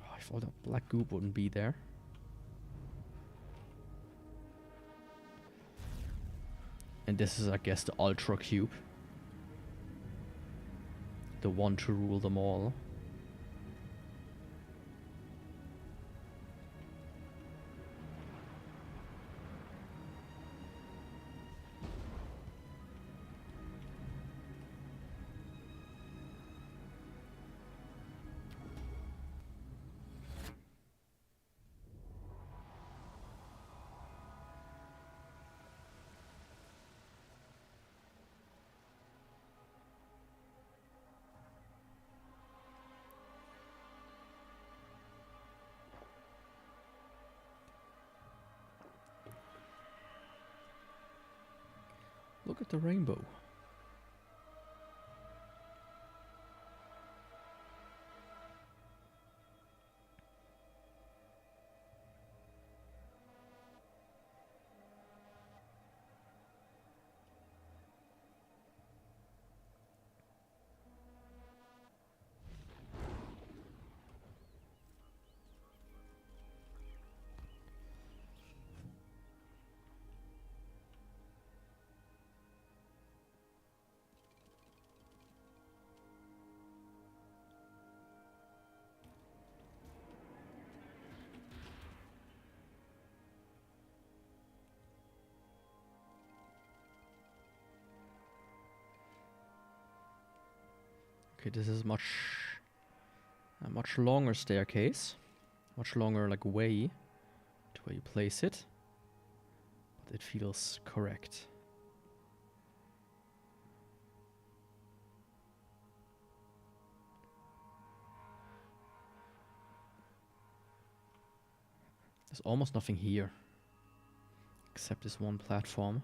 Speaker 1: Oh, Oh, the black goop wouldn't be there. And this is, I guess, the Ultra Cube. The one to rule them all. Look at the rainbow. Okay, this is a much longer staircase, much longer like way to where you place it, but it feels correct. There's almost nothing here, except this one platform.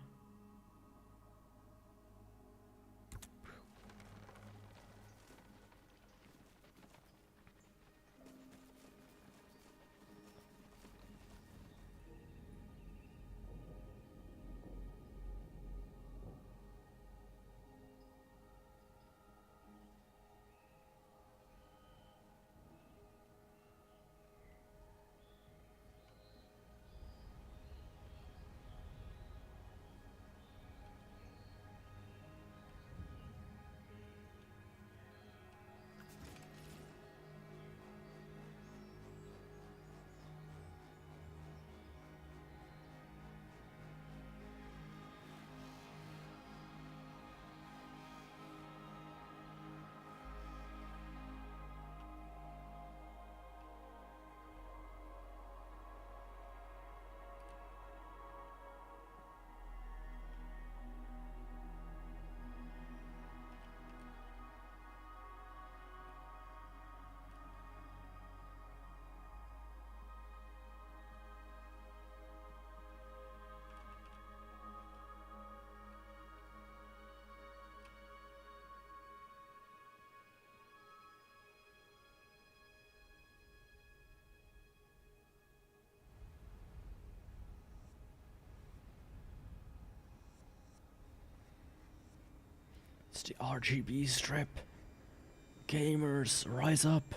Speaker 1: It's the RGB strip. Gamers, rise up.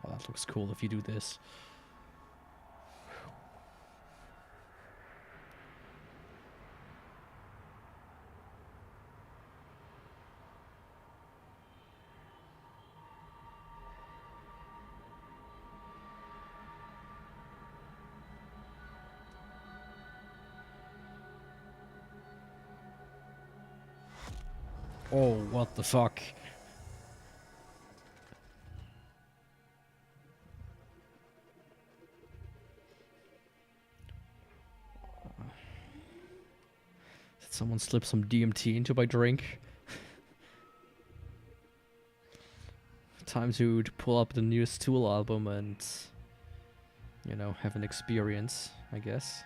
Speaker 1: Oh, that looks cool if you do this. Oh, what the fuck? Did someone slip some DMT into my drink? Time to pull up the newest Tool album and, you know, have an experience, I guess.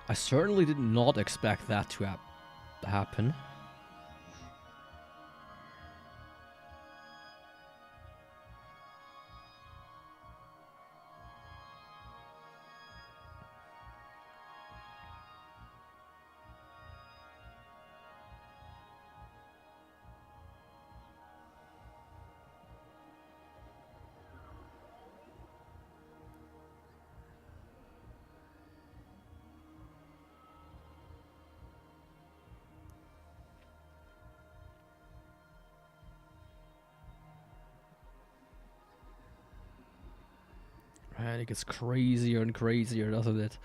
Speaker 1: I certainly did not expect that to happen. And it gets crazier and crazier, doesn't it?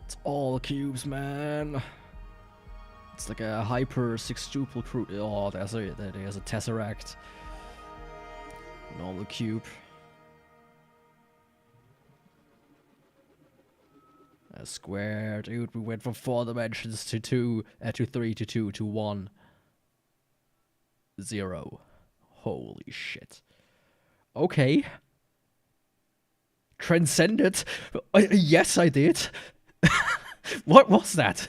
Speaker 1: It's all cubes, man. It's like a hyper sextuple crew. Oh, there's a tesseract. Normal cube. A square, dude. We went from 4 dimensions to 2, to 3 to 2 to 1. 0. Holy shit. Okay. Transcended. Yes, I did. What was that?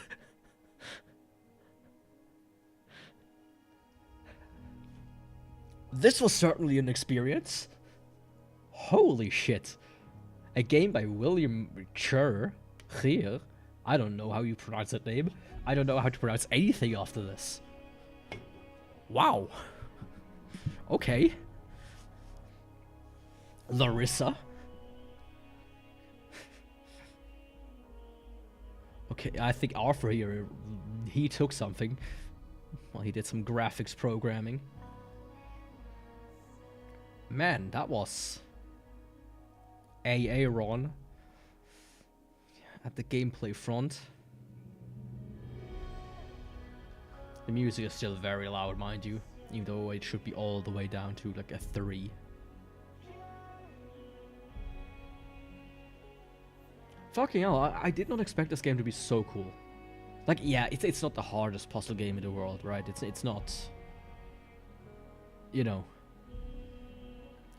Speaker 1: This was certainly an experience. Holy shit. A game by William Chur. Here. I don't know how you pronounce that name. I don't know how to pronounce anything after this. Wow. Okay. Larissa. Okay, I think Arthur here, he took something. Well, he did some graphics programming. Man, that was Ron at the gameplay front. The music is still very loud, mind you, even though it should be all the way down to like a 3. Fucking hell, I did not expect this game to be so cool. Like, yeah, it's not the hardest puzzle game in the world, right? It's not, you know.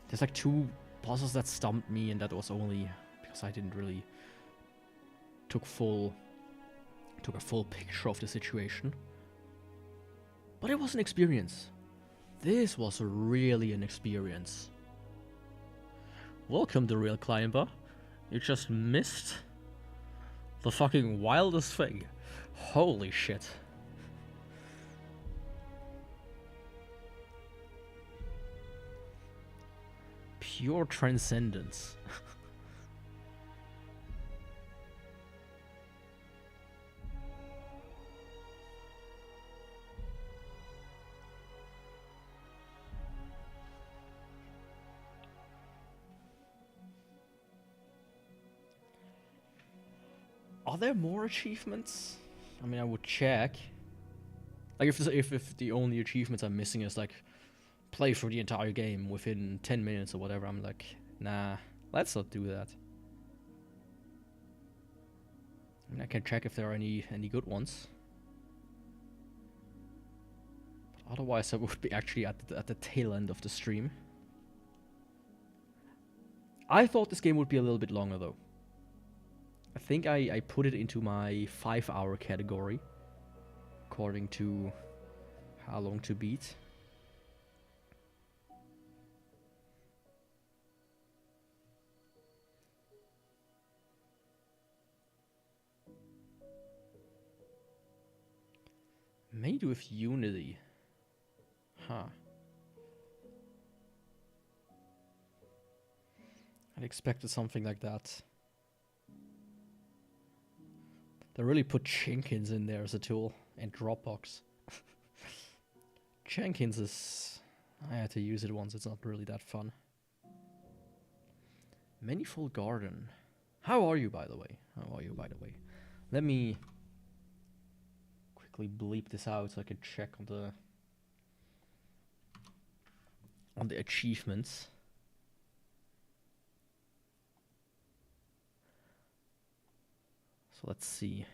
Speaker 1: There's like 2 puzzles that stumped me, and that was only because I didn't really took a full picture of the situation. But it was an experience. This was really an experience. Welcome to Real Climber. You just missed the fucking wildest thing. Holy shit. Pure transcendence. Are there more achievements? I mean, I would check. Like, if the only achievements I'm missing is like play through the entire game within 10 minutes or whatever, I'm like, nah, let's not do that. I mean, I can check if there are any good ones. But otherwise, I would be actually at the tail end of the stream. I thought this game would be a little bit longer though. I think I put it into my 5-hour category, according to how long to beat. Made with Unity. Huh. I expected something like that. They really put Jenkins in there as a tool, and Dropbox. Jenkins is... I had to use it once, it's not really that fun. Manifold Garden. How are you, by the way? Let me quickly bleep this out so I can check on the achievements. So let's see.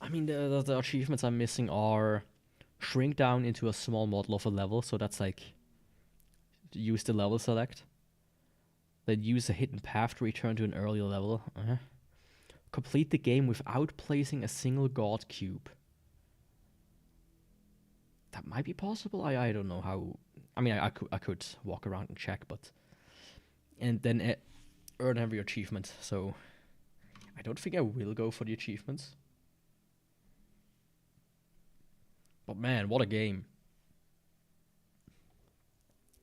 Speaker 1: I mean, the achievements I'm missing are shrink down into a small model of a level, so that's like use the level select. Then use a hidden path to return to an earlier level. Complete the game without placing a single god cube. That might be possible. I don't know how. I mean, I could walk around and check, but and then earn every achievement. So I don't think I will go for the achievements. But man, what a game.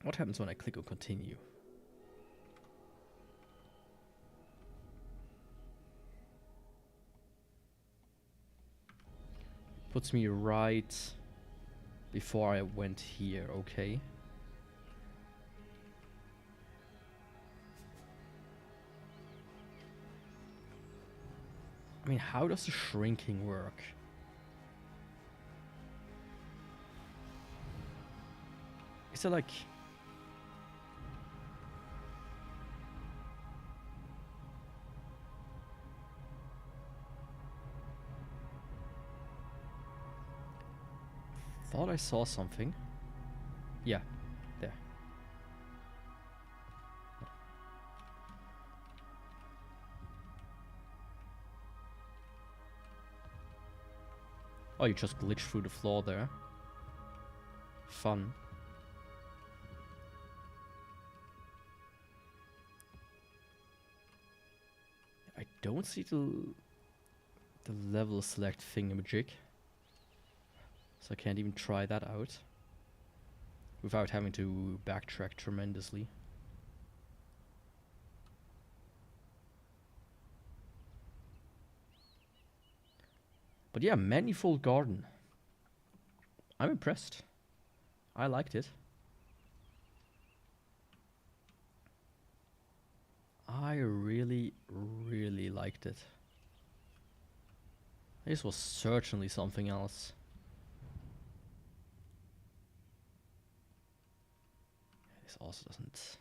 Speaker 1: What happens when I click on continue? Puts me right before I went here, okay. I mean, how does the shrinking work? Is it like... Thought I saw something. Yeah, there. Oh, you just glitched through the floor there. Fun. I don't see the level select thingamajig. So I can't even try that out without having to backtrack tremendously. But yeah, Manifold Garden. I'm impressed. I liked it. I really, really liked it. This was certainly something else. This also doesn't...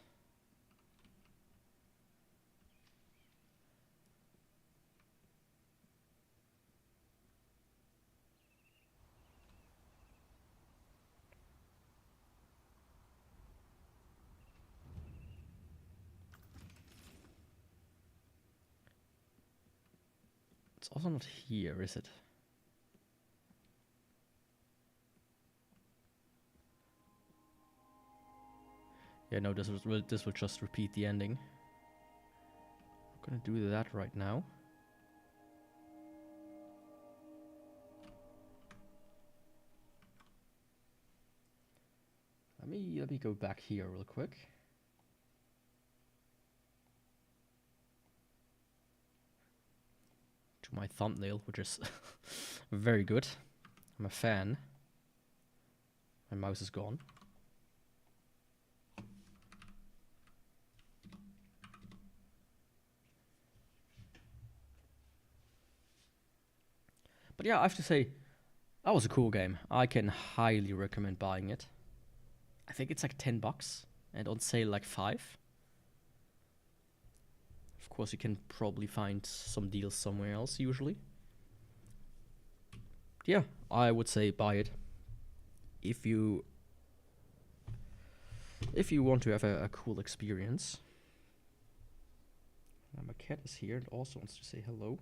Speaker 1: It's also not here, is it? Yeah, no, this will just repeat the ending. I'm gonna do that right now. Let me go back here real quick. To my thumbnail, which is very good. I'm a fan. My mouse is gone. But yeah, I have to say, that was a cool game. I can highly recommend buying it. I think it's like $10 and on sale like 5. Of course, you can probably find some deals somewhere else usually. Yeah, I would say buy it if you want to have a cool experience. Now my cat is here and also wants to say hello.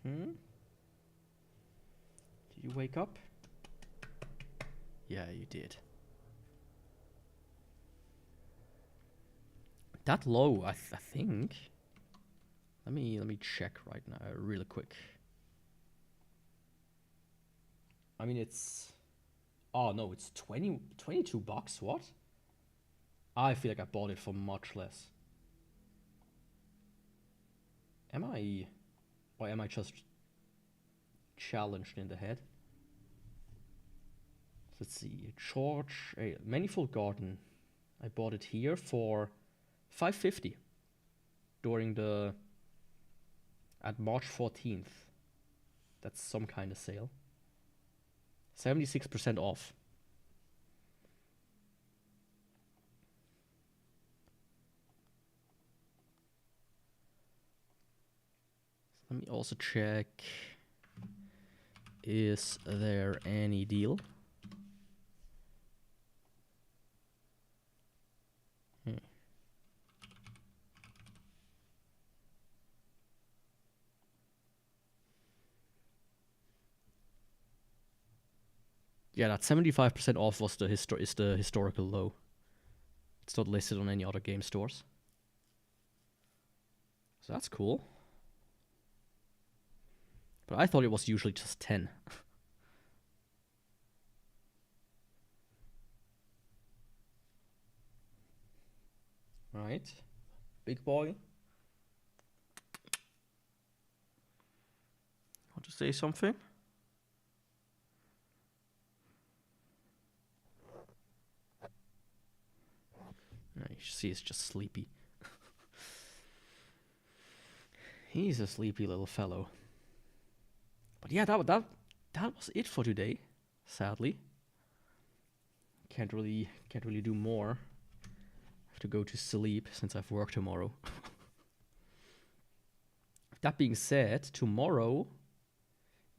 Speaker 1: Did you wake up? Yeah, you did. That low, I think. Let me check right now, really quick. I mean, it's... Oh, no, it's 22 bucks, what? I feel like I bought it for much less. Am I... Or am I just challenged in the head? Let's see, George... Manifold Garden. I bought it here for $5.50 during the... At March 14th. That's some kind of sale. 76% off. Let me also check. Is there any deal? Yeah, that 75% off was the historical low. It's not listed on any other game stores. So that's cool. But I thought it was usually just 10. Right. Big boy. Want to say something? You see, he's just sleepy. He's a sleepy little fellow. But yeah, that was it for today. Sadly, can't really do more. Have to go to sleep since I've work tomorrow. That being said, tomorrow,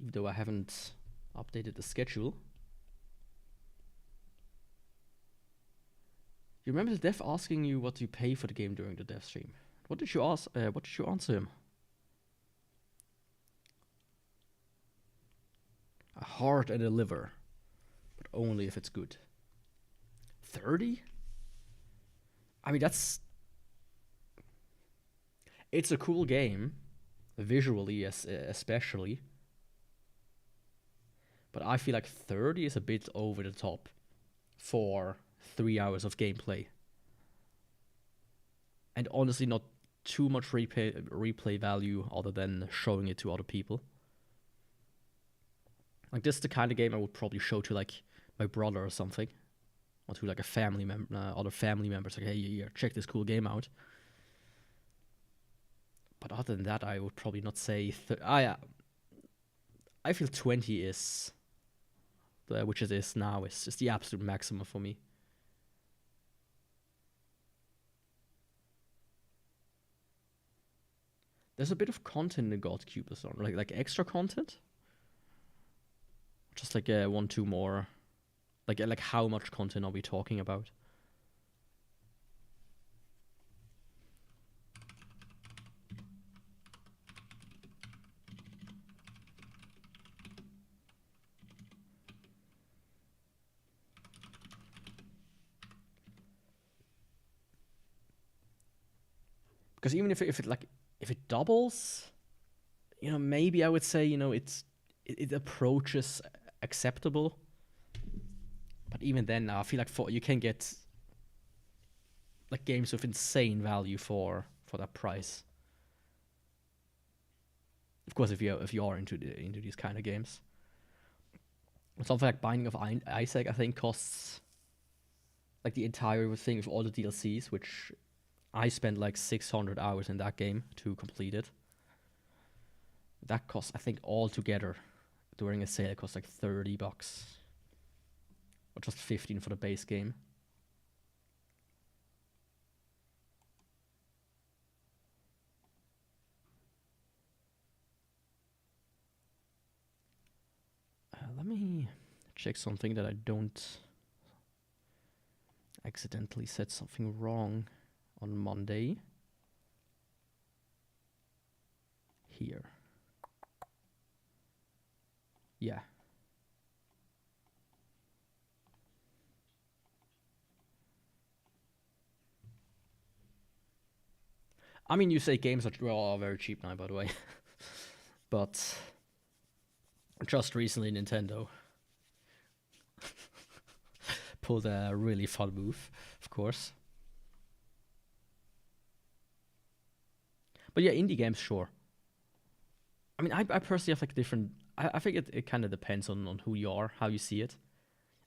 Speaker 1: even though I haven't updated the schedule, you remember the dev asking you what you pay for the game during the dev stream? What did you ask? What did you answer him? A heart and a liver, but only if it's good. 30? I mean, it's a cool game, visually especially. But I feel like 30 is a bit over the top for 3 hours of gameplay. And honestly, not too much replay value other than showing it to other people. Like, this is the kind of game I would probably show to, like, my brother or something. Or to, like, a family member, other family members. Like, hey, here, check this cool game out. But other than that, I would probably not say... I feel 20 is... which it is now, is the absolute maximum for me. There's a bit of content in God Cube as well, like extra content. Just like 1, 2 more. Like how much content are we talking about? Because even if it doubles, you know, maybe I would say, you know, it approaches acceptable. But even then, I feel like you can get like games with insane value for that price. Of course, if you are into these kind of games, something like Binding of Isaac, I think costs like the entire thing with all the DLCs, which I spent like 600 hours in that game to complete it. That costs, I think, all together during a sale, it costs like $30, or just 15 for the base game. Let me check something that I don't accidentally said something wrong on Monday. Here. Yeah. I mean, you say games are very cheap now, by the way. But just recently, Nintendo pulled a really fun move, of course. But yeah, indie games, sure. I mean, I personally have like different. I think it kind of depends on who you are, how you see it.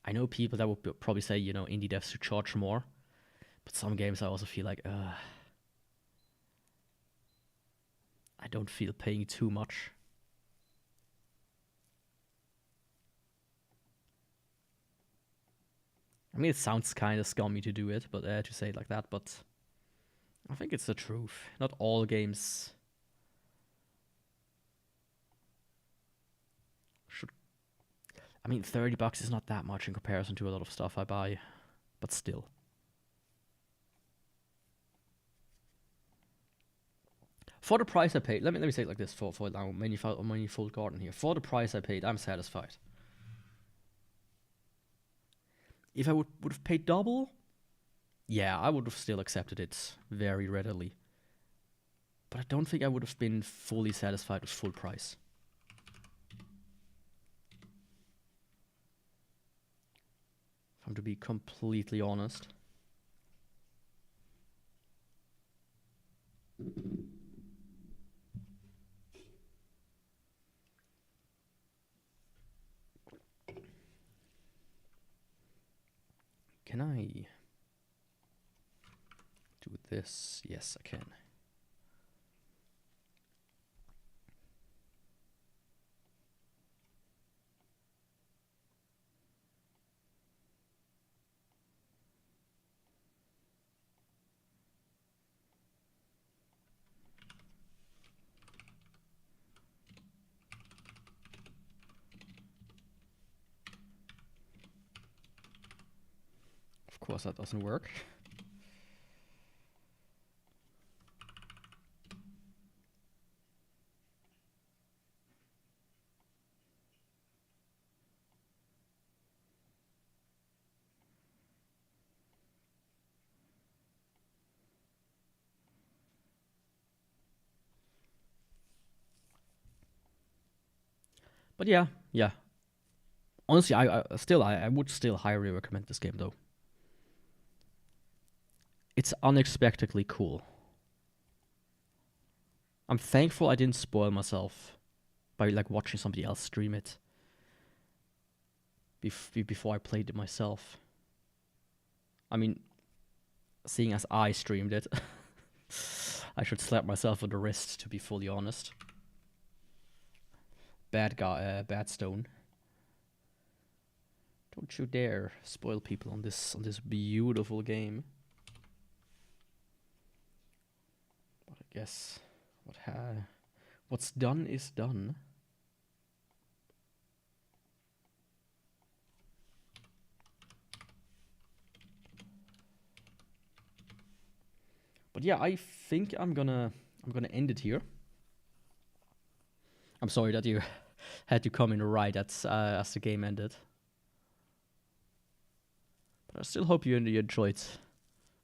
Speaker 1: I know people that would probably say, indie devs should charge more. But some games I also feel like, I don't feel paying too much. I mean, it sounds kind of scummy to do it, but to say it like that, but I think it's the truth. Not all games should. I mean, $30 is not that much in comparison to a lot of stuff I buy, but still. For the price I paid, let me say it like this for now, Manifold Garden here. For the price I paid, I'm satisfied. If I would have paid double, yeah, I would have still accepted it very readily. But I don't think I would have been fully satisfied with full price. If I'm to be completely honest. Can I do this? Yes, I can. Of course, that doesn't work. But yeah. Honestly, I would still highly recommend this game though. It's unexpectedly cool. I'm thankful I didn't spoil myself by like watching somebody else stream it before I played it myself. I mean, seeing as I streamed it, I should slap myself on the wrist, to be fully honest. Bad guy, bad stone. Don't you dare spoil people on this beautiful game. But I guess what's done is done. But yeah, I think I'm gonna end it here. I'm sorry that you had to come in right as the game ended. But I still hope you enjoyed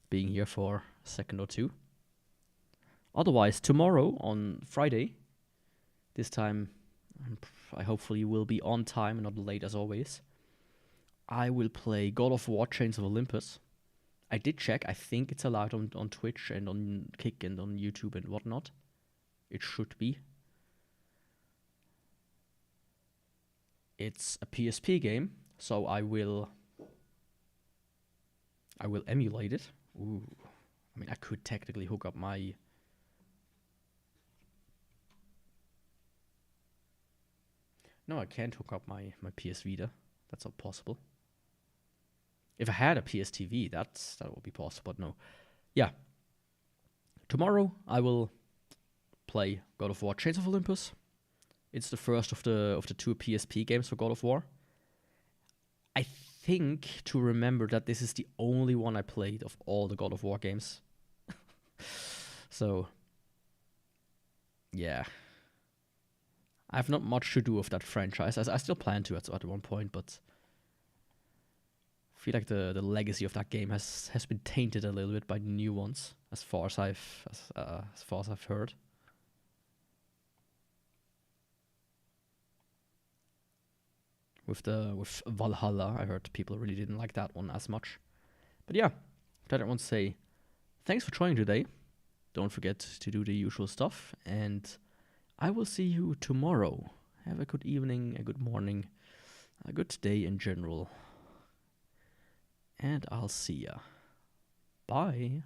Speaker 1: being here for a second or two. Otherwise, tomorrow on Friday, this time I hopefully will be on time and not late as always. I will play God of War Chains of Olympus. I did check. I think it's allowed on Twitch and on Kick and on YouTube and whatnot. It should be. It's a PSP game, so I will emulate it. Ooh. I mean, I could technically hook up my... No, I can't hook up my PS Vita. That's not possible. If I had a PS TV, that would be possible, but no. Yeah. Tomorrow, I will play God of War Chains of Olympus. It's the first of the two PSP games for God of War. I think to remember that this is the only one I played of all the God of War games. So, yeah. I have not much to do with that franchise. I still plan to at one point, but feel like the legacy of that game has been tainted a little bit by the new ones, as far as I've heard. With Valhalla, I heard people really didn't like that one as much. But yeah, that I want to say thanks for trying today. Don't forget to do the usual stuff, and I will see you tomorrow. Have a good evening, a good morning, a good day in general. And I'll see ya. Bye.